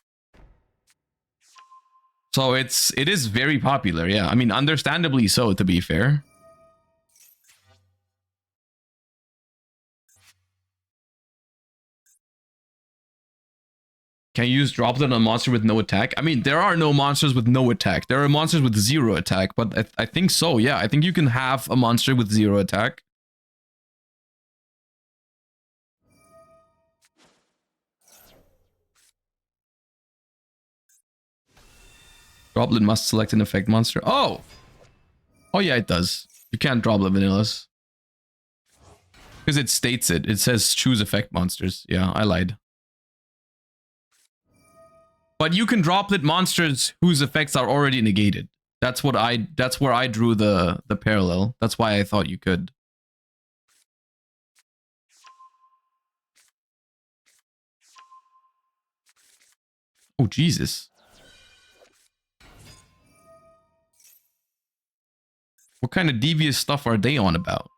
[SPEAKER 1] So it is very popular, yeah. I mean, understandably so, to be fair. Can you use droplet on a monster with no attack? I mean, there are no monsters with no attack. There are monsters with 0 attack, but I think so, yeah. I think you can have a monster with 0 attack. Droplet must select an effect monster. Oh! Oh yeah, it does. You can't droplet vanillas. Because it states it. It says choose effect monsters. Yeah, I lied. But you can droplet monsters whose effects are already negated. That's where I drew the parallel. That's why I thought you could. Oh, Jesus. What kind of devious stuff are they on about?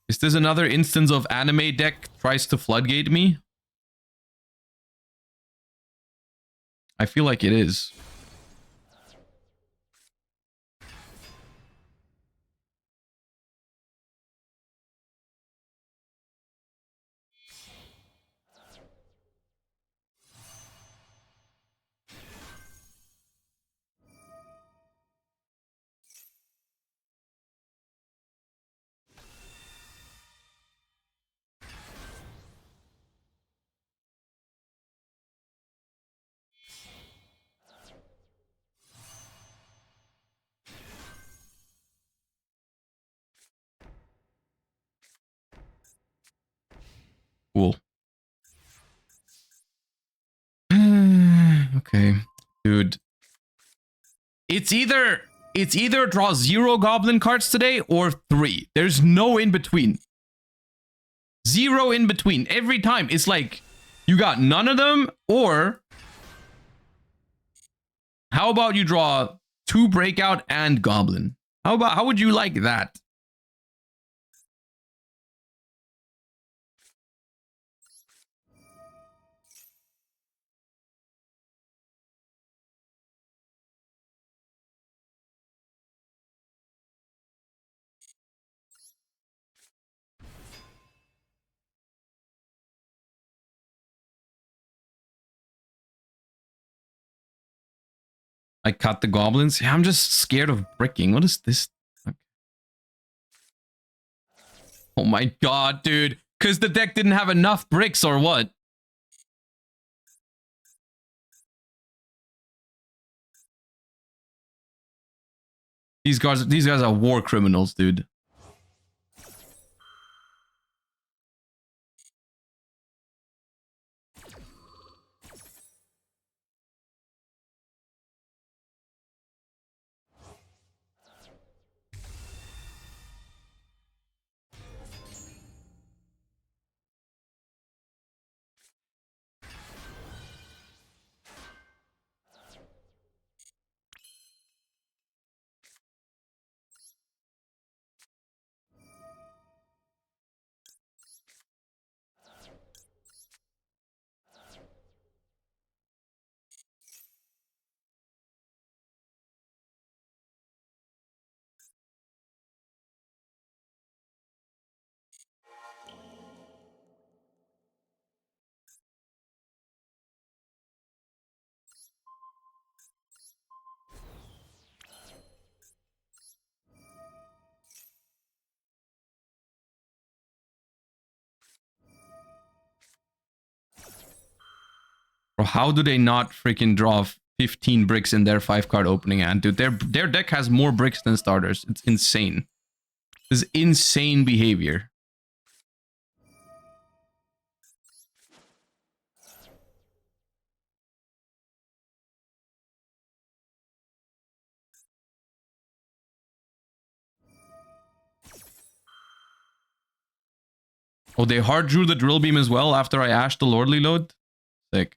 [SPEAKER 1] Is this another instance of anime deck tries to floodgate me? I feel like it is. Cool. Okay, dude. It's either draw 0 goblin cards today or 3. There's no in between. 0 in between. Every time it's like you got none of them, or how about you draw 2 breakout and goblin? How would you like that? I cut the goblins. Yeah, I'm just scared of bricking. What is this? Oh my god, dude. Because the deck didn't have enough bricks or what? These guys are war criminals, dude. Bro, how do they not freaking draw 15 bricks in their 5-card opening hand, dude? Their deck has more bricks than starters. It's insane. This is insane behavior. Oh, they hard drew the drill beam as well after I ashed the lordly load? Sick.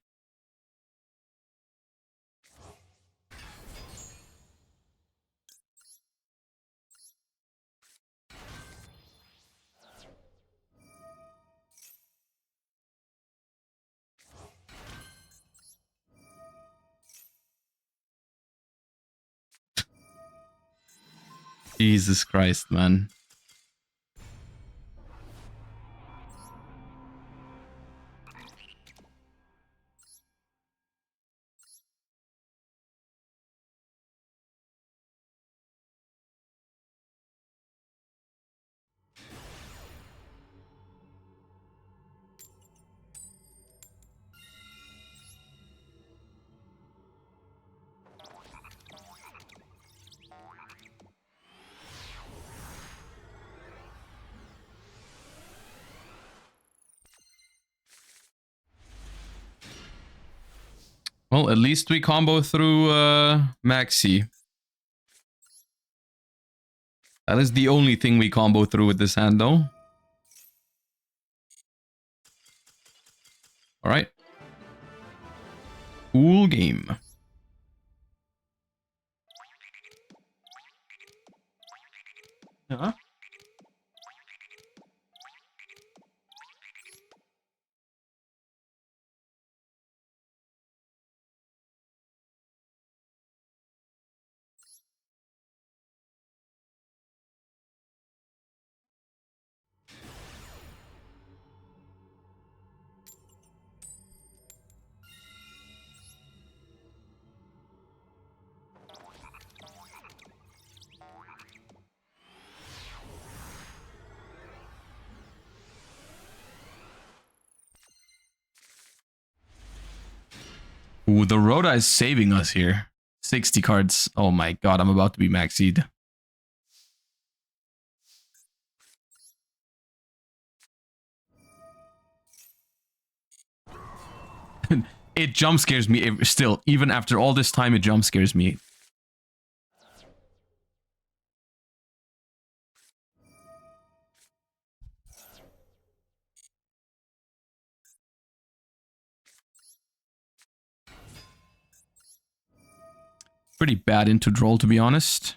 [SPEAKER 1] Jesus Christ, man. Well, at least we combo through Maxi. That is the only thing we combo through with this hand, though. Alright. Cool game. Huh? Ooh, the Rhoda is saving us here. 60 cards. Oh my god, I'm about to be maxied. It jump scares me still. Even after all this time, it jump scares me. Pretty bad into droll, to be honest.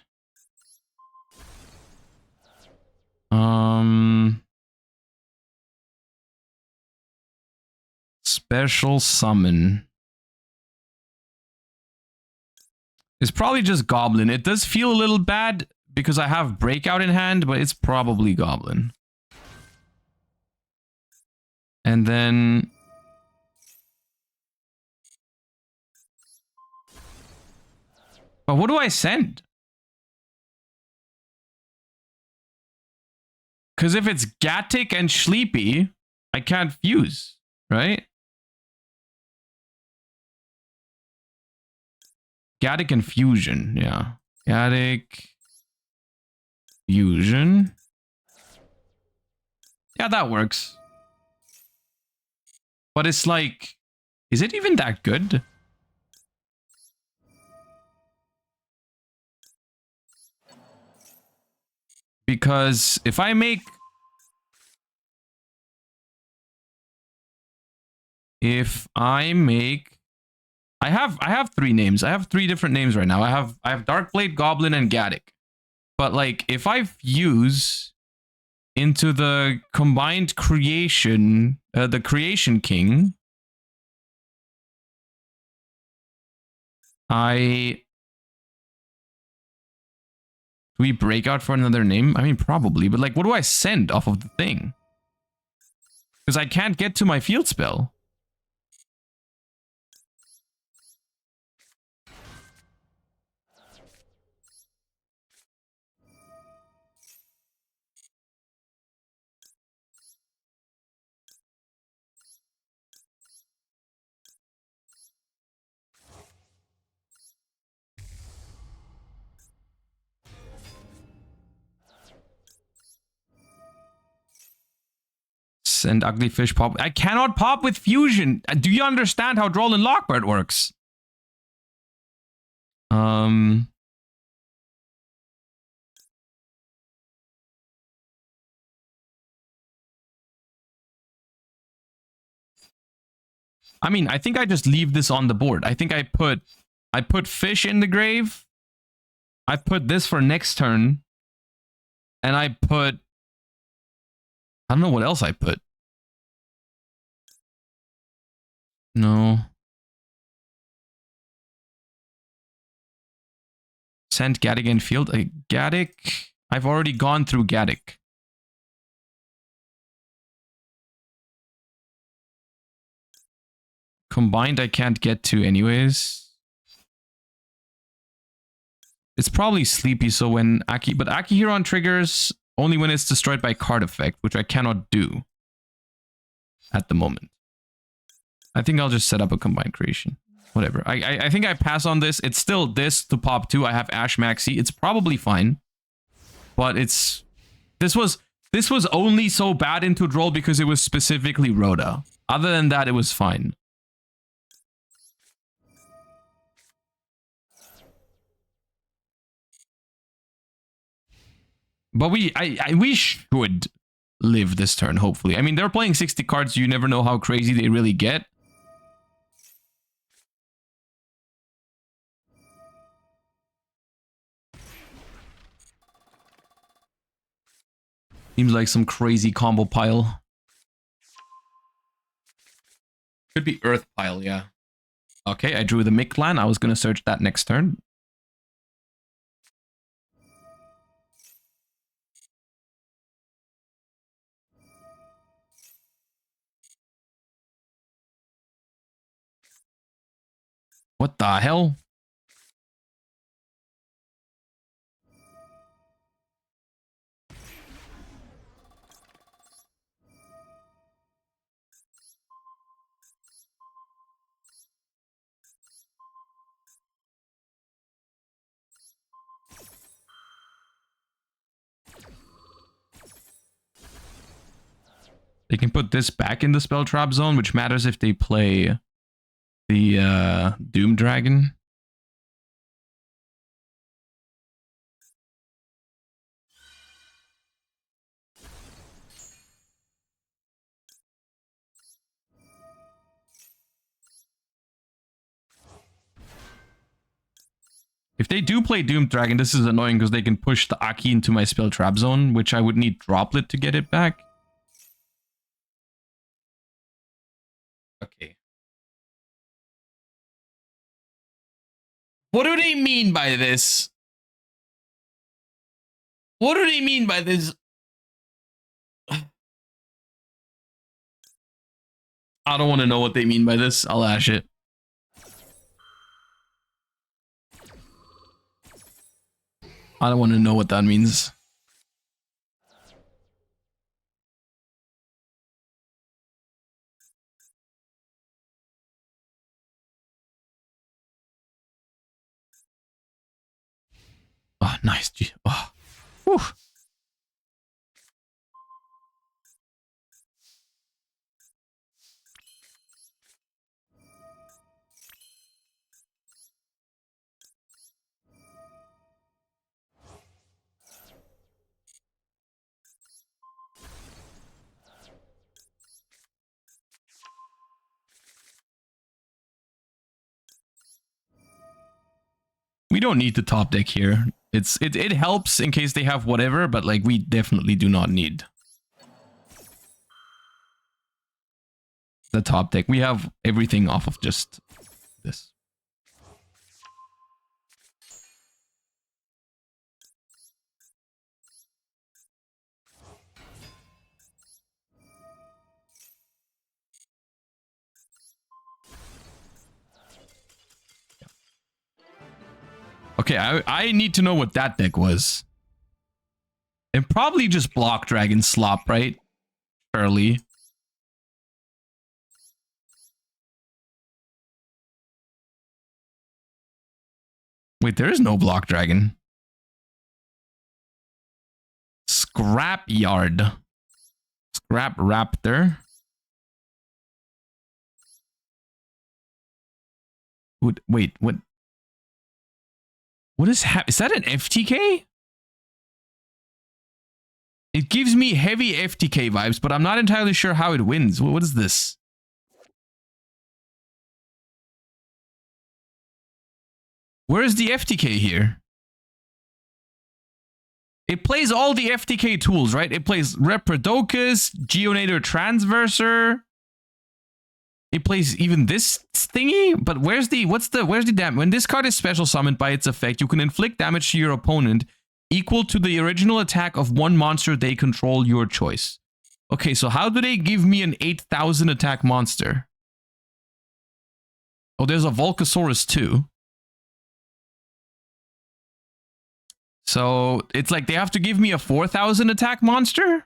[SPEAKER 1] Special summon. It's probably just Goblin. It does feel a little bad because I have Breakout in hand, but it's probably Goblin. And then... But what do I send? Because if it's Gatic and Sleepy, I can't fuse, right? Gatic and Fusion, yeah. Gatic, Fusion. Yeah, that works. But it's like, is it even that good? Because if I make... I have three names. I have three different names right now. I have Darkblade, Goblin, and Gatic. But like, if I fuse into the combined creation, the Creation King, do we break out for another name? I mean, probably, but like, what do I send off of the thing? Because I can't get to my field spell. And ugly fish pop. I cannot pop with fusion. Do you understand how Droll and Lockbird works? I mean, I think I just leave this on the board. I think I put fish in the grave. I put this for next turn. And I don't know what else I put. No. Send Gatic in field. Gatic. I've already gone through Gatic. Combined, I can't get to anyways. It's probably Sleepy, so when but Akihiron triggers only when it's destroyed by card effect, which I cannot do at the moment. I think I'll just set up a combined creation. Whatever. I think I pass on this. It's still this to pop 2. I have Ash Maxi. It's probably fine. But this was only so bad into Droll because it was specifically Rhoda. Other than that, it was fine. But we should live this turn, hopefully. I mean, they're playing 60 cards. You never know how crazy they really get. Seems like some crazy combo pile. Could be Earth pile, yeah. Okay, I drew the Mick plan. I was going to search that next turn. What the hell? They can put this back in the spell trap zone, which matters if they play the Doom Dragon. If they do play Doom Dragon, this is annoying because they can push the Aki into my spell trap zone, which I would need Droplet to get it back. Okay. What do they mean by this? What do they mean by this? I don't want to know what they mean by this. I'll ash it. I don't want to know what that means. Oh, nice. Oh. Whew. We don't need the top deck here. It helps in case they have whatever, but like we definitely do not need the top deck. We have everything off of just this. Okay, I need to know what that deck was. And probably just block dragon slop, right? Surely. Wait, there is no block dragon. Scrap yard. Scrap raptor. Wait, what? What is that an FTK? It gives me heavy FTK vibes, but I'm not entirely sure how it wins. What is this? Where is the FTK here? It plays all the FTK tools, right? It plays Reprodocus, Geonator Transverser. It plays even this thingy, but where's the damage? When this card is special summoned by its effect, you can inflict damage to your opponent equal to the original attack of one monster they control, your choice. Okay, so how do they give me an 8,000 attack monster? Oh, there's a Volcasaurus too. So it's like they have to give me a 4,000 attack monster?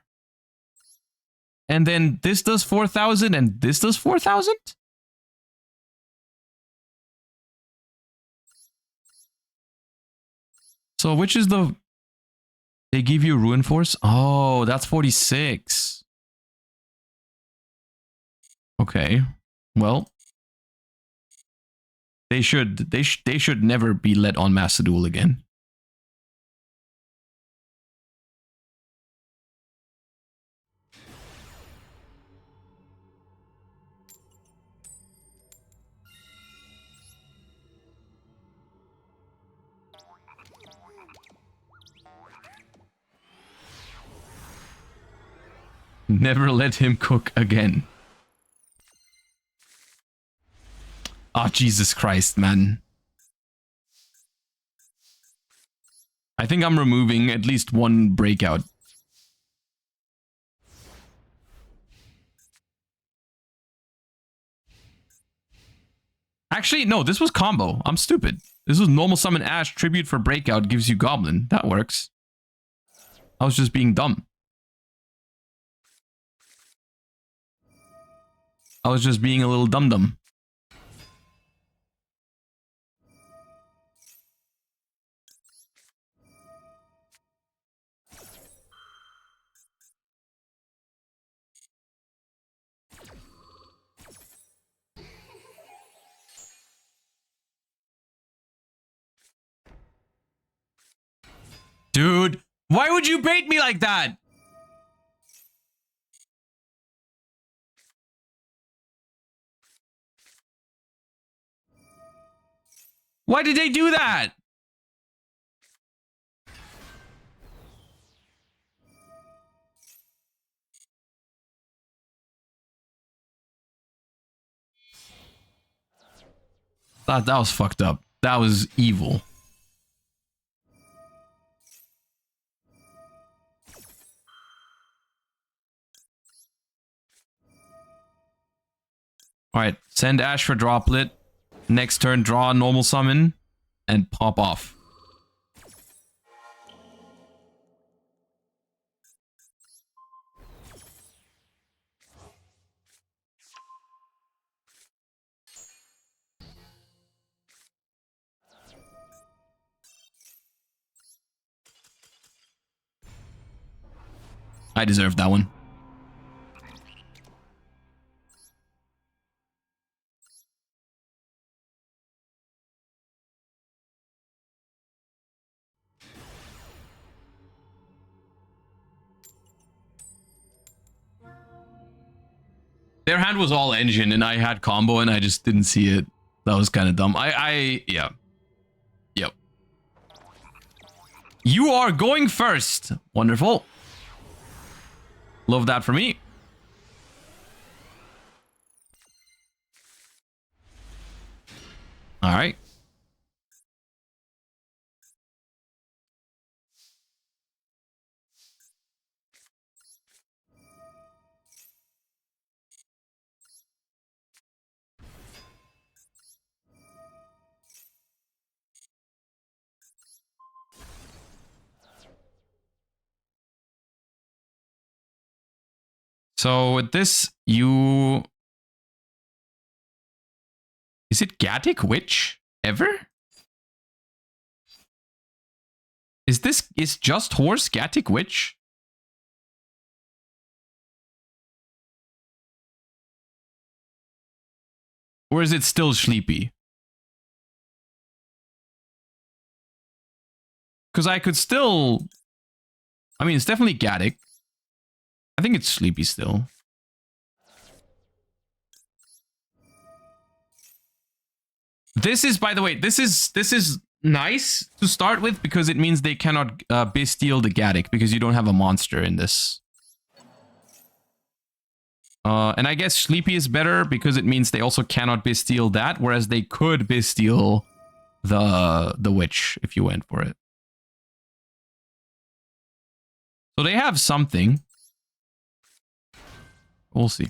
[SPEAKER 1] And then this does 4,000 and this does 4,000? So which is the... They give you Ruin Force? Oh, that's 46. Okay. Well, they should never be let on Master Duel again. Never let him cook again. Oh, Jesus Christ, man. I think I'm removing at least one breakout. Actually, no, this was combo. I'm stupid. This was normal summon Ash, tribute for breakout, gives you Goblin. That works. I was just being dumb. I was just being a little dum-dum. Dude, why would you bait me like that? Why did they do that? That was fucked up. That was evil. Alright, send Ash for Droplet. Next turn, draw a normal summon. And pop off. I deserve that one. Their hand was all engine and I had combo and I just didn't see it. That was kind of dumb. Yeah. Yep. You are going first. Wonderful. Love that for me. All right. So with this, you... Is it Gaddick Witch? Ever? Is just horse Gaddick Witch? Or is it still Sleepy? Because I could still... I mean, it's definitely Gaddick. I think it's Sleepy still. This is, by the way, this is nice to start with because it means they cannot besteal the Gaddick because you don't have a monster in this. And I guess Sleepy is better because it means they also cannot besteal that, whereas they could besteal the Witch if you went for it. So they have something. We'll see.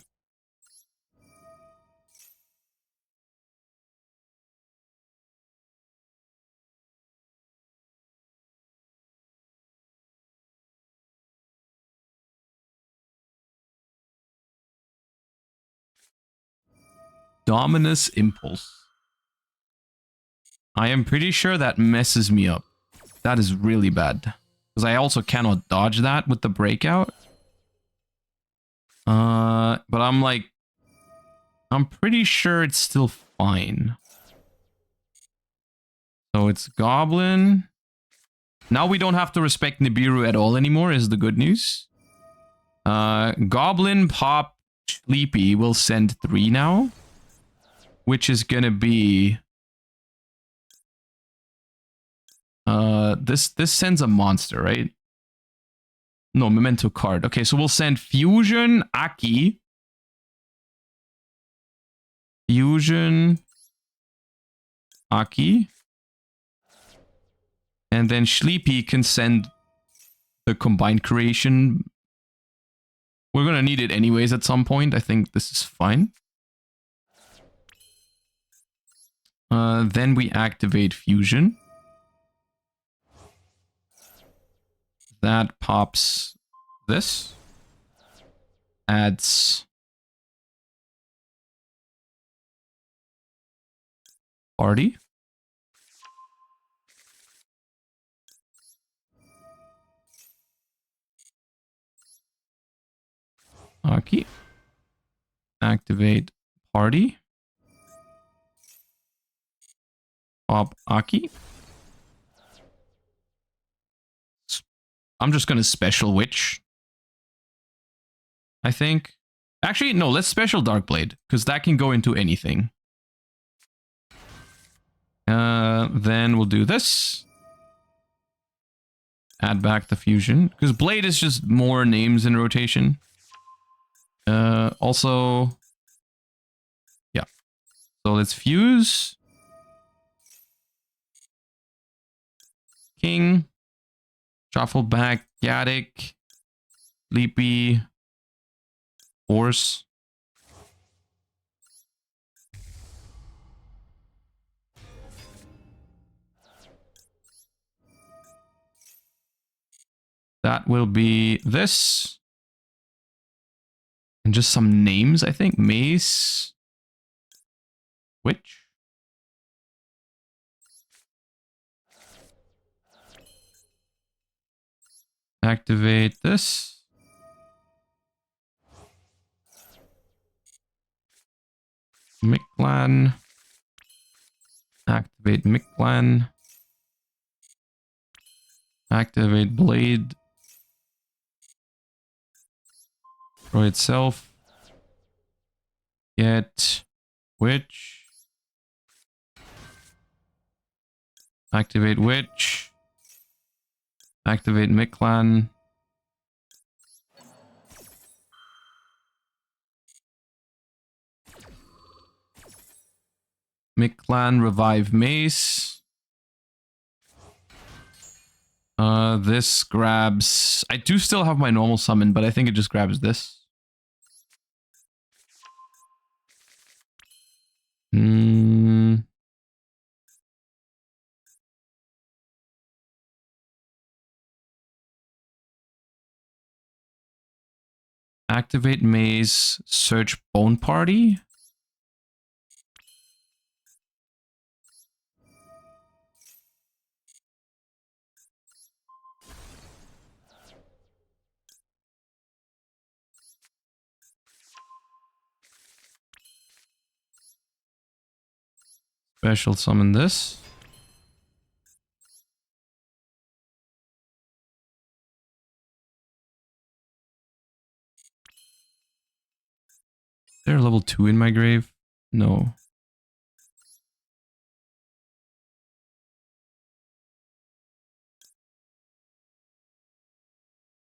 [SPEAKER 1] Dominus Impulse. I am pretty sure that messes me up. That is really bad. Because I also cannot dodge that with the breakout. But I'm like... I'm pretty sure it's still fine. So it's Goblin. Now we don't have to respect Nibiru at all anymore, is the good news. Goblin, Pop, Sleepy will send 3 now. Which is gonna be... This sends a monster, right? No, Memento card. Okay, so we'll send Fusion, Aki. Fusion, Aki. And then Sleepy can send the combined creation. We're gonna need it anyways at some point. I think this is fine. Then we activate Fusion. That pops this. Adds party. Aki. Activate party. Pop Aki. I'm just gonna special Witch. I think. Actually, no, let's special Darkblade, because that can go into anything. Then we'll do this. Add back the Fusion, because Blade is just more names in rotation. Also, yeah. So let's fuse. King. Shuffle back Gaddick. Sleepy. Horse. That will be this. And just some names, I think. Mace. Witch. Activate this. Mictlan. Activate Mictlan. Activate Blade. Destroy itself. Get Witch. Activate Witch. Activate Mictlan. Mictlan, revive Mace. This grabs... I do still have my normal summon, but I think it just grabs this. Activate Maze, search Bone Party. Special summon this. Is there a level 2 in my grave? No.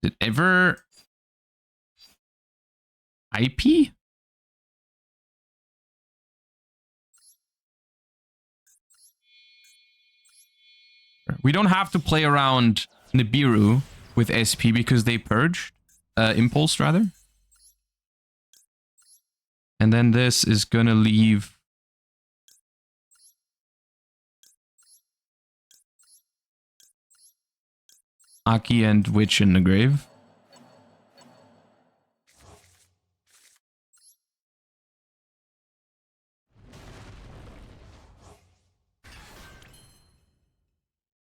[SPEAKER 1] Did ever... IP? We don't have to play around Nibiru with SP because they purged. Impulse, rather. And then this is gonna leave... Aki and Witch in the grave.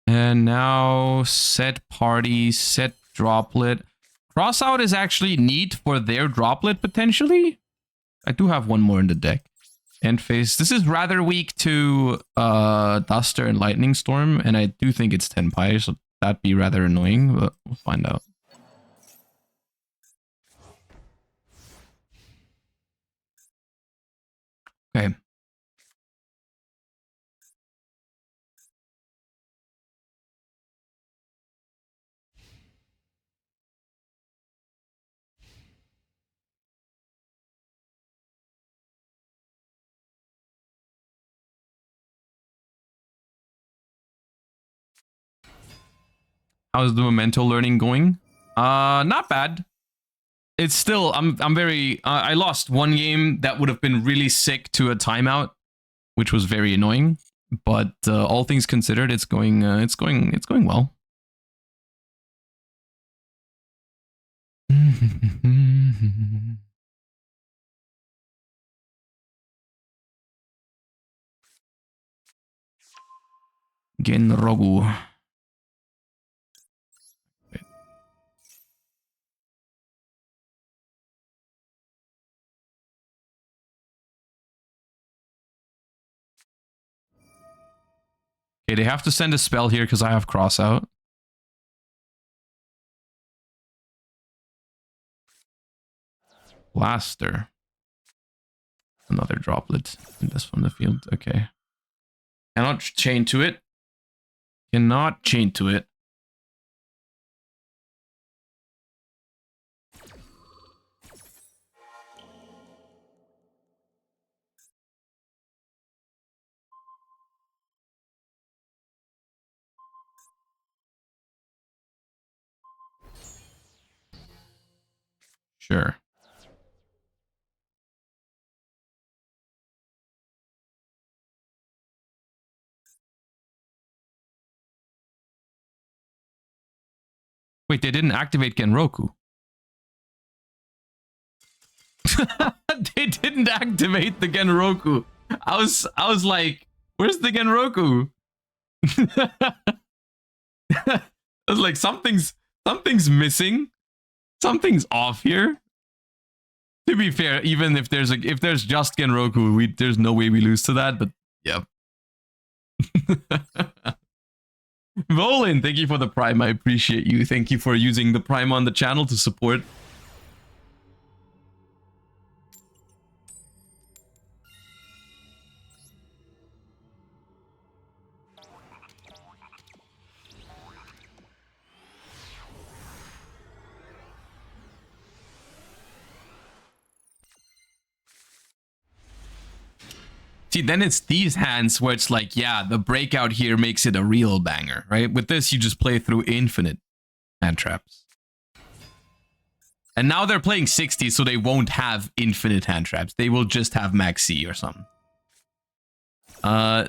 [SPEAKER 1] And now set party, set droplet. Crossout is actually neat for their droplet potentially. I do have one more in the deck. End phase. This is rather weak to Duster and Lightning Storm, and I do think it's 10 pi, so that'd be rather annoying, but we'll find out. Okay. How's the Memento learning going? Not bad. It's still, I'm very, I lost one game that would have been really sick to a timeout, which was very annoying. But all things considered, it's going well. Genrogu. Okay, they have to send a spell here because I have cross out. Blaster. Another droplet. And this from the field. Okay. Cannot chain to it. Cannot chain to it. Sure. Wait, they didn't activate Genroku. They didn't activate the Genroku. I was like, where's the Genroku? I was like, something's missing. Something's off here. To be fair, even if there's just Genroku, there's no way we lose to that, but yeah. Volin, thank you for the Prime. I appreciate you. Thank you for using the Prime on the channel to support. See, then it's these hands where it's like, yeah, the breakout here makes it a real banger, right? With this, you just play through infinite hand traps. And now they're playing 60, so they won't have infinite hand traps. They will just have max C or something.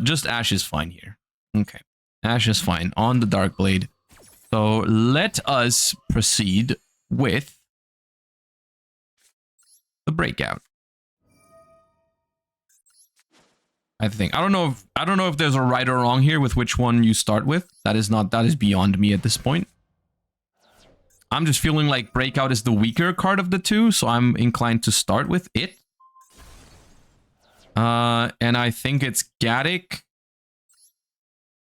[SPEAKER 1] Just Ash is fine here. Okay. Ash is fine on the Dark Blade. So let us proceed with the breakout. I think I don't know if there's a right or wrong here with which one you start with. That is beyond me at this point. I'm just feeling like Breakout is the weaker card of the two, so I'm inclined to start with it. And I think it's Gaddick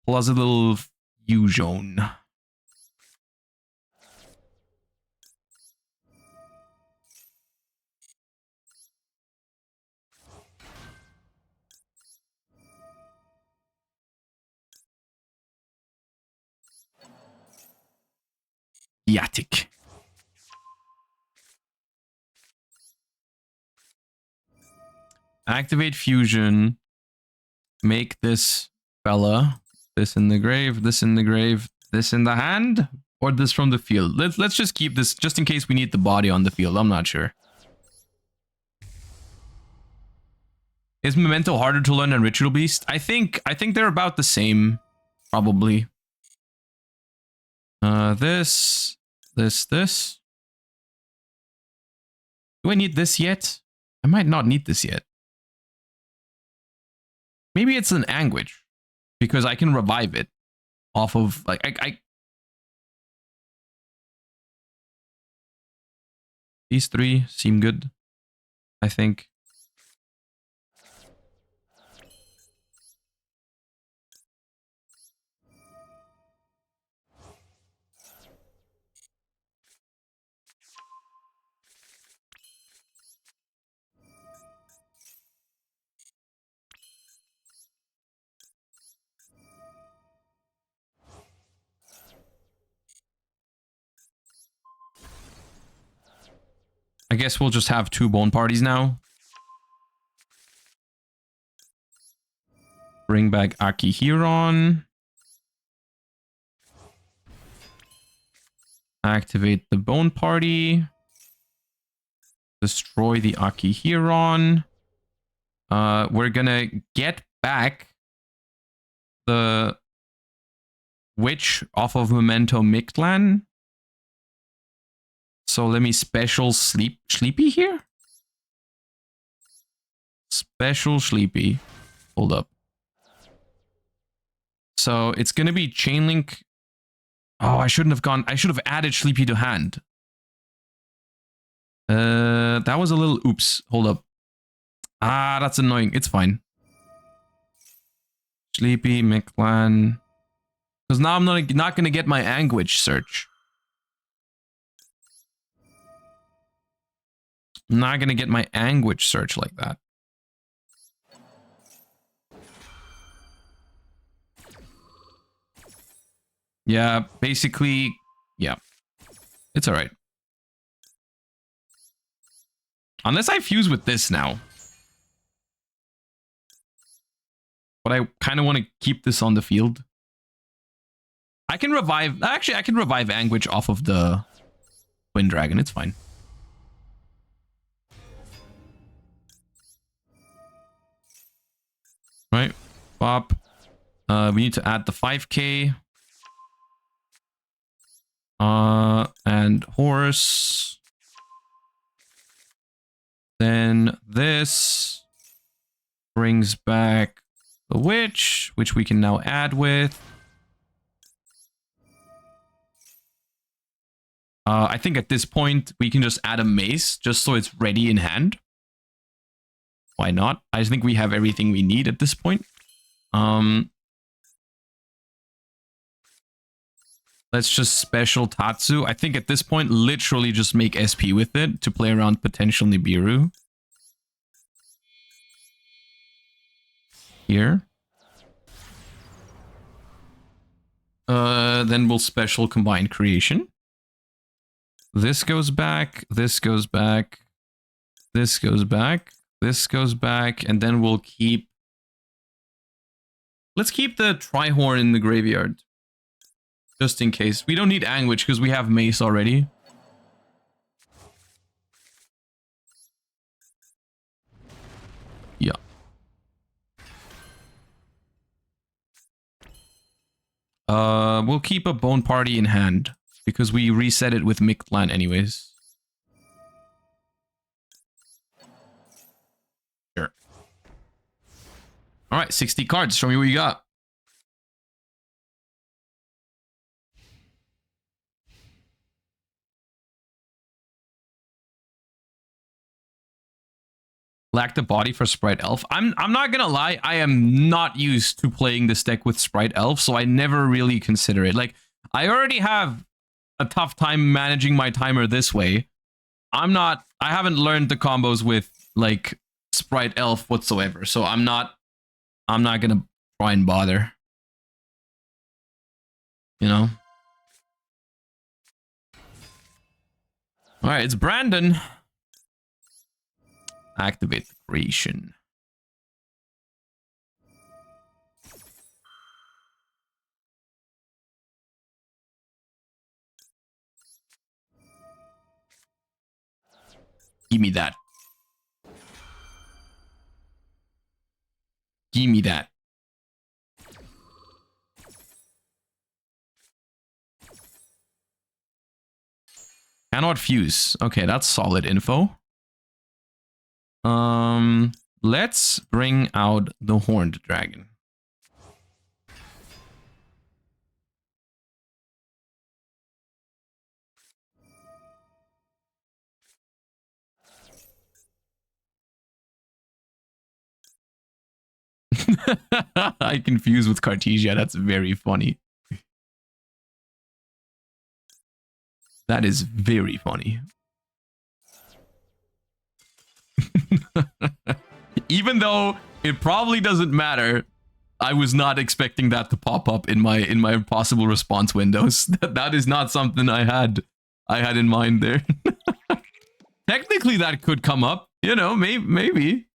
[SPEAKER 1] plus a little yugioh. Yatic. Activate fusion. Make this fella. This in the grave, this in the grave, this in the hand, or this from the field. Let's just keep this just in case we need the body on the field. I'm not sure. Is Memento harder to learn than Ritual Beast? I think they're about the same, probably. This. Do I need this yet? I might not need this yet. Maybe it's an Anguish, because I can revive it off of, like, These three seem good, I think. I guess we'll just have 2 bone parties now. Bring back Akihiron. Activate the bone party. Destroy the Akihiron. We're gonna get back the witch off of Memento Mictlan. So let me special Sleepy here? Special Sleepy. Hold up. So it's gonna be Chainlink. Oh, I shouldn't have gone. I should have added Sleepy to hand. That was a little oops. Hold up. Ah, that's annoying. It's fine. Sleepy, Mictlan. Because now I'm not gonna get my Anguish search. I'm not gonna get my Anguish search like that. Yeah, basically, yeah. It's alright. Unless I fuse with this now. But I kind of want to keep this on the field. I can revive... Actually, I can revive Anguish off of the Twin Dragon. It's fine. Right. Bop. We need to add the 5k. And horse. Then this brings back the witch, which we can now add with. I think at this point, we can just add a mace, just so it's ready in hand. Why not? I think we have everything we need at this point. Let's just special Tatsu. I think at this point, literally just make SP with it to play around potential Nibiru. Here. Then we'll special combine creation. This goes back, this goes back, this goes back, this goes back, and then we'll keep... Let's keep the Trihorn in the graveyard. Just in case. We don't need Anguish because we have Mace already. Yeah. We'll keep a Bone Party in hand because we reset it with Mictlan anyways. Sure. All right, 60 cards. Show me what you got. Lack the body for Sprite Elf. I'm not gonna lie, I am not used to playing this deck with Sprite Elf, so I never really consider it. Like, I already have a tough time managing my timer this way. I haven't learned the combos with, like, Sprite Elf whatsoever, so I'm not gonna try and bother. You know? Alright, it's Brandon. Activate the creation. Give me that. Give me that. Cannot fuse. Okay, that's solid info. Let's bring out the Horned Dragon. I confuse with Cartesia. That's very funny. That is very funny. Even though it probably doesn't matter, I was not expecting that to pop up in my possible response windows. That is not something I had in mind there. Technically, that could come up. You know, maybe.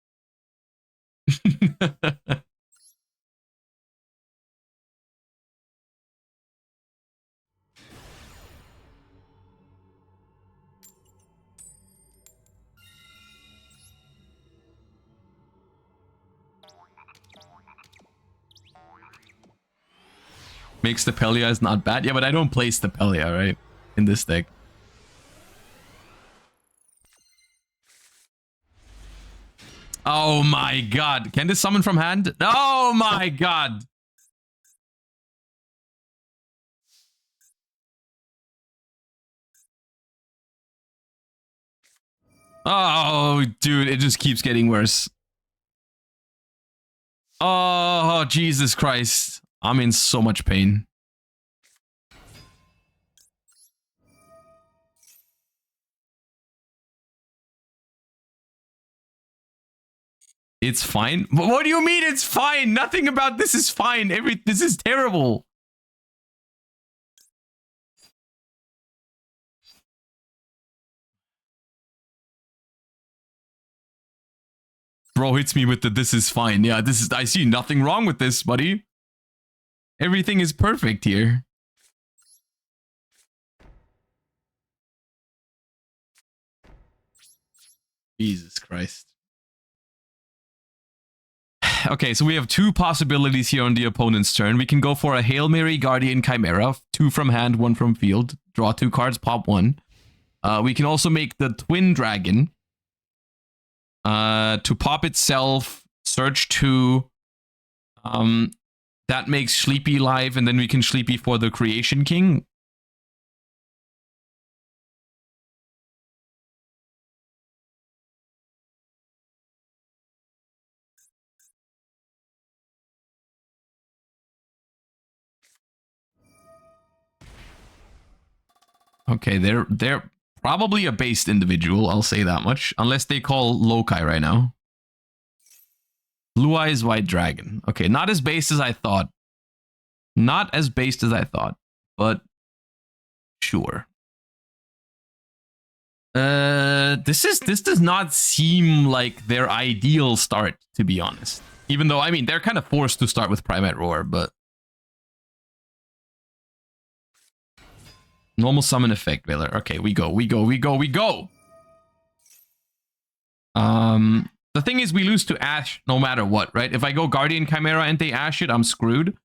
[SPEAKER 1] Makes Stapelia is not bad. Yeah, but I don't play Stapelia, right? In this deck. Oh my god. Can this summon from hand? Oh my god. Oh, dude, it just keeps getting worse. Oh, Jesus Christ. I'm in so much pain. It's fine. What do you mean it's fine? Nothing about this is fine. This is terrible. Bro hits me with the this is fine. Yeah, I see nothing wrong with this, buddy. Everything is perfect here. Jesus Christ. Okay, so we have two possibilities here on the opponent's turn. We can go for a Hail Mary Guardian Chimera. 2 from hand, 1 from field. Draw 2 cards, pop 1. We can also make the Twin Dragon. To pop itself, search 2. That makes Sleepy live, and then we can Sleepy for the Creation King. Okay, they're probably a based individual, I'll say that much. Unless they call Lokai right now. Blue Eyes White Dragon. Okay, not as based as I thought. Not as based as I thought, but sure. This does not seem like their ideal start, to be honest. Even though, I mean, they're kind of forced to start with Primate Roar, but normal summon effect, Veiler. Okay, we go. The thing is, we lose to Ash no matter what, right? If I go Guardian Chimera and they Ash it, I'm screwed.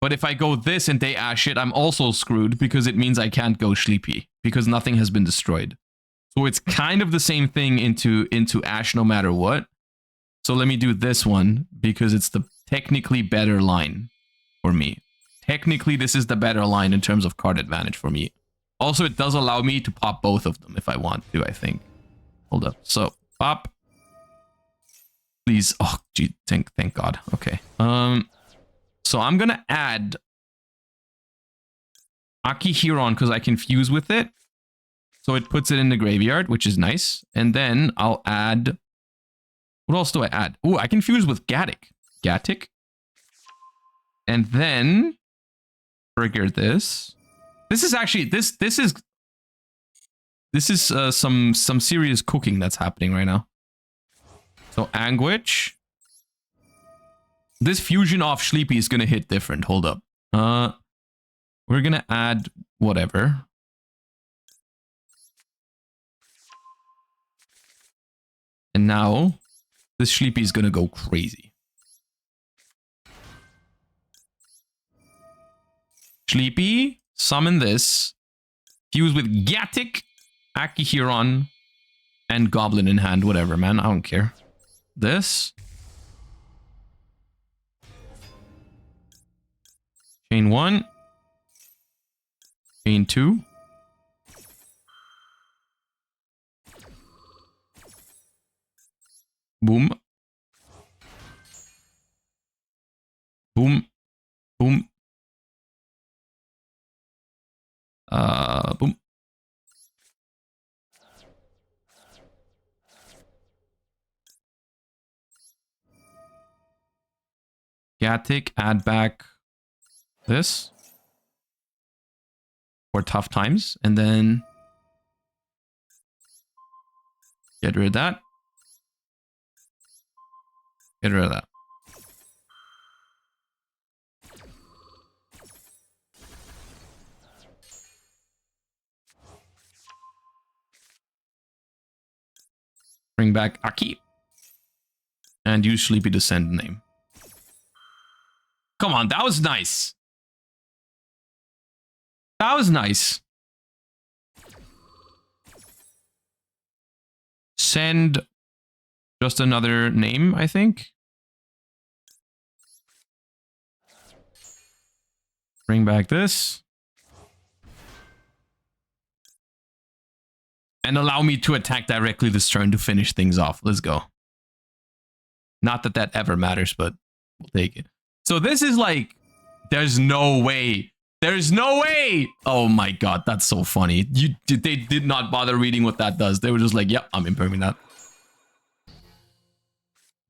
[SPEAKER 1] But if I go this and they Ash it, I'm also screwed because it means I can't go Sleepy because nothing has been destroyed. So it's kind of the same thing into Ash no matter what. So let me do this one because it's the technically better line for me. Technically, this is the better line in terms of card advantage for me. Also, it does allow me to pop both of them if I want to, I think. Hold up. So, pop. Please. Oh, gee, thank God. Okay. So I'm gonna add Aki Huron because I can fuse with it. So it puts it in the graveyard, which is nice. And then I'll add... What else do I add? Oh, I can fuse with Gatic. Gatic. And then trigger this. This is actually... This is some serious cooking that's happening right now. So Anguish. This fusion off Sleepy is gonna hit different. Hold up. We're gonna add whatever. And now this Sleepy is gonna go crazy. Sleepy, summon this. Fuse with Gatic, Akihiron, and Goblin in hand. Whatever, man. I don't care. This. Chain 1. Chain 2. Boom. Boom. Boom. Boom. Gatic, add back this for tough times, and then get rid of that. Get rid of that. Bring back Aki. And use Sleepy to send the name. Come on, that was nice. That was nice. Send just another name, I think. Bring back this. And allow me to attack directly this turn to finish things off. Let's go. Not that that ever matters, but we'll take it. So this is like, there's no way. There's no way. Oh my God, that's so funny. They did not bother reading what that does. They were just like, yep, I'm improving that.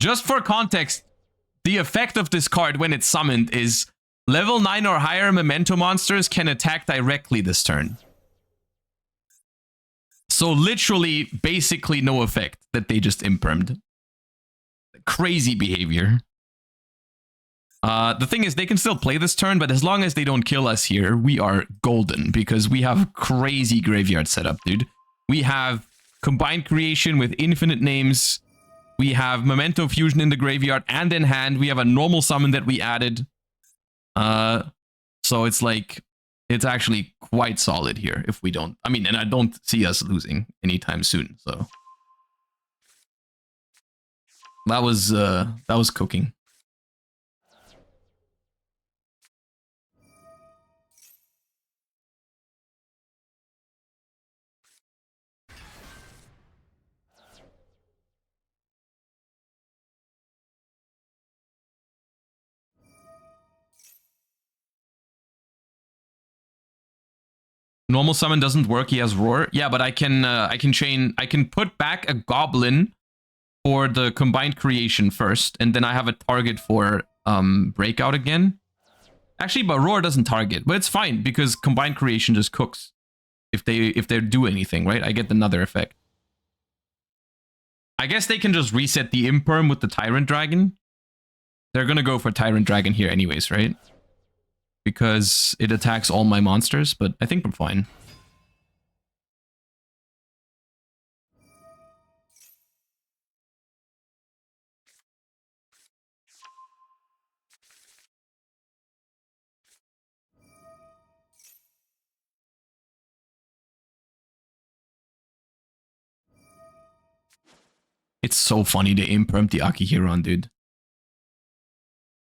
[SPEAKER 1] Just for context, the effect of this card when it's summoned is level 9 or higher Memento monsters can attack directly this turn. So literally, basically no effect that they just impermed. Crazy behavior. The thing is, they can still play this turn, but as long as they don't kill us here, we are golden because we have crazy graveyard setup, dude. We have combined creation with infinite names. We have Memento Fusion in the graveyard and in hand. We have a normal summon that we added. So it's like, it's actually quite solid here if we don't... I mean, and I don't see us losing anytime soon, so... That was cooking. Normal summon doesn't work. He has roar. Yeah, but I can put back a goblin for the combined creation first, and then I have a target for breakout again. Actually, but roar doesn't target, but it's fine because combined creation just cooks if they do anything, right? I get another effect. I guess they can just reset the imperm with the Tyrant Dragon. They're gonna go for Tyrant Dragon here anyways, right? Because it attacks all my monsters, but I think I'm fine. It's so funny to imperm the Akihiron, dude.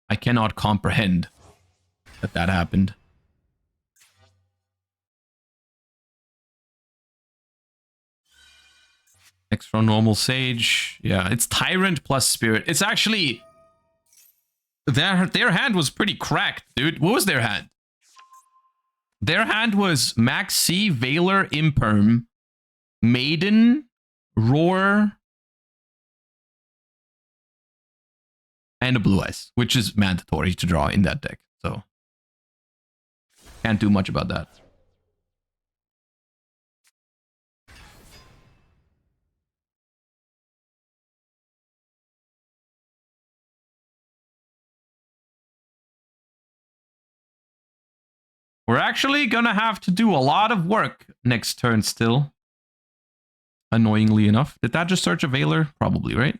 [SPEAKER 1] I cannot comprehend that happened. Extra normal sage. Yeah, it's Tyrant plus Spirit. It's actually... Their hand was pretty cracked, dude. What was their hand? Their hand was Maxi, Veiler, Imperm, Maiden, Roar, and a Blue Eyes, which is mandatory to draw in that deck. So, can't do much about that. We're actually gonna have to do a lot of work next turn still. Annoyingly enough. Did that just search a Veiler? Probably, right?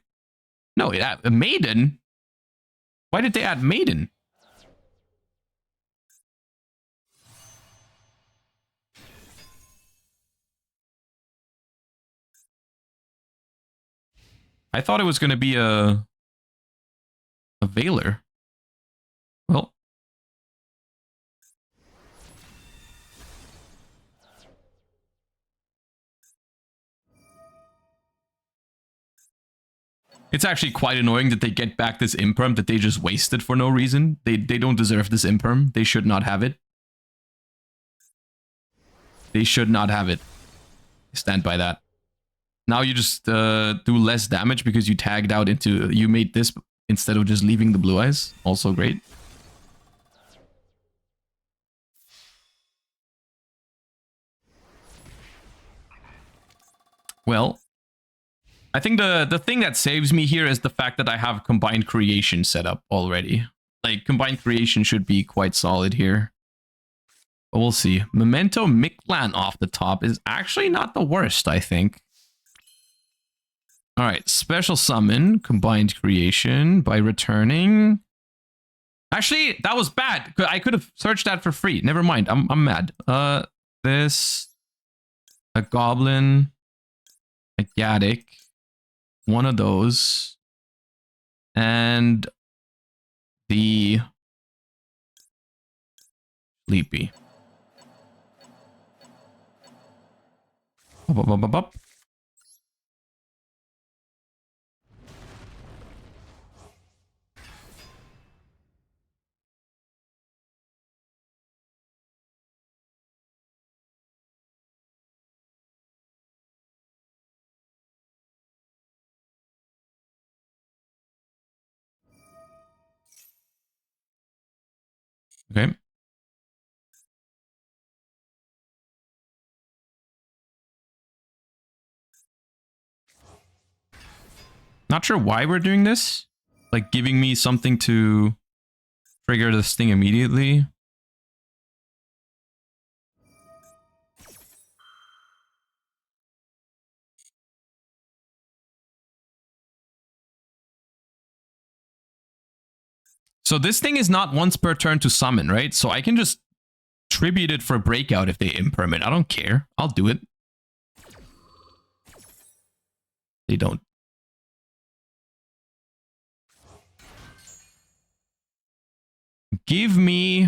[SPEAKER 1] No, it a Maiden? Why did they add Maiden? I thought it was gonna be a Veiler. Well. It's actually quite annoying that they get back this imperm that they just wasted for no reason. They don't deserve this imperm. They should not have it. They should not have it. Stand by that. Now you just do less damage because you tagged out into... You made this instead of just leaving the Blue Eyes. Also great. Well... I think the thing that saves me here is the fact that I have combined creation set up already. Like, combined creation should be quite solid here. But we'll see. Memento Mictlan off the top is actually not the worst, I think. Alright, special summon, combined creation by returning. Actually, that was bad. I could have searched that for free. Never mind, I'm mad. This... A goblin... A Gaddick... One of those, and the Sleepy. Up, up, up, up, up. Okay. Not sure why we're doing this. Like, giving me something to trigger this thing immediately. So this thing is not once per turn to summon, right? So I can just tribute it for breakout if they imperm it. I don't care. I'll do it. They don't. Give me...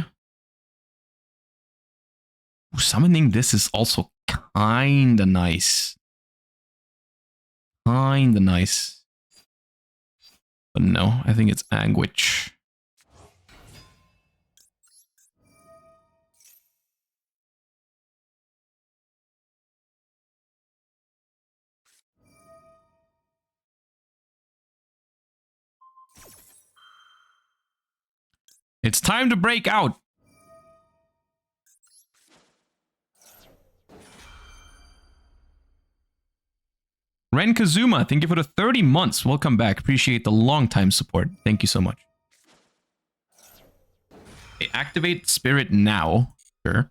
[SPEAKER 1] Ooh, summoning this is also kinda nice. Kinda nice. But no, I think it's Anguish. It's time to break out. Ren Kazuma, thank you for the 30 months. Welcome back. Appreciate the long time support. Thank you so much. Okay, activate spirit now. Sure.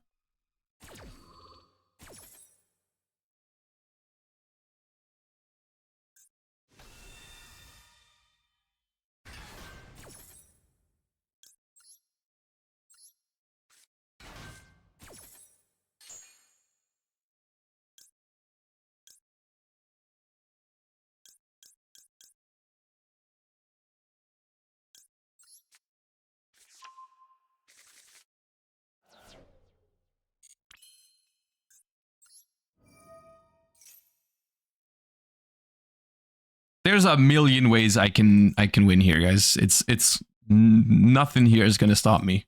[SPEAKER 1] There's a million ways I can win here, guys. It's nothing here is gonna stop me.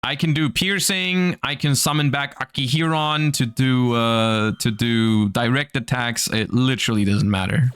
[SPEAKER 1] I can do piercing. I can summon back Akihiron to do direct attacks. It literally doesn't matter.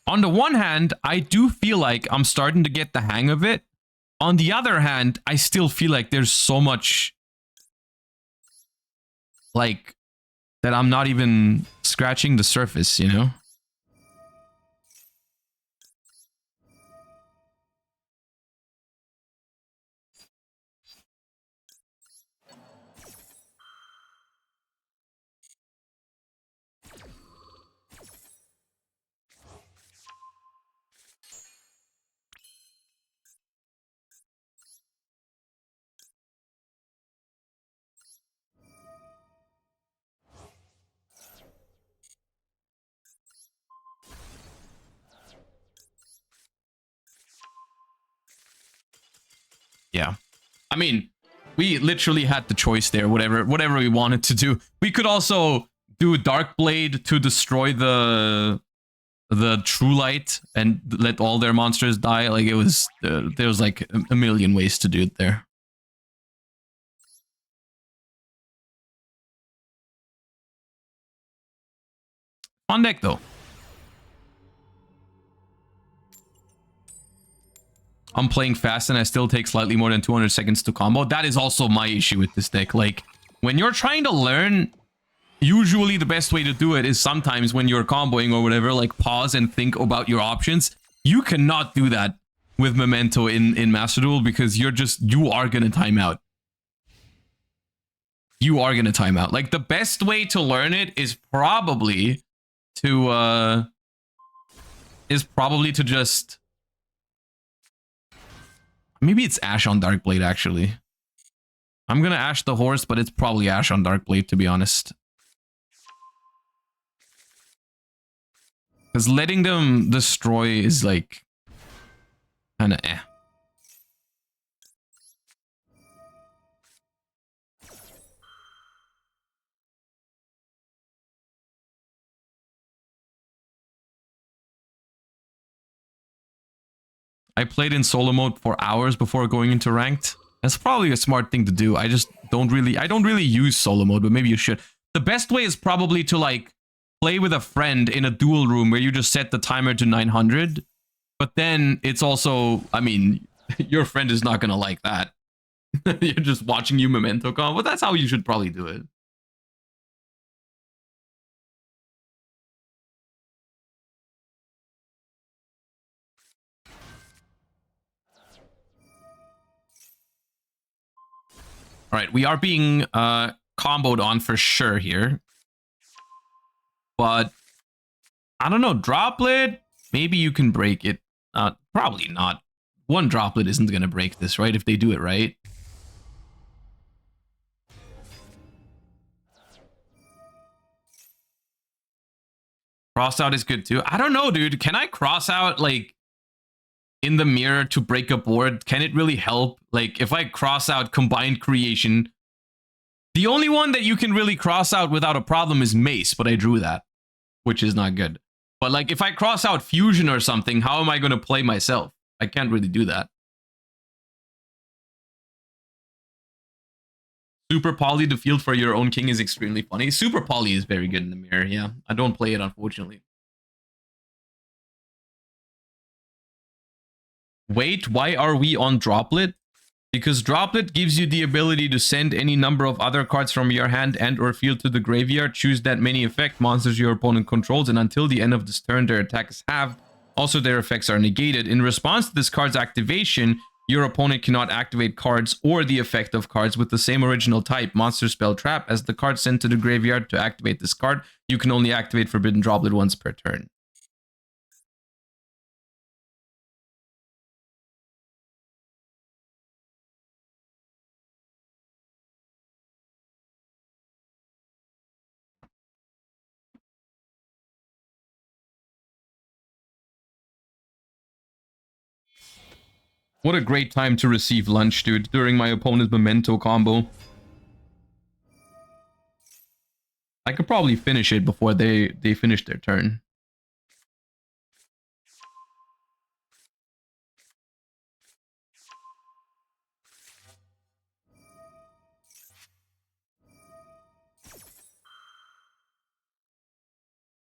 [SPEAKER 1] On the one hand, I do feel like I'm starting to get the hang of it. On the other hand, I still feel like there's so much like that I'm not even scratching the surface, you know? Yeah. I mean, we literally had the choice there, whatever we wanted to do. We could also do Dark Blade to destroy the True Light and let all their monsters die. Like it was there was like a million ways to do it there. Fun deck though. I'm playing fast and I still take slightly more than 200 seconds to combo. That is also my issue with this deck. Like, when you're trying to learn, usually the best way to do it is sometimes when you're comboing or whatever, like pause and think about your options. You cannot do that with Memento in Master Duel because you are gonna time out. You are gonna time out. Like, the best way to learn it is probably to just... Maybe it's Ash on Darkblade, actually. I'm gonna Ash the horse, but it's probably Ash on Darkblade, to be honest. Because letting them destroy is like... kinda eh. I played in solo mode for hours before going into ranked. That's probably a smart thing to do. I don't really use solo mode, but maybe you should. The best way is probably to like play with a friend in a duel room where you just set the timer to 900. But then it's also, I mean, your friend is not gonna like that. You're just watching you Memento combo. But that's how you should probably do it. All right, we are being comboed on for sure here. But I don't know, droplet, maybe you can break it. Probably not. One droplet isn't going to break this, right? If they do it right. Cross out is good too. I don't know, dude. Can I cross out like in the mirror to break a board? Can it really help? Like if I cross out combined creation, the only one that you can really cross out without a problem is mace, but I drew that, which is not good. But like if I cross out fusion or something, how am I going to play myself? I can't really do that. Super poly the field for your own king is extremely funny. Super poly is very good in the mirror, yeah. I don't play it, unfortunately. Wait, why are we on droplet? Because droplet gives you the ability to send any number of other cards from your hand and or field to the graveyard. Choose that many effect monsters your opponent controls, and until the end of this turn, their attack is halved. Also, their effects are negated. In response to this card's activation, your opponent cannot activate cards or the effect of cards with the same original type, monster, spell, trap, as the card sent to the graveyard. To activate this card, you can only activate Forbidden Droplet once per turn. What a great time to receive lunch, dude, during my opponent's Memento combo. I could probably finish it before they finish their turn.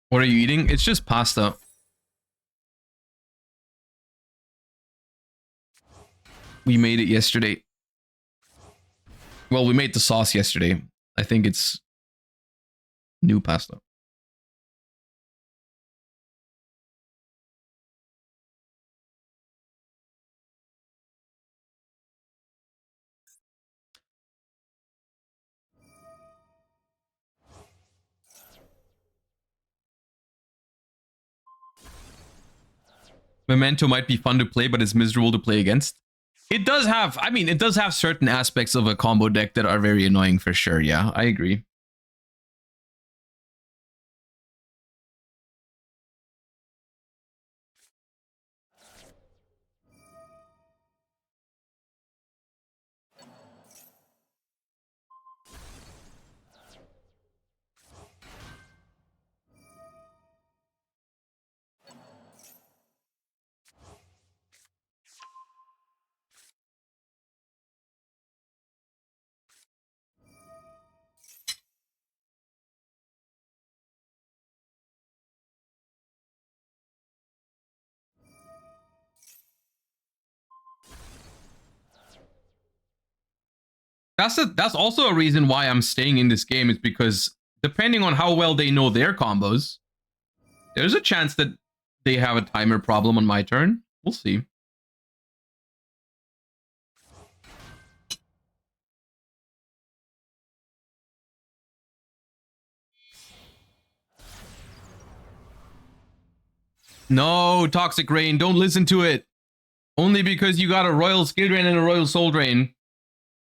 [SPEAKER 1] What are you eating? It's just pasta. We made it yesterday. Well, we made the sauce yesterday. I think it's new pasta. Memento might be fun to play, but it's miserable to play against. It does have, I mean, it does have certain aspects of a combo deck that are very annoying for sure. Yeah, I agree. That's also a reason why I'm staying in this game, is because depending on how well they know their combos, there's a chance that they have a timer problem on my turn. We'll see. No, Toxic Rain, don't listen to it. Only because you got a Royal Skill Drain and a Royal Soul Drain,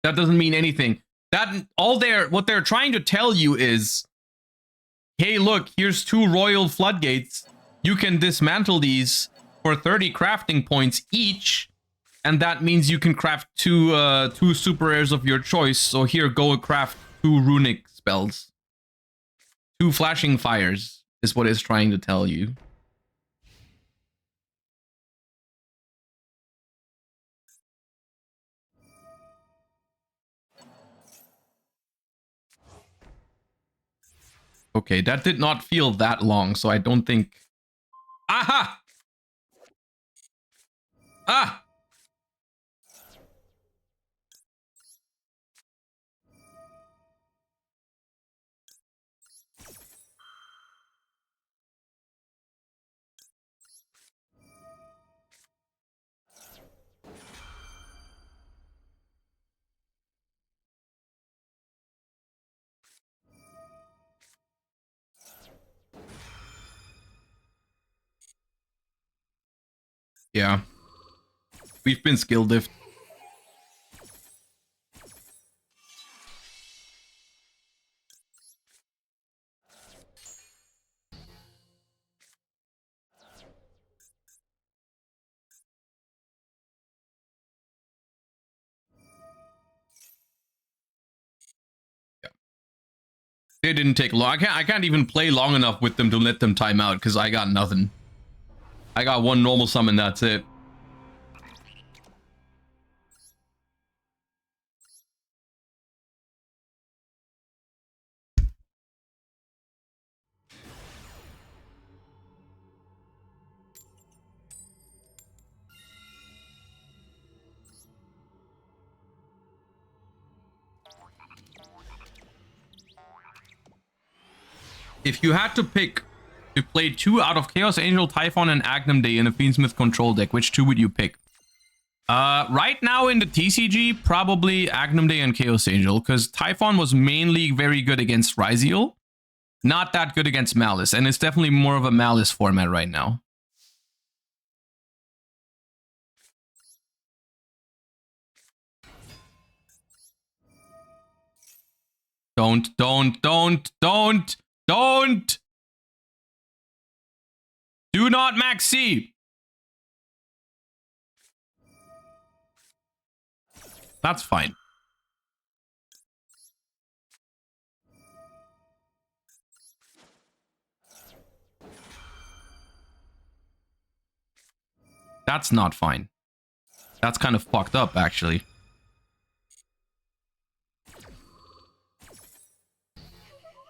[SPEAKER 1] that doesn't mean anything. What they're trying to tell you is, hey, look, here's 2 Royal Floodgates. You can dismantle these for 30 crafting points each, and that means you can craft two super rares of your choice. So here, go craft 2 runic spells. 2 flashing fires is what it's trying to tell you. Okay, that did not feel that long, so I don't think... Aha! Ah! Yeah. We've been skill diffed. It didn't take long. I can't even play long enough with them to let them time out because I got nothing. I got one normal summon, that's it. If you had to pick to play 2 out of Chaos Angel, Typhon, and Agnum Day in a Fiendsmith control deck, which 2 would you pick? Right now in the TCG, probably Agnum Day and Chaos Angel, because Typhon was mainly very good against Ryziel, not that good against Malice, and it's definitely more of a Malice format right now. Don't. Do not Max C. That's fine. That's not fine. That's kind of fucked up, actually.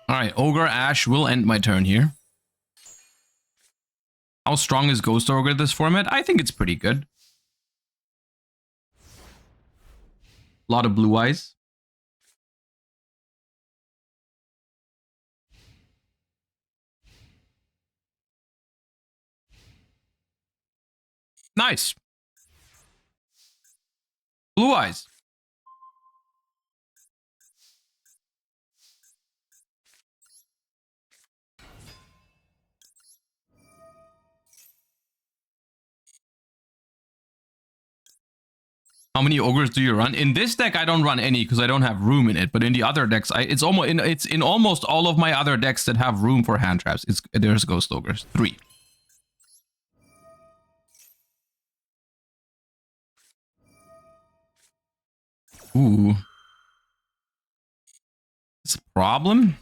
[SPEAKER 1] Alright, Ogre Ash will end my turn here. How strong is Ghost Ogre this format? I think it's pretty good. A lot of blue eyes. Nice. Blue eyes. How many ogres do you run? In this deck, I don't run any because I don't have room in it. But in the other decks, it's in almost all of my other decks that have room for hand traps. There's ghost ogres. 3. Ooh. It's a problem.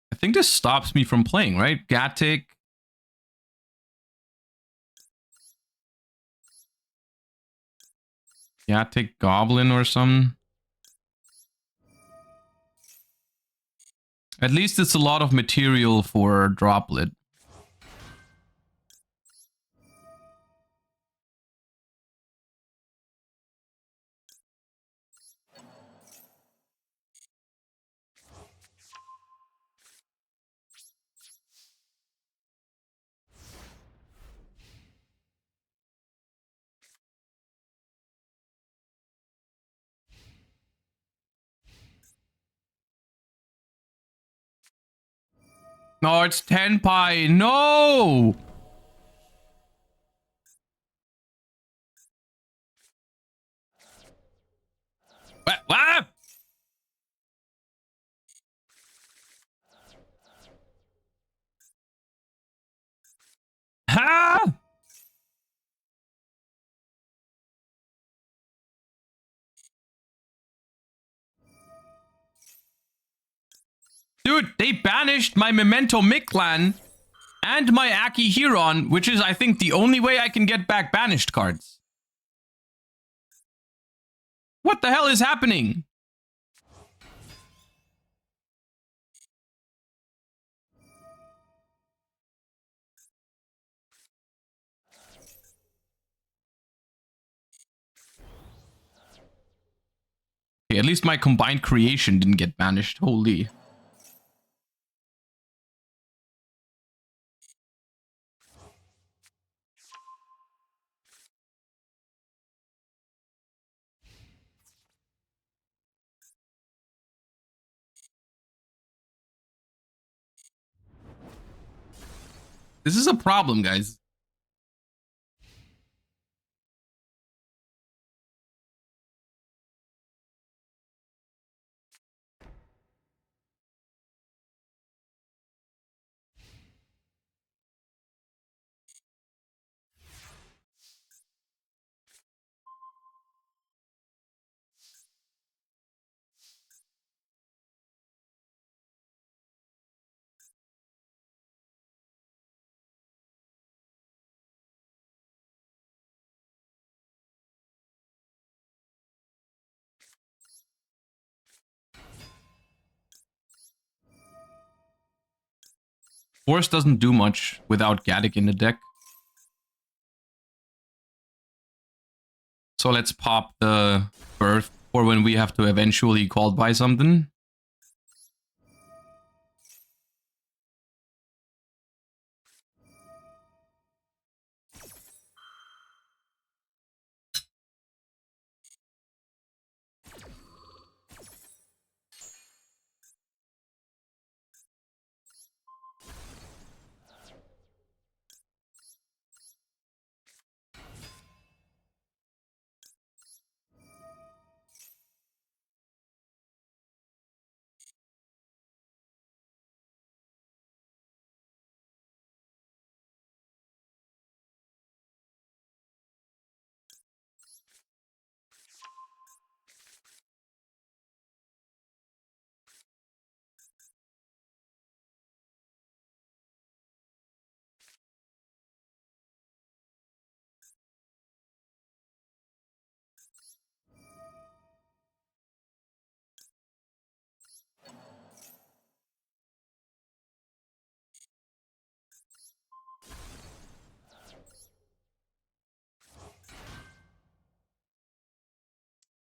[SPEAKER 1] I think this stops me from playing, right? Gatic. Gatic Goblin or something. At least it's a lot of material for Droplet. No, it's Tenpai. No! What? Ha! Dude, they banished my Memento Mictlan and my Aki Huron, which is, I think, the only way I can get back banished cards. What the hell is happening? Okay, at least my combined creation didn't get banished. Holy. This is a problem, guys. Force doesn't do much without Gaddock in the deck. So let's pop the Birth for when we have to eventually call by something.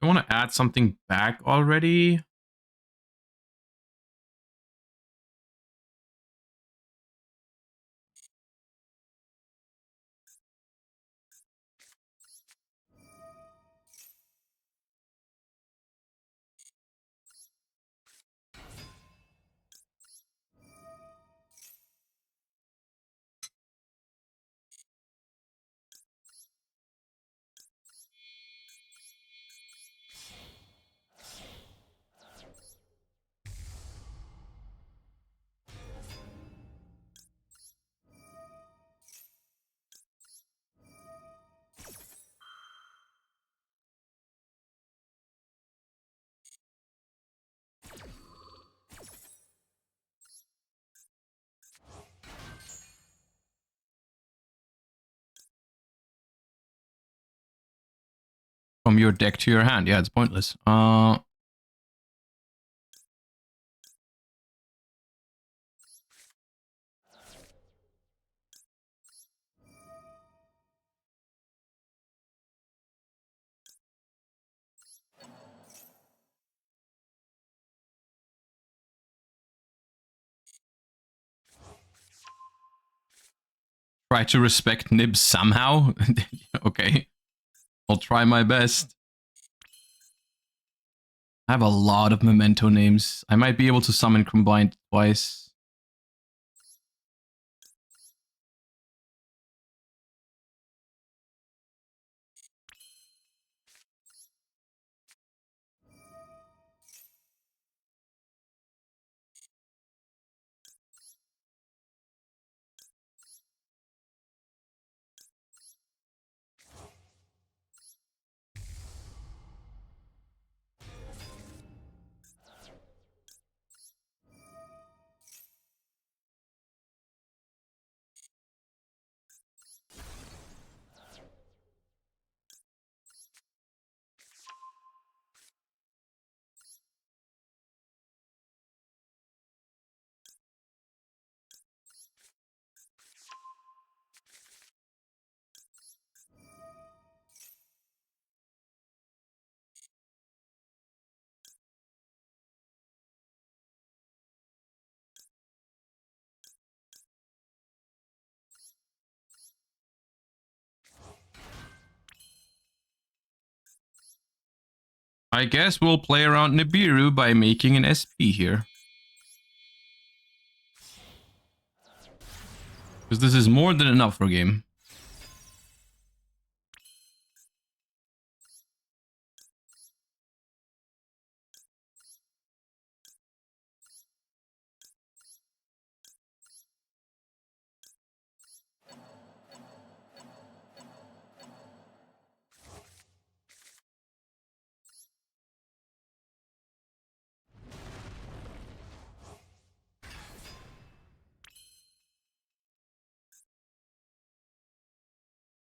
[SPEAKER 1] I want to add something back already. From your deck to your hand. Yeah, it's pointless. Try to respect Nibs somehow. Okay. I'll try my best. I have a lot of Memento names. I might be able to summon combined twice. I guess we'll play around Nibiru by making an SP here. Because this is more than enough for a game.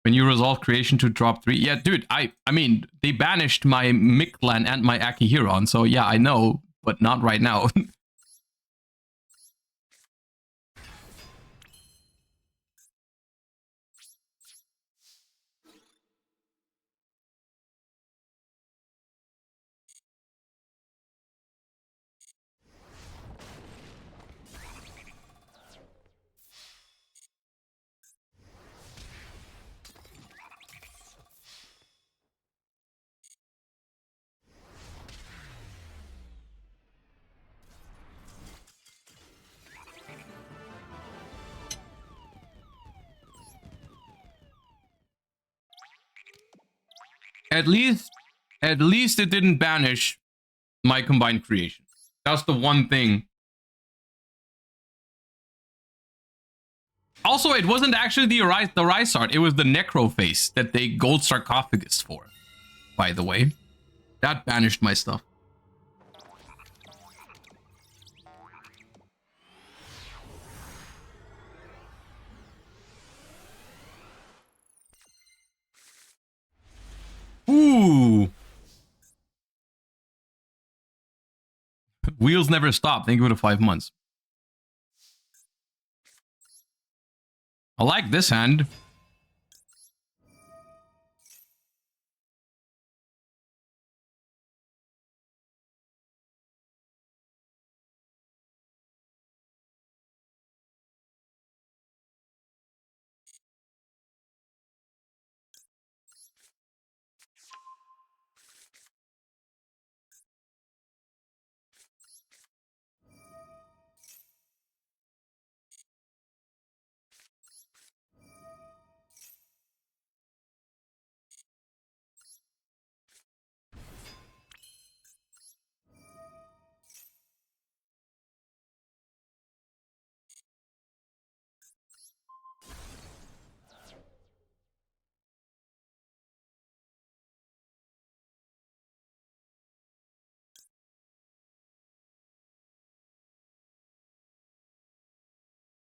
[SPEAKER 1] When you resolve creation to drop 3. Yeah, dude, I mean, they banished my Mictlan and my Akihiron, so yeah, I know, but not right now. At least it didn't banish my combined creation. That's the one thing. Also, it wasn't actually the Rysart, it was the Necro face that they gold sarcophagus for, by the way. That banished my stuff. Ooh. Wheels never stop. Thank you for the 5 months. I like this hand.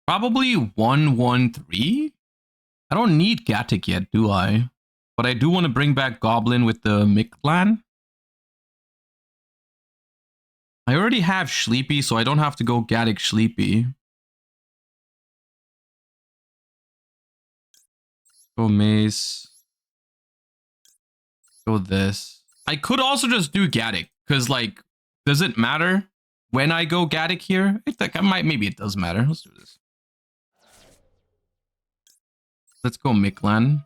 [SPEAKER 1] Probably 1-1-3. I don't need Gatic yet, do I? But I do want to bring back Goblin with the Mictlan. I already have Sleepy, so I don't have to go Gatic Sleepy. Go Mace. Go this. I could also just do Gatic, because, like, does it matter when I go Gatic here? Maybe it does matter. Let's do this. Let's go Mictlan.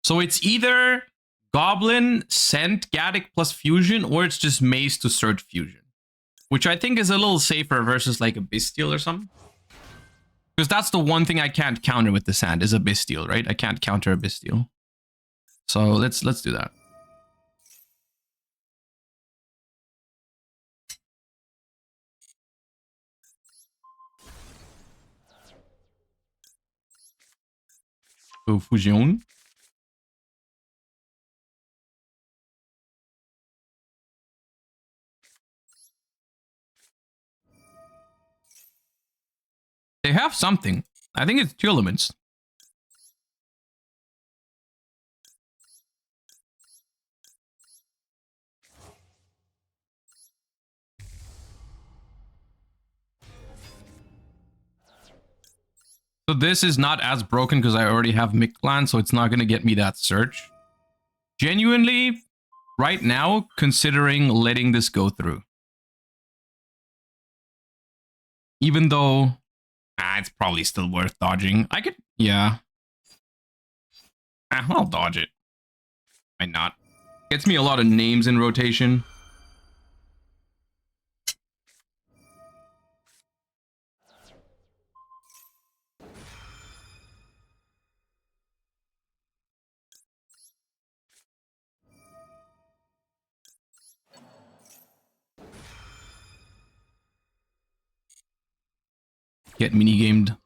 [SPEAKER 1] So it's either Goblin, Scent, Gatic plus Fusion, or it's just Mace to Surge Fusion. Which I think is a little safer versus like a Bestial or something. Because that's the one thing I can't counter with this hand, is a Bestial, right? I can't counter a Bestial. So let's do that. So Fusion. They have something. I think it's 2 elements. So this is not as broken because I already have Mictlan, so it's not going to get me that search. Genuinely, right now, considering letting this go through. Even though... it's probably still worth dodging. I could... Yeah. I'll dodge it. Why not? Gets me a lot of names in rotation. get minigamed.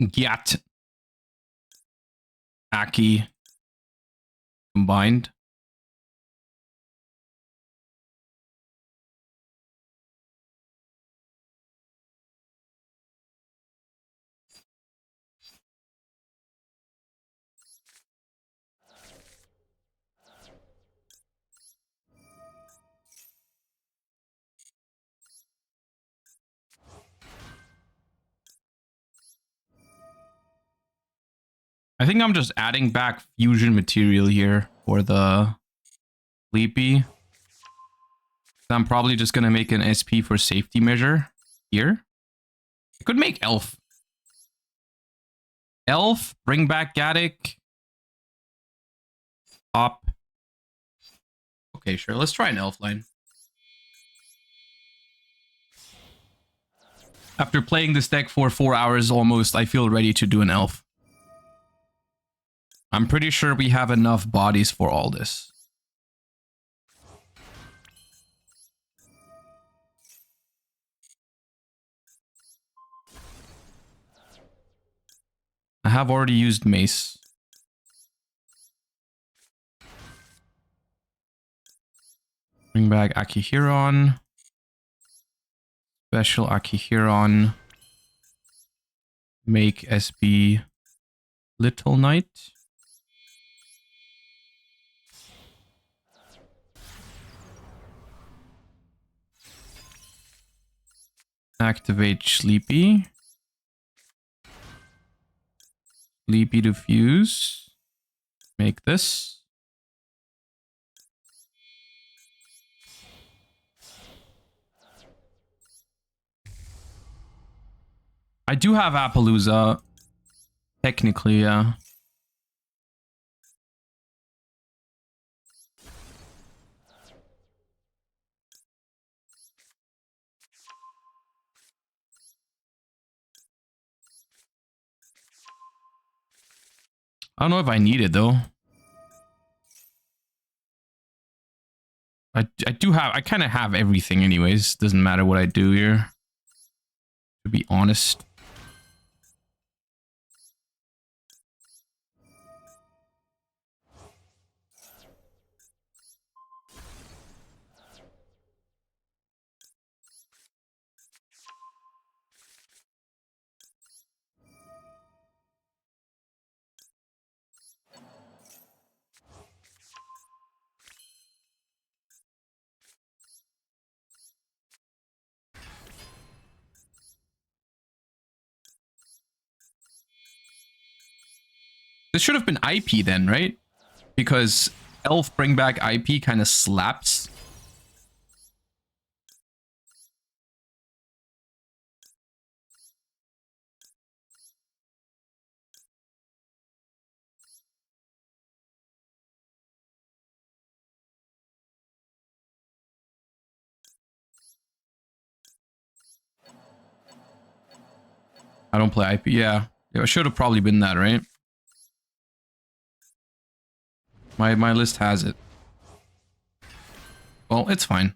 [SPEAKER 1] Gyat. Aki. Combined. I think I'm just adding back fusion material here for the Sleepy. I'm probably just gonna make an SP for safety measure here. I could make Elf. Elf, bring back Gaddick. Pop. Okay, sure. Let's try an Elf line. After playing this deck for 4 hours almost, I feel ready to do an Elf. I'm pretty sure we have enough bodies for all this. I have already used Mace. Bring back Akihiron. Special Akihiron. Make SB Little Knight. Activate Sleepy. Sleepy to fuse. Make this. I do have Appaloosa. Technically, yeah. I don't know if I need it though. I do have, I kind of have everything anyways. Doesn't matter what I do here. To be honest. This should have been IP then, right? Because Elf bring back IP kind of slaps. I don't play IP. Yeah, it should have probably been that, right? My list has it. Well, it's fine.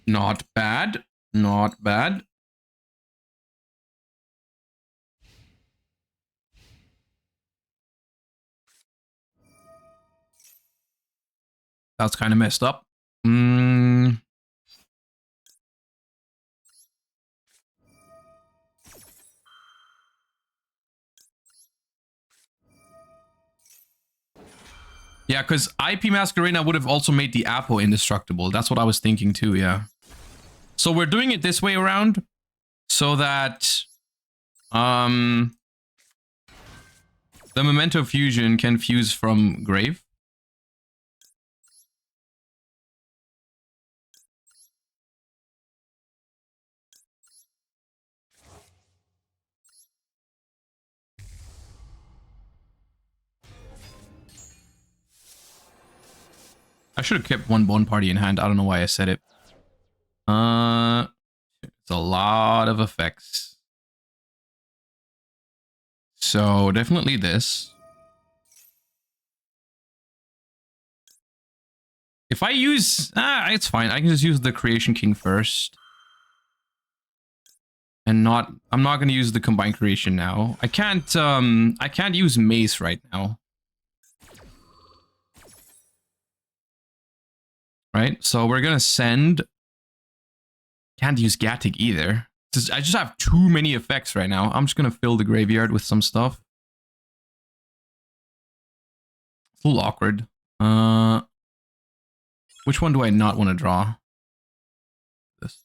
[SPEAKER 1] Not bad. Not bad. That's kind of messed up. Yeah, because IP Masquerena would have also made the Apo indestructible. That's what I was thinking too, yeah. So we're doing it this way around so that the Memento Fusion can fuse from Grave. I should have kept one party in hand. I don't know why I said it. It's a lot of effects. So definitely this. If I use... it's fine. I can just use the Creation King first. And not... I'm not going to use the Combined Creation now. I can't use Mace right now. Right? So we're going to send... Can't use Gatic either. I just have too many effects right now. I'm just going to fill the graveyard with some stuff. It's a little awkward. Which one do I not want to draw? This.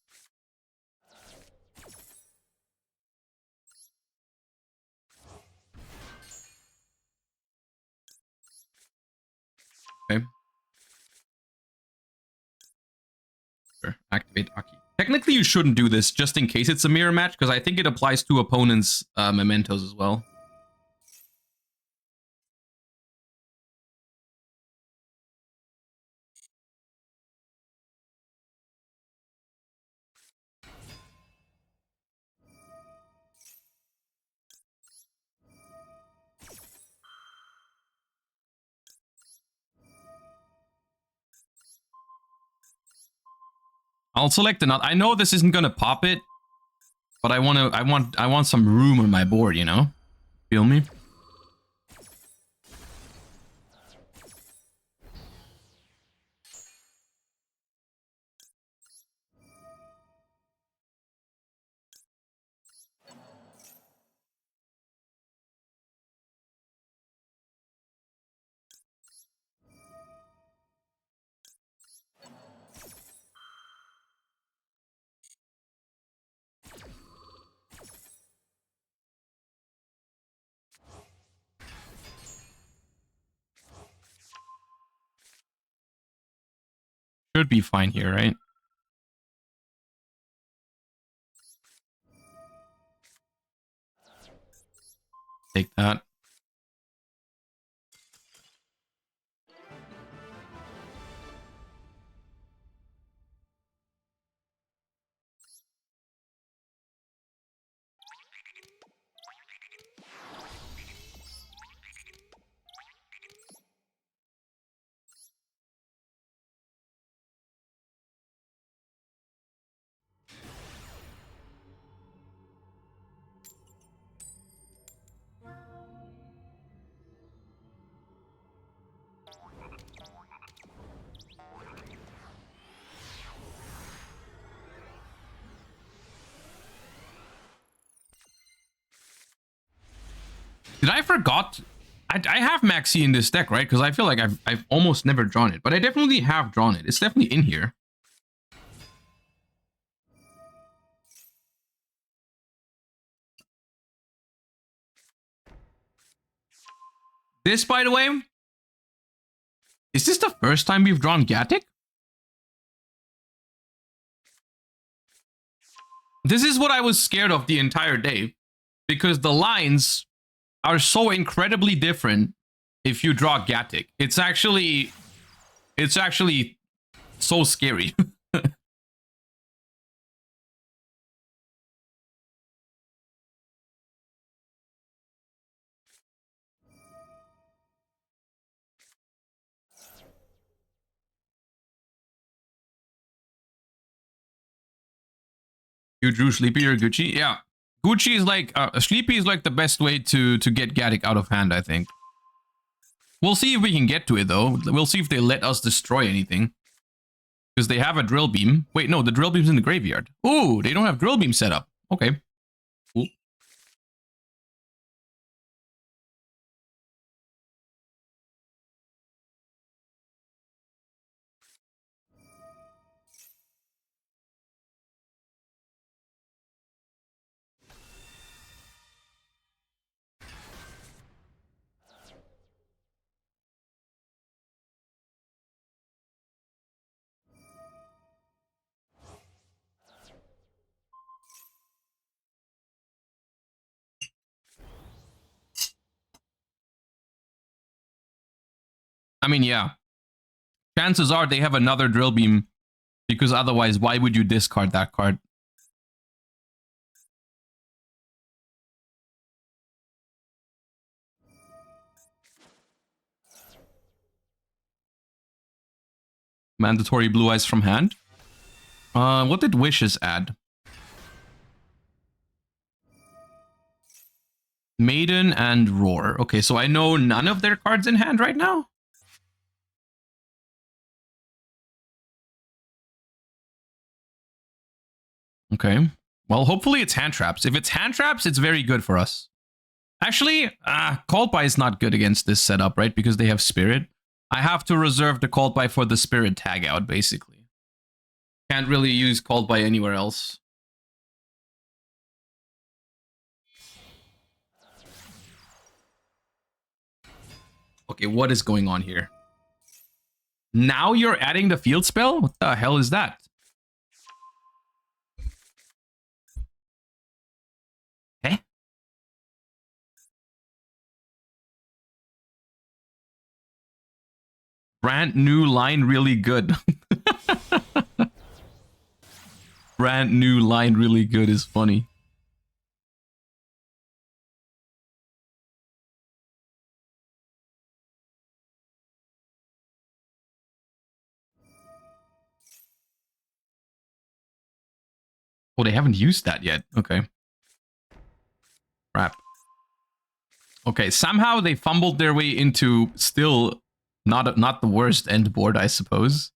[SPEAKER 1] Okay. Sure. Activate Aki. Technically, you shouldn't do this just in case it's a mirror match, because I think it applies to opponents' mementos as well. I'll select another. I know this isn't gonna pop it, but I want some room on my board, you know? Feel me? Should be fine here, right? Take that. Did I forgot? I have Maxi in this deck, right? Because I feel like I've almost never drawn it, but I definitely have drawn it. It's definitely in here. This, by the way, is this the first time we've drawn Gatic? This is what I was scared of the entire day, because the lines are so incredibly different if you draw Gatic. It's actually so scary. You drew Sleepy or Gucci? Yeah. Gucci is like, Sleepy is like the best way to get Gatic out of hand, I think. We'll see if we can get to it, though. We'll see if they let us destroy anything. Because they have a drill beam. Wait, no, the drill beam's in the graveyard. Ooh, they don't have drill beam set up. Okay. Cool. I mean, yeah. Chances are they have another drill beam, because otherwise, why would you discard that card? Mandatory blue eyes from hand. What did Wishes add? Maiden and Roar. Okay, so I know none of their cards in hand right now. Okay. Well, hopefully it's hand traps. If it's hand traps, it's very good for us. Actually, Called By is not good against this setup, right? Because they have Spirit. I have to reserve the Called By for the Spirit tag out, basically. Can't really use Called By anywhere else. Okay, what is going on here? Now you're adding the field spell? What the hell is that? Eh? Brand new line really good. Brand new line really good is funny. Oh, they haven't used that yet. Okay. Crap. Okay, somehow they fumbled their way into still not the worst end board, I suppose.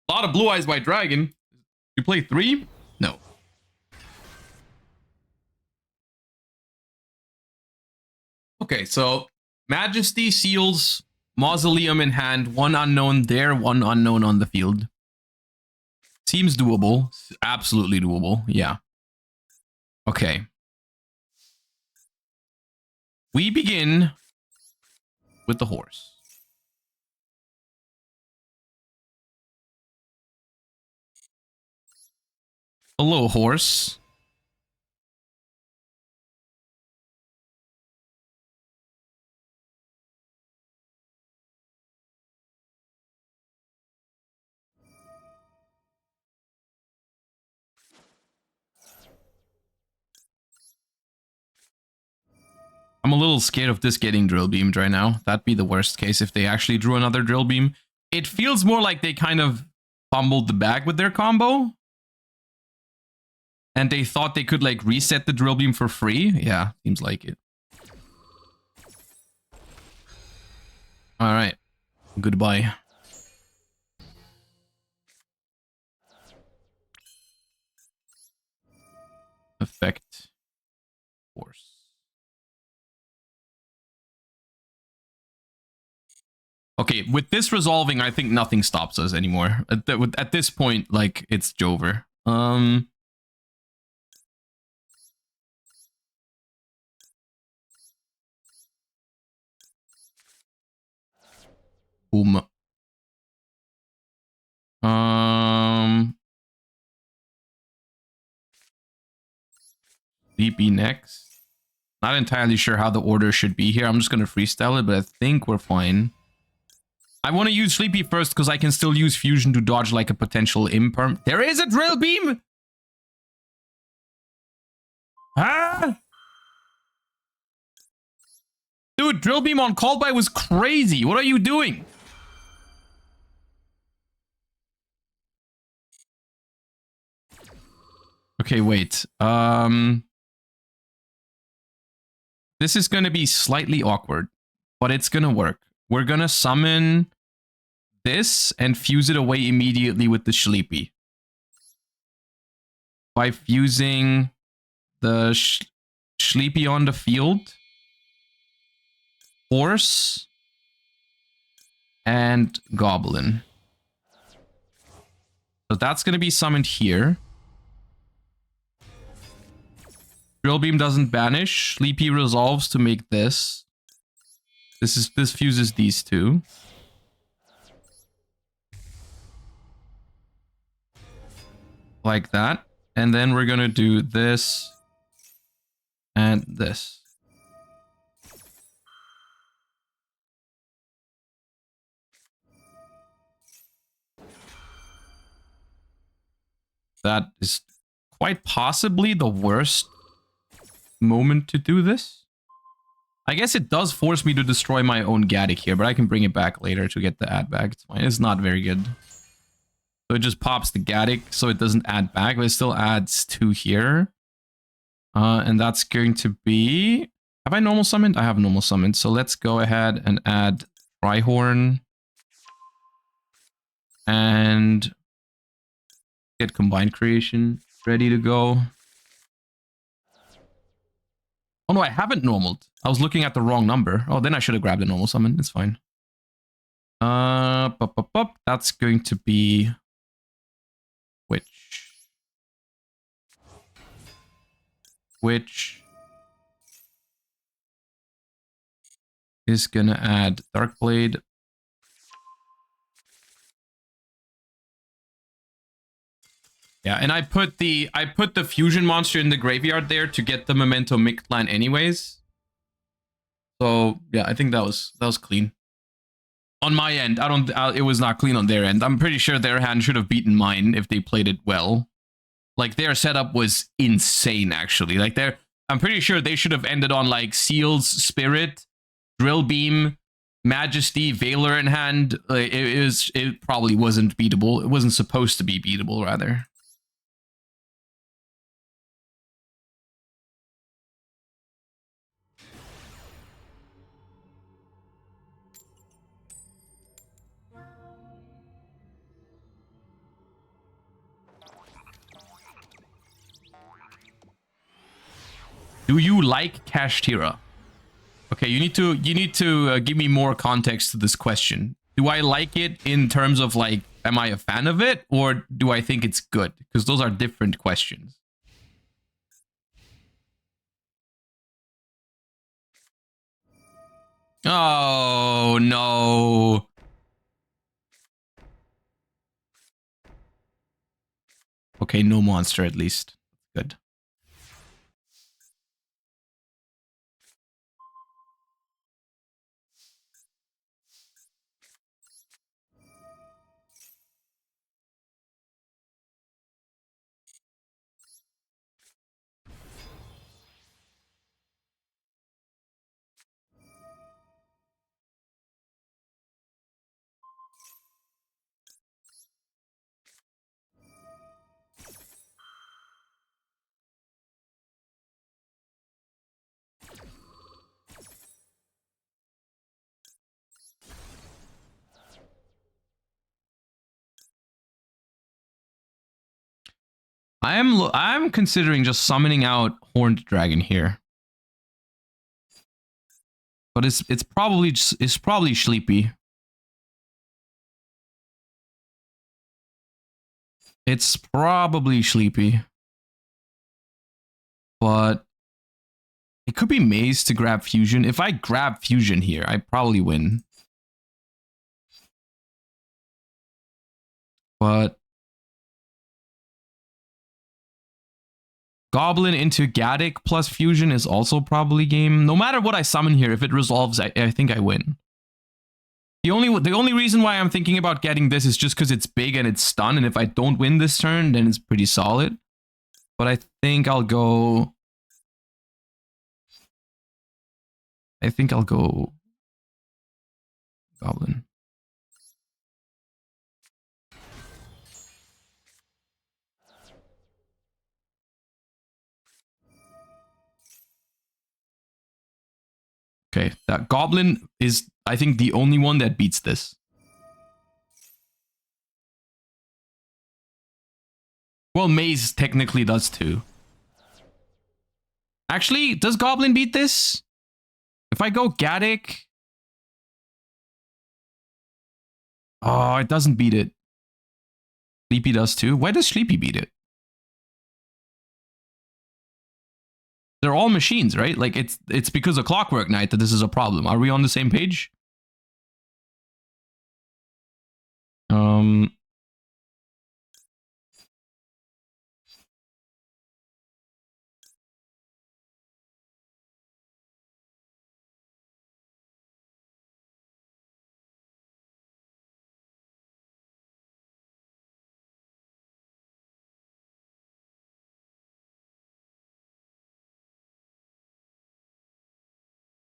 [SPEAKER 1] A lot of Blue Eyes White Dragon. You play 3? No. Okay, so Majesty, Seals, Mausoleum in hand, one unknown there, one unknown on the field. Seems doable. Absolutely doable. Yeah. Okay. We begin with the horse. Hello, horse. I'm a little scared of this getting drill beamed right now. That'd be the worst case if they actually drew another drill beam. It feels more like they kind of fumbled the bag with their combo. And they thought they could like reset the drill beam for free. Yeah, seems like it. All right. Goodbye. Effect. Force. Okay, with this resolving, I think nothing stops us anymore. At this point, like, it's Jover. Boom. DP next. Not entirely sure how the order should be here. I'm just gonna freestyle it, but I think we're fine. I want to use Sleepy first because I can still use Fusion to dodge like a potential imperm. There is a drill beam! Ah! Dude, drill beam on Called By was crazy. What are you doing? Okay, wait. This is going to be slightly awkward, but it's going to work. We're going to summon this and fuse it away immediately with the Sleepy. By fusing the Sleepy on the field, Horse, and Goblin. So that's going to be summoned here. Drill Beam doesn't banish. Sleepy resolves to make this. This fuses these two. Like that. And then we're gonna do this and this. That is quite possibly the worst moment to do this. I guess it does force me to destroy my own Gaddick here, but I can bring it back later to get the add back. It's fine. It's not very good. So it just pops the Gaddick, so it doesn't add back, but it still adds 2 here. And that's going to be... Have I normal summoned? I have normal summoned. So let's go ahead and add Rhyhorn. And get Combined Creation ready to go. Oh no, I haven't normaled. I was looking at the wrong number. Oh, then I should have grabbed a normal summon. It's fine. That's going to be... Which is gonna add Darkblade. Yeah, and I put the fusion monster in the graveyard there to get the Memento Mictlan anyways. So yeah, I think that was clean. On my end, it was not clean on their end. I'm pretty sure their hand should have beaten mine if they played it well. Like their setup was insane actually. Like I'm pretty sure they should have ended on like Seal's Spirit, Drill Beam, Majesty, Valor in hand. It probably wasn't beatable. It wasn't supposed to be beatable, rather. Do you like Kashtira? Okay, you need to give me more context to this question. Do I like it in terms of like, am I a fan of it, or do I think it's good? Because those are different questions. Oh no. Okay, no monster at least. Good. I'm considering just summoning out Horned Dragon here. But it's probably sleepy. It's probably sleepy. But it could be Maze to grab Fusion. If I grab Fusion here, I probably win. But Goblin into Gaddick plus Fusion is also probably game. No matter what I summon here, if it resolves, I think I win. The only reason why I'm thinking about getting this is just because it's big and it's stun, and if I don't win this turn, then it's pretty solid. But I think I'll go... Goblin. Okay, that Goblin is, I think, the only one that beats this. Well, Maze technically does too. Actually, does Goblin beat this? If I go Gaddick... Oh, it doesn't beat it. Sleepy does too. Why does Sleepy beat it? They're all machines, right? Like, it's because of Clockwork Knight that this is a problem. Are we on the same page?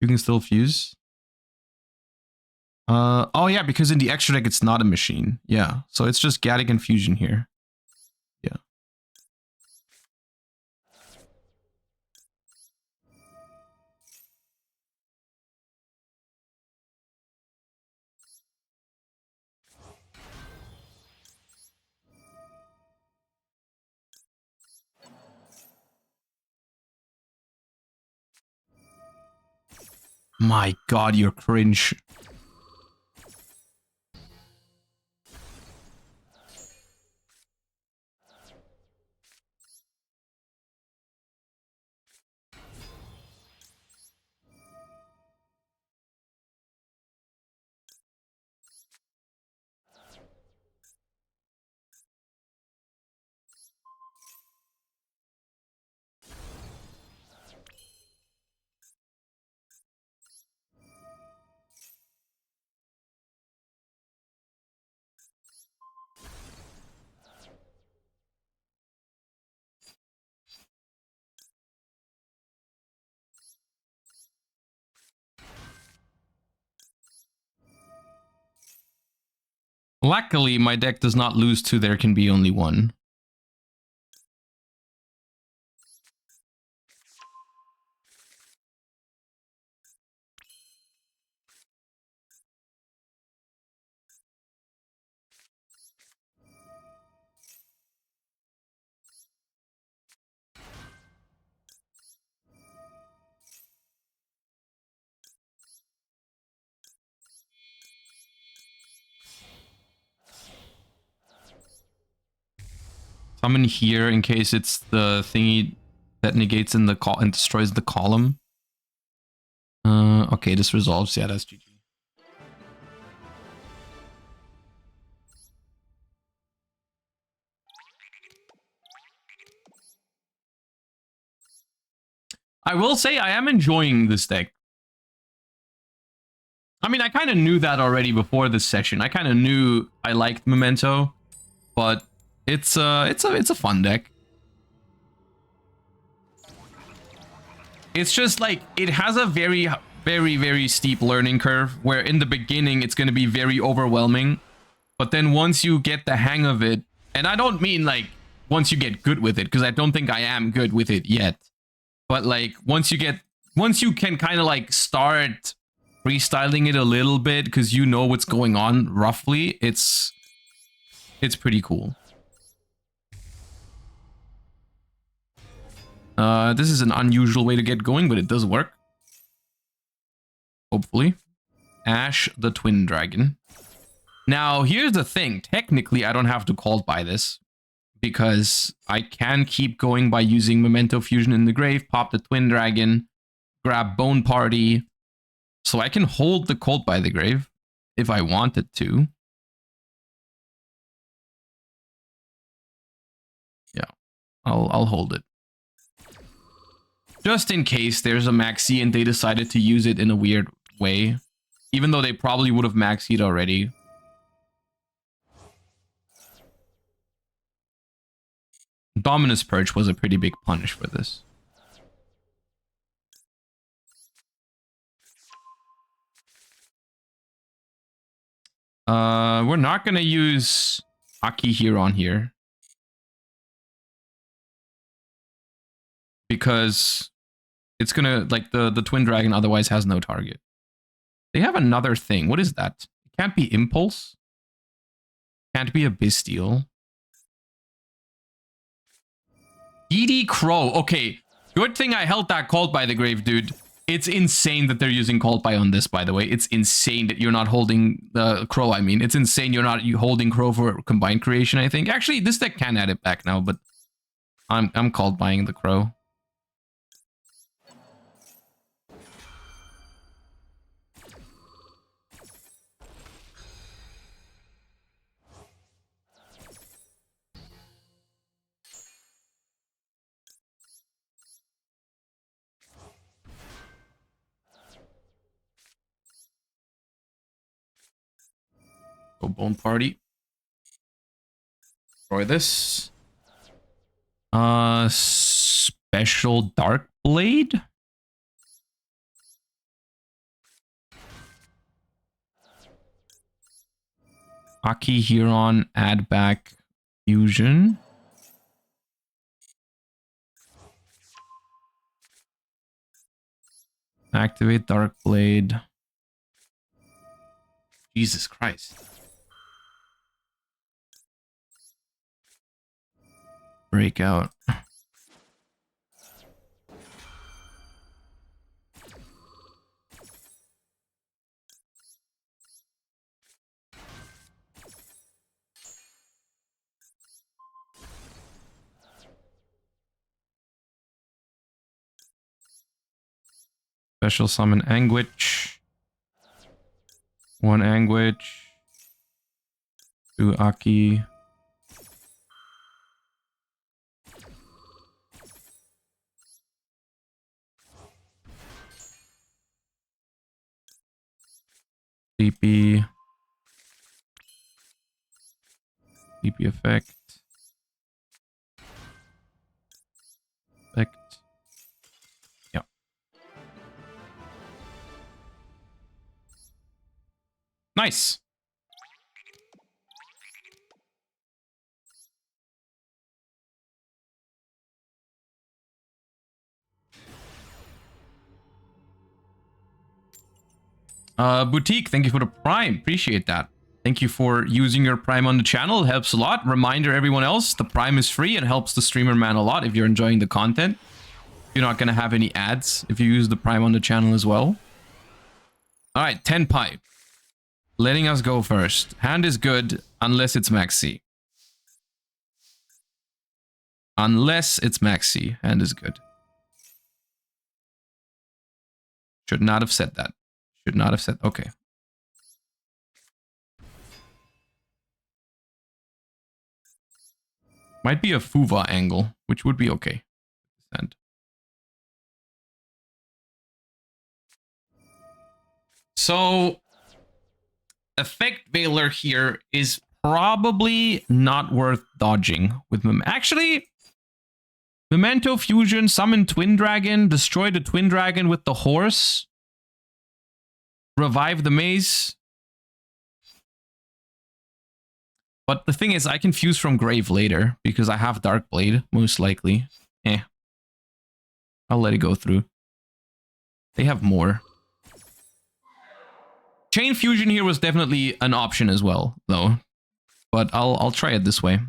[SPEAKER 1] You can still fuse. Oh yeah, because in the extra deck it's not a machine. Yeah, so it's just Gaddock and Fusion here. Yeah. My god, you're cringe. Luckily, my deck does not lose to there can be only one. Summon here in case it's the thingy that negates in the call and destroys the column. Okay, this resolves. Yeah, that's GG. I will say I am enjoying this deck. I mean, I kind of knew that already before this session. I kind of knew I liked Memento, but it's a fun deck. It's just like it has a very steep learning curve where in the beginning it's going to be very overwhelming, but then once you get the hang of it, and I don't mean like once you get good with it, because I don't think I am good with it yet, but like once you can kind of like start freestyling it a little bit because you know what's going on roughly, it's pretty cool. This is an unusual way to get going, but it does work. Hopefully. Ash the Twin Dragon. Now, here's the thing. Technically, I don't have to call by this because I can keep going by using Memento Fusion in the grave, pop the Twin Dragon, grab Bone Party. So I can hold the Cult by the Grave if I wanted to. Yeah, I'll hold it. Just in case there's a maxi and they decided to use it in a weird way. Even though they probably would have maxied already. Dominus Purge was a pretty big punish for this. We're not gonna use Aki here on here. Because it's gonna, like, the Twin Dragon otherwise has no target. They have another thing. What is that? It can't be Impulse. Can't be a Bestial. DD Crow. Okay, good thing I held that Cult by the Grave, dude. It's insane that they're using Cult by on this, by the way. It's insane that you're not holding the Crow, I mean. It's insane you're not holding Crow for Combined Creation, I think. Actually, this deck can add it back now, but I'm Cult buying the Crow. Go Bone Party. Destroy this. Special Dark Blade. Aki Huron, add back fusion. Activate Dark Blade. Jesus Christ. Breakout. Special summon Anguish. 1 Anguish. 2 Aki. DP. DP effect. Effect. Yeah. Nice. Boutique, thank you for the Prime. Appreciate that. Thank you for using your Prime on the channel. It helps a lot. Reminder everyone else, the Prime is free and helps the streamer man a lot if you're enjoying the content. You're not going to have any ads if you use the Prime on the channel as well. Alright, Tenpai. Letting us go first. Hand is good unless it's Maxi. Unless it's Maxi. Hand is good. Should not have said that. Should not have said... Okay. Might be a Fuva angle, which would be okay. And so, Effect Veiler here is probably not worth dodging with Actually, Memento Fusion, summon Twin Dragon, destroy the Twin Dragon with the horse, revive the maze. But the thing is, I can fuse from Grave later because I have Dark Blade, most likely. I'll let it go through. They have more. Chain Fusion here was definitely an option as well, though. But I'll try it this way.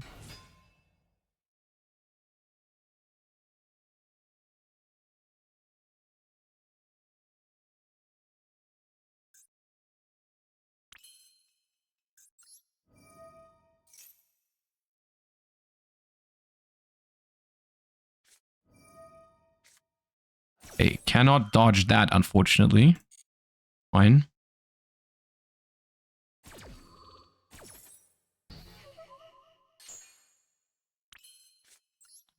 [SPEAKER 1] Okay, cannot dodge that, unfortunately. Fine.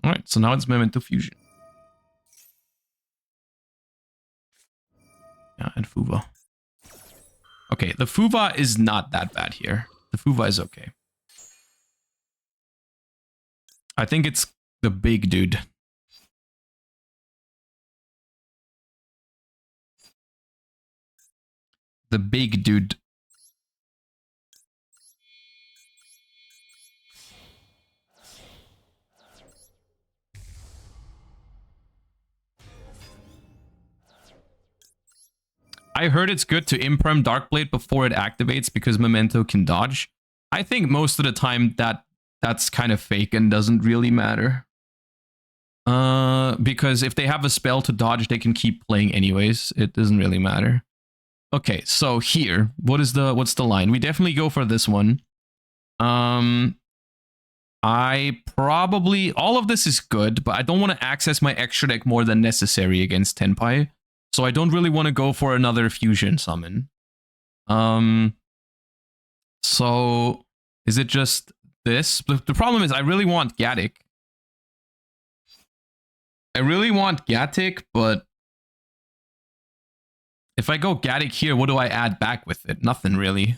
[SPEAKER 1] Alright, so now it's Memento Fusion. Yeah, and Fuva. Okay, the Fuva is not that bad here. The Fuva is okay. I think it's the big dude. The big dude. I heard it's good to imperm Darkblade before it activates because Memento can dodge. I think most of the time that's kind of fake and doesn't really matter. Because if they have a spell to dodge, they can keep playing anyways. It doesn't really matter. Okay, so here, what's the line? We definitely go for this one. I probably... All of this is good, but I don't want to access my extra deck more than necessary against Tenpai. So I don't really want to go for another fusion summon. So is it just this? The problem is I really want Gaddick. I really want Gaddick, but if I go Gaddick here, what do I add back with it? Nothing really.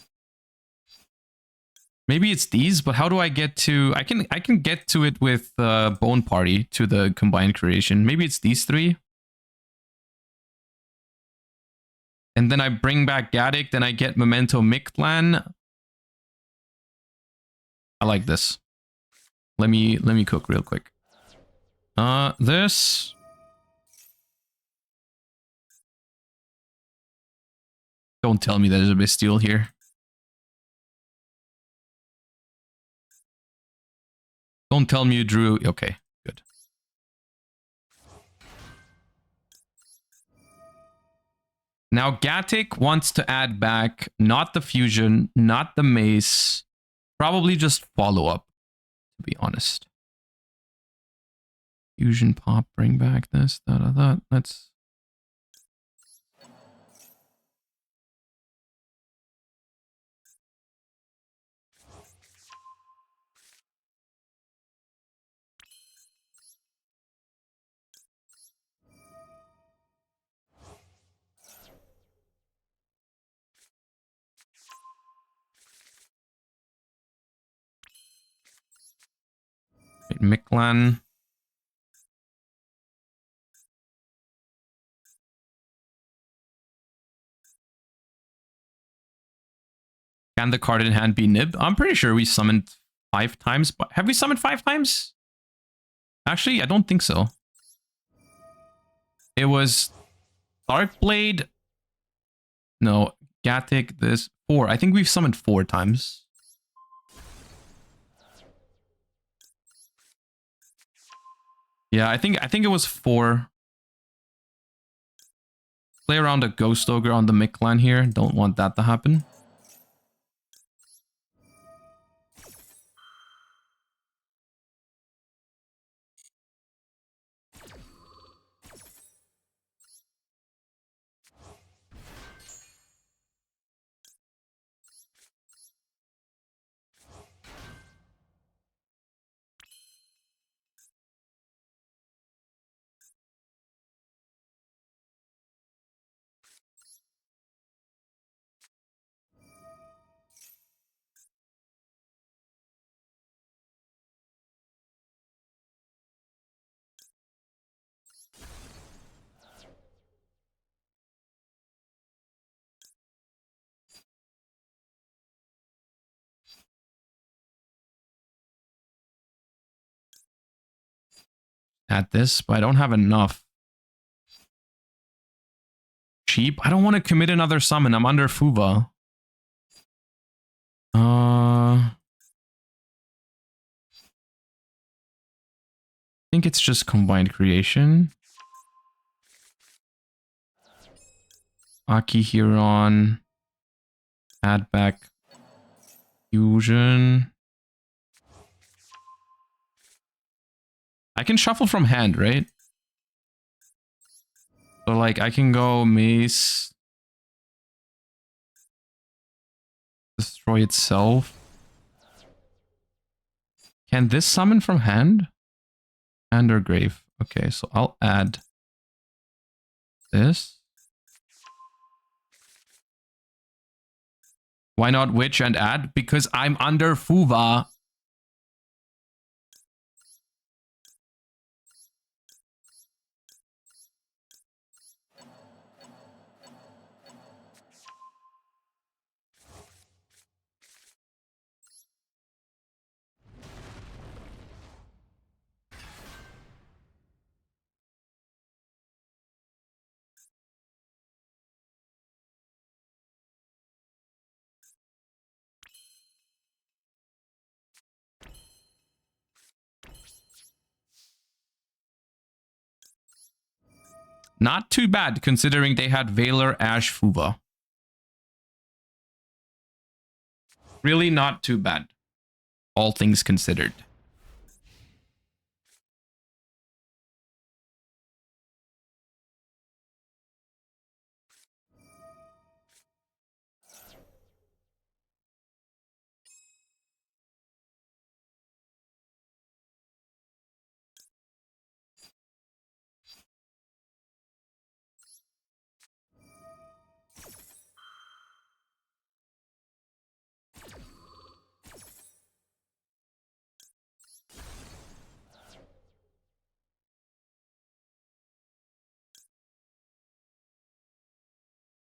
[SPEAKER 1] Maybe it's these, but how do I get to... I can get to it with Bone Party to the combined creation. Maybe it's these three. And then I bring back Gaddick, then I get Memento Mictlan. I like this. Let me cook real quick. This. Don't tell me there's a Bastille here. Don't tell me you drew. Okay, good. Now Gatic wants to add back not the fusion, not the mace, probably just follow up, to be honest. Fusion pop, bring back this, that. Let's. Miklan. Can the card in hand be Nib? I'm pretty sure we summoned 5 times. But have we summoned 5 times? Actually, I don't think so. It was Darkblade. No, Gatic, this 4. I think we've summoned 4 times. Yeah, I think it was 4. Play around a Ghost Ogre on the Miklan here. Don't want that to happen. At this, but I don't have enough. Cheap? I don't want to commit another summon. I'm under Fuva. I think it's just combined creation. Aki Huron. Add back fusion. I can shuffle from hand, right? So like I can go mace. Destroy itself. Can this summon from hand? Hand or grave. Okay, so I'll add this. Why not witch and add? Because I'm under Fuva. Not too bad, considering they had Valor, Ash, Fuva. Really not too bad, all things considered.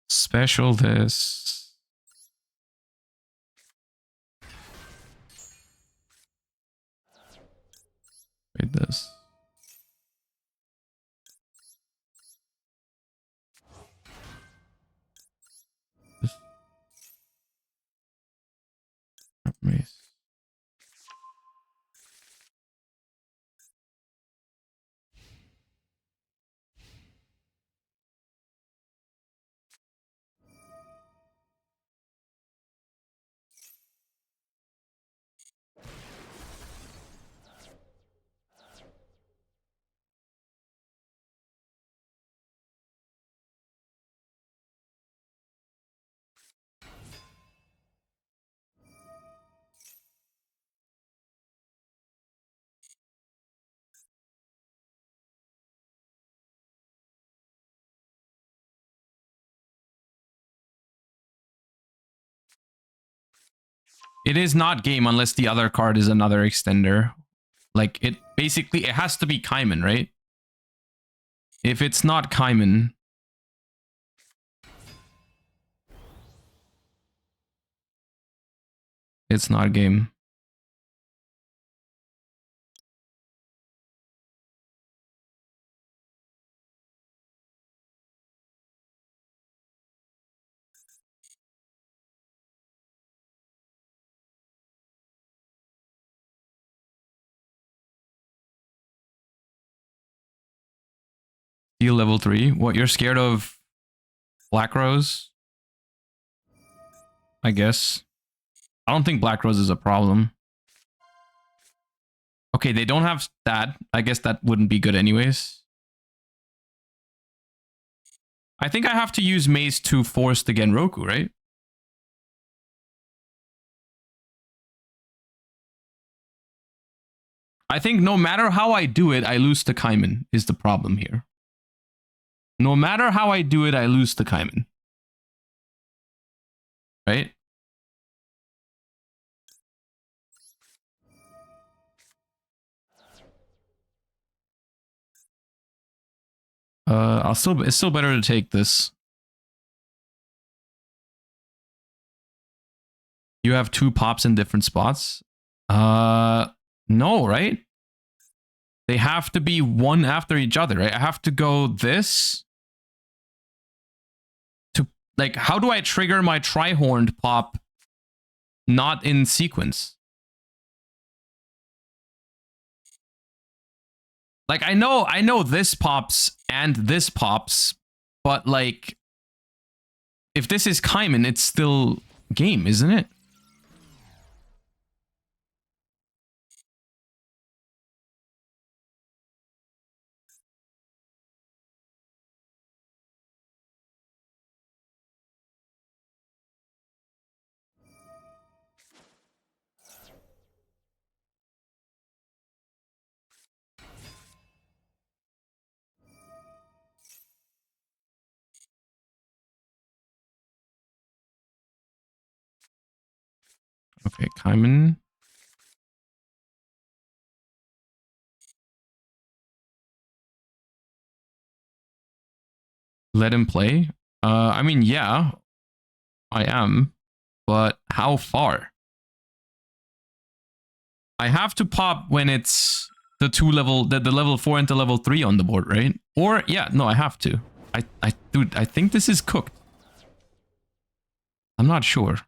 [SPEAKER 1] Special this. this. Mace. It is not game unless the other card is another extender. Like, it basically, it has to be Kaiman, right? If it's not Kaiman... it's not game. Steel level 3. What, you're scared of Black Rose? I guess. I don't think Black Rose is a problem. Okay, they don't have that. I guess that wouldn't be good anyways. I think I have to use Maze to force the Genroku, right? I think no matter how I do it, I lose to Kaiman is the problem here. No matter how I do it, I lose to Kaiman. Right? It's still better to take this. You have 2 pops in different spots. No, right? They have to be one after each other, right? I have to go this to, like, how do I trigger my tri-horned pop not in sequence? Like, I know this pops and this pops, but like, if this is Kaiman, it's still game, isn't it? Okay, Kaiman. Let him play? I mean, yeah, I am, but how far? I have to pop when it's the the level 4 into level 3 on the board, right? Or, yeah, no, I have to. Dude, I think this is cooked. I'm not sure.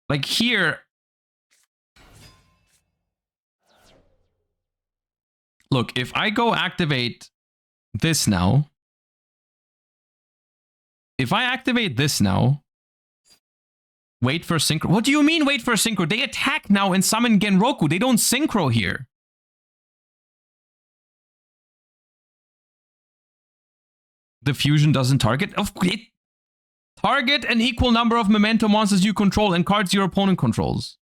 [SPEAKER 1] Like here... Look, if I go activate this now... If I activate this now... Wait for synchro... What do you mean wait for synchro? They attack now and summon Genroku. They don't synchro here. The fusion doesn't target? It target an equal number of Memento monsters you control and cards your opponent controls.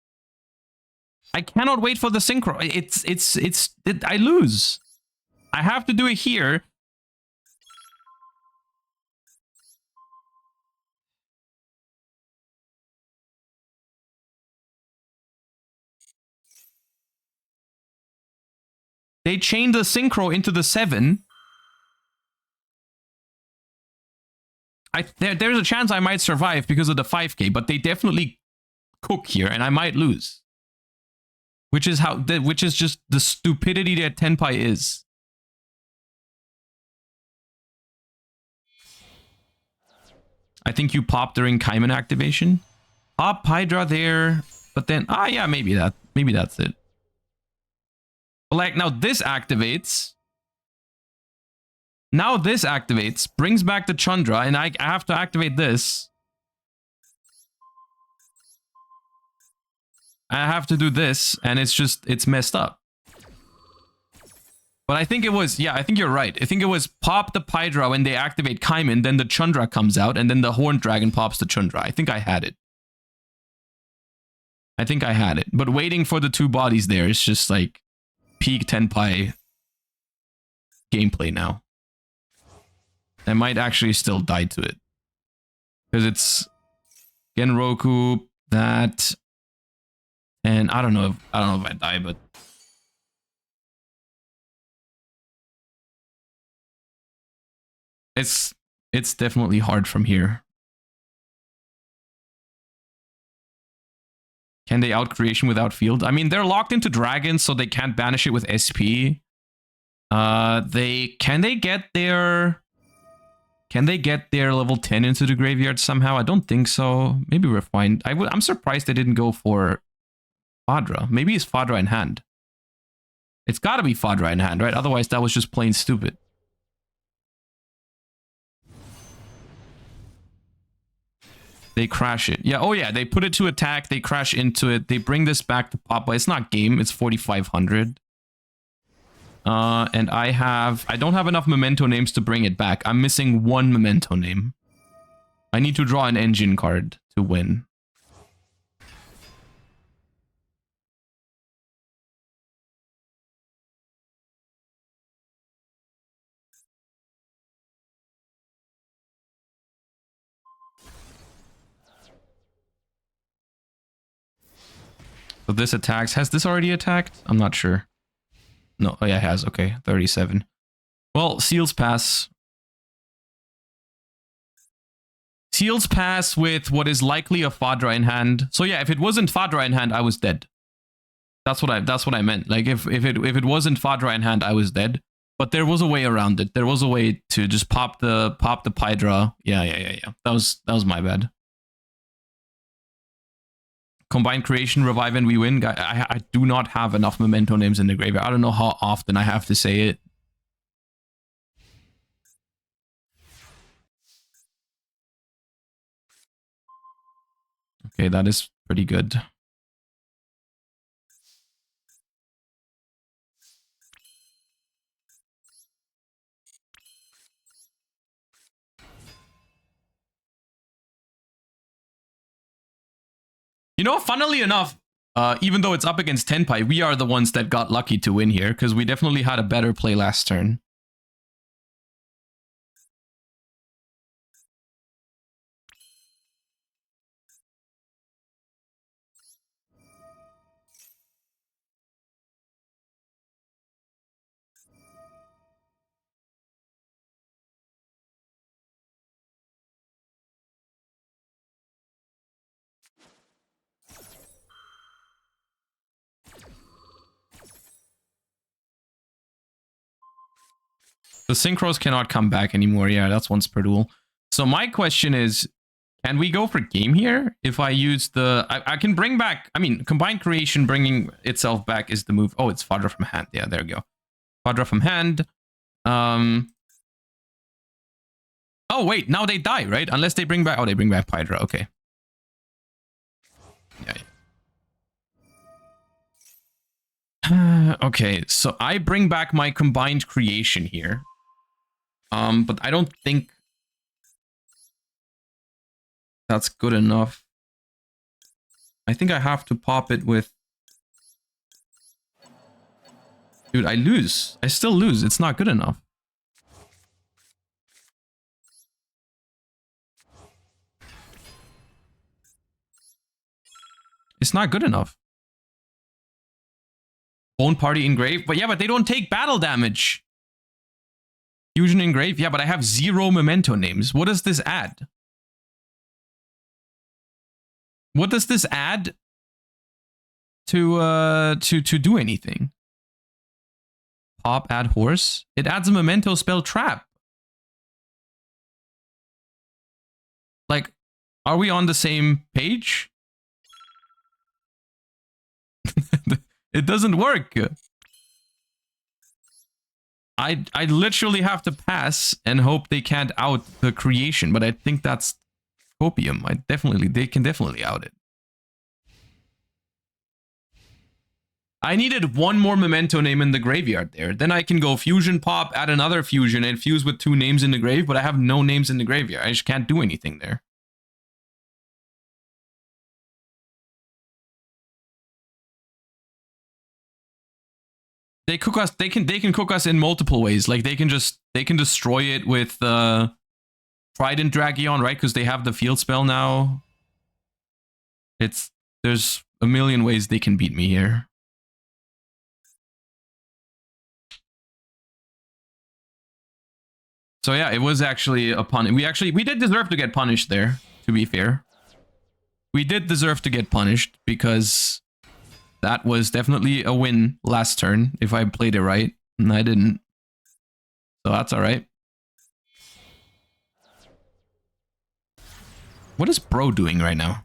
[SPEAKER 1] I cannot wait for the synchro. I lose. I have to do it here. They chain the synchro into the 7. there's a chance I might survive because of the 5k, but they definitely cook here and I might lose. Which is just the stupidity that Tenpai is. I think you pop during Kaiman activation. Pop Hydra there, but then yeah, maybe that's it. But like now this activates. Now this activates, brings back the Chandra, and I have to activate this. I have to do this, and it's messed up. But I think it was, yeah, I think you're right. I think it was pop the Hydra when they activate Kaiman, then the Chandra comes out, and then the Horned Dragon pops the Chandra. I think I had it. But waiting for the 2 bodies there is just like peak Tenpai gameplay now. I might actually still die to it. Because it's Genroku, that, and I don't know if I die, but it's definitely hard from here. Can they out creation without field? I mean, they're locked into dragons, so they can't banish it with SP. Can they get their level 10 into the graveyard somehow? I don't think so. Maybe Refined. I'm surprised they didn't go for Fadra. Maybe it's Fadra in hand. It's gotta be Fadra in hand, right? Otherwise, that was just plain stupid. They crash it. Yeah, oh yeah, they put it to attack, they crash into it, they bring this back to pop, but it's not game, it's 4,500. And I don't have enough memento names to bring it back. I'm missing 1 memento name. I need to draw an engine card to win. So this attacks. Has this already attacked? I'm not sure. No, oh yeah, it has. Okay, 37. Well, Seals pass. Seals pass with what is likely a Fadra in hand. So yeah, if it wasn't Fadra in hand, I was dead. That's what I meant. Like if it wasn't Fadra in hand, I was dead. But there was a way around it. There was a way to just pop the Hydra. Yeah. That was my bad. Combined creation, revive, and we win. I do not have enough memento names in the graveyard. I don't know how often I have to say it. Okay, that is pretty good. You know, funnily enough, even though it's up against Tenpai, we are the ones that got lucky to win here, because we definitely had a better play last turn. The synchros cannot come back anymore. Yeah, that's once per duel. So my question is, can we go for game here? If I use the... I can bring back... I mean, combined creation bringing itself back is the move. Oh, it's Fadra from hand. Yeah, there we go. Fadra from hand. Oh, wait. Now they die, right? Unless they bring back... Oh, they bring back Hydra. Okay. Yeah. Okay, so I bring back my combined creation here. But I don't think that's good enough. I think I have to pop it with... Dude, I lose. I still lose. It's not good enough. It's not good enough. Bone Party engrave? But yeah, but they don't take battle damage. Fusion engrave? Yeah, but I have 0 memento names. What does this add? What does this add to do anything? Pop, add horse. It adds a memento spell trap. Like, are we on the same page? It doesn't work. I literally have to pass and hope they can't out the creation, but I think that's copium. They can definitely out it. I needed 1 more memento name in the graveyard there. Then I can go fusion pop, add another fusion, and fuse with 2 names in the grave, but I have no names in the graveyard. I just can't do anything there. They cook us. They can cook us in multiple ways. Like they can destroy it with Trident Dragion, right? Because they have the field spell now. There's a million ways they can beat me here. So yeah, it was actually a pun. We did deserve to get punished there, to be fair. We did deserve to get punished because that was definitely a win last turn if I played it right, and I didn't. So that's all right. What is Bro doing right now?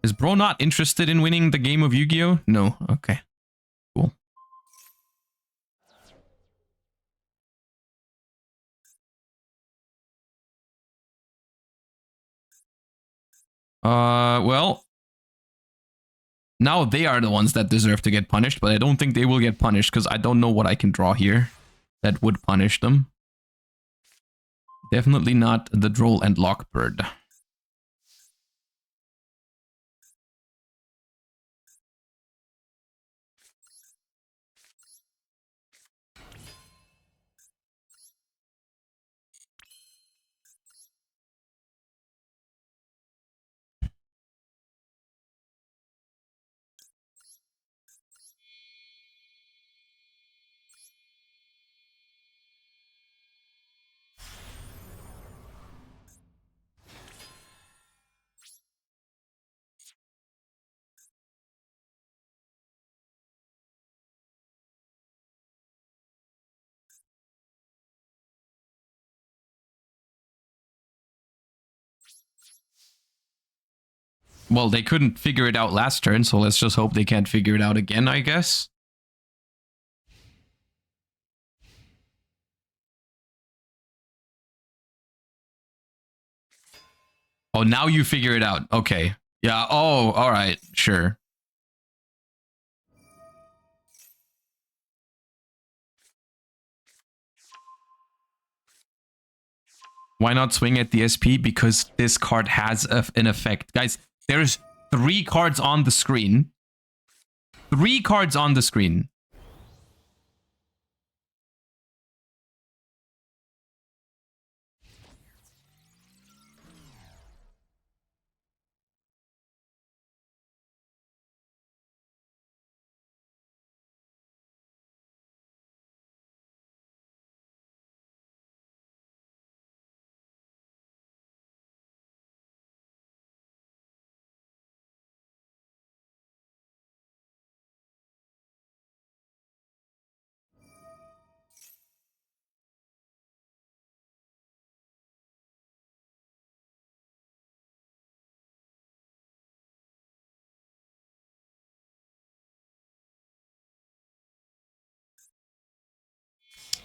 [SPEAKER 1] Is Bro not interested in winning the game of Yu-Gi-Oh? No. Okay. Cool. Well, now they are the ones that deserve to get punished, but I don't think they will get punished because I don't know what I can draw here that would punish them. Definitely not the Droll and Lockbird. Well, they couldn't figure it out last turn, so let's just hope they can't figure it out again, I guess. Oh, now you figure it out. Okay. Yeah, oh, alright, sure. Why not swing at the SP? Because this card has an effect. Guys, there's 3 cards on the screen. 3 cards on the screen.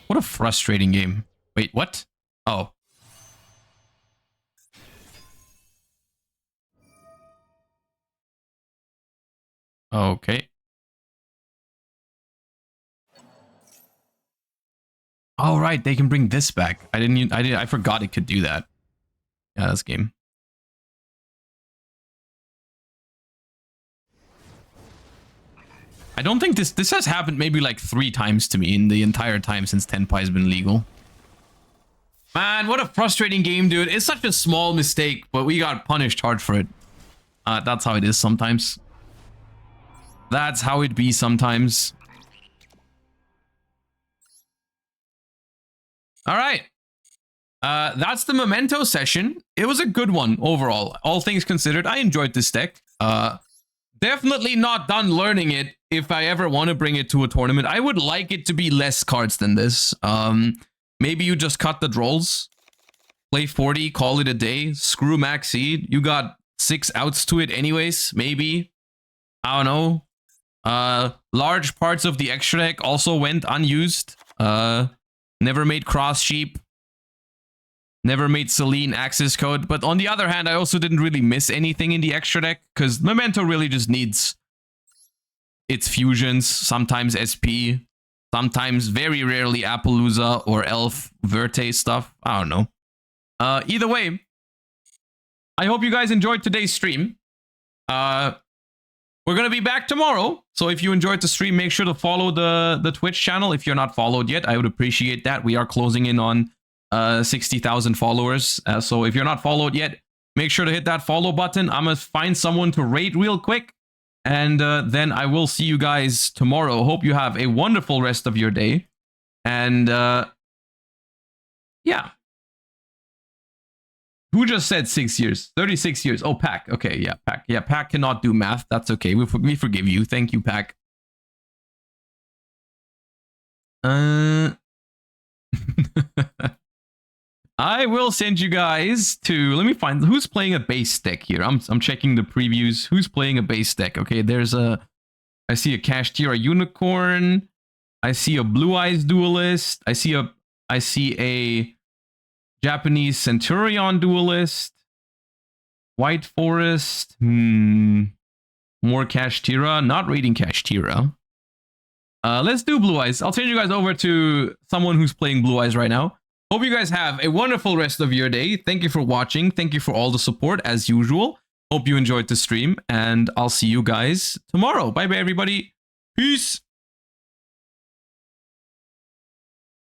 [SPEAKER 1] What a frustrating game. Wait, what? Oh. Okay. Oh, right, they can bring this back. I forgot it could do that. Yeah, that's game. I don't think this has happened maybe like 3 times to me in the entire time since Tenpai has been legal. Man, what a frustrating game, dude. It's such a small mistake, but we got punished hard for it. That's how it is sometimes. That's how it be sometimes. All right. That's the Memento session. It was a good one overall. All things considered, I enjoyed this deck. Definitely not done learning it. If I ever want to bring it to a tournament, I would like it to be less cards than this. Maybe you just cut the draws, play 40, call it a day, screw max seed. You got 6 outs to it anyways, maybe. I don't know. Large parts of the extra deck also went unused. Never made cross sheep. Never made Selene access code. But on the other hand, I also didn't really miss anything in the extra deck, because Memento really just needs its fusions, sometimes SP, sometimes very rarely Appaloosa or Elf Verte stuff. I don't know. Either way, I hope you guys enjoyed today's stream. We're going to be back tomorrow. So if you enjoyed the stream, make sure to follow the Twitch channel. If you're not followed yet, I would appreciate that. We are closing in on 60,000 followers. So if you're not followed yet, make sure to hit that follow button. I'm going to find someone to rate real quick. And then I will see you guys tomorrow. Hope you have a wonderful rest of your day. And yeah. Who just said 6 years? 36 years. Oh, Pack. Okay, yeah, Pack. Yeah, Pack cannot do math. That's okay. We forgive you. Thank you, Pack. I will send you guys to... Let me find... Who's playing a base deck here? I'm checking the previews. Who's playing a base deck? Okay, there's a... I see a Kashtira Unicorn. I see a Blue Eyes Duelist. I see a Japanese Centurion Duelist. White Forest. More Kashtira. Not rating Kashtira. Let's do Blue Eyes. I'll send you guys over to someone who's playing Blue Eyes right now. Hope you guys have a wonderful rest of your day. Thank you for watching. Thank you for all the support as usual. Hope you enjoyed the stream, and I'll see you guys tomorrow. Bye bye, everybody. Peace.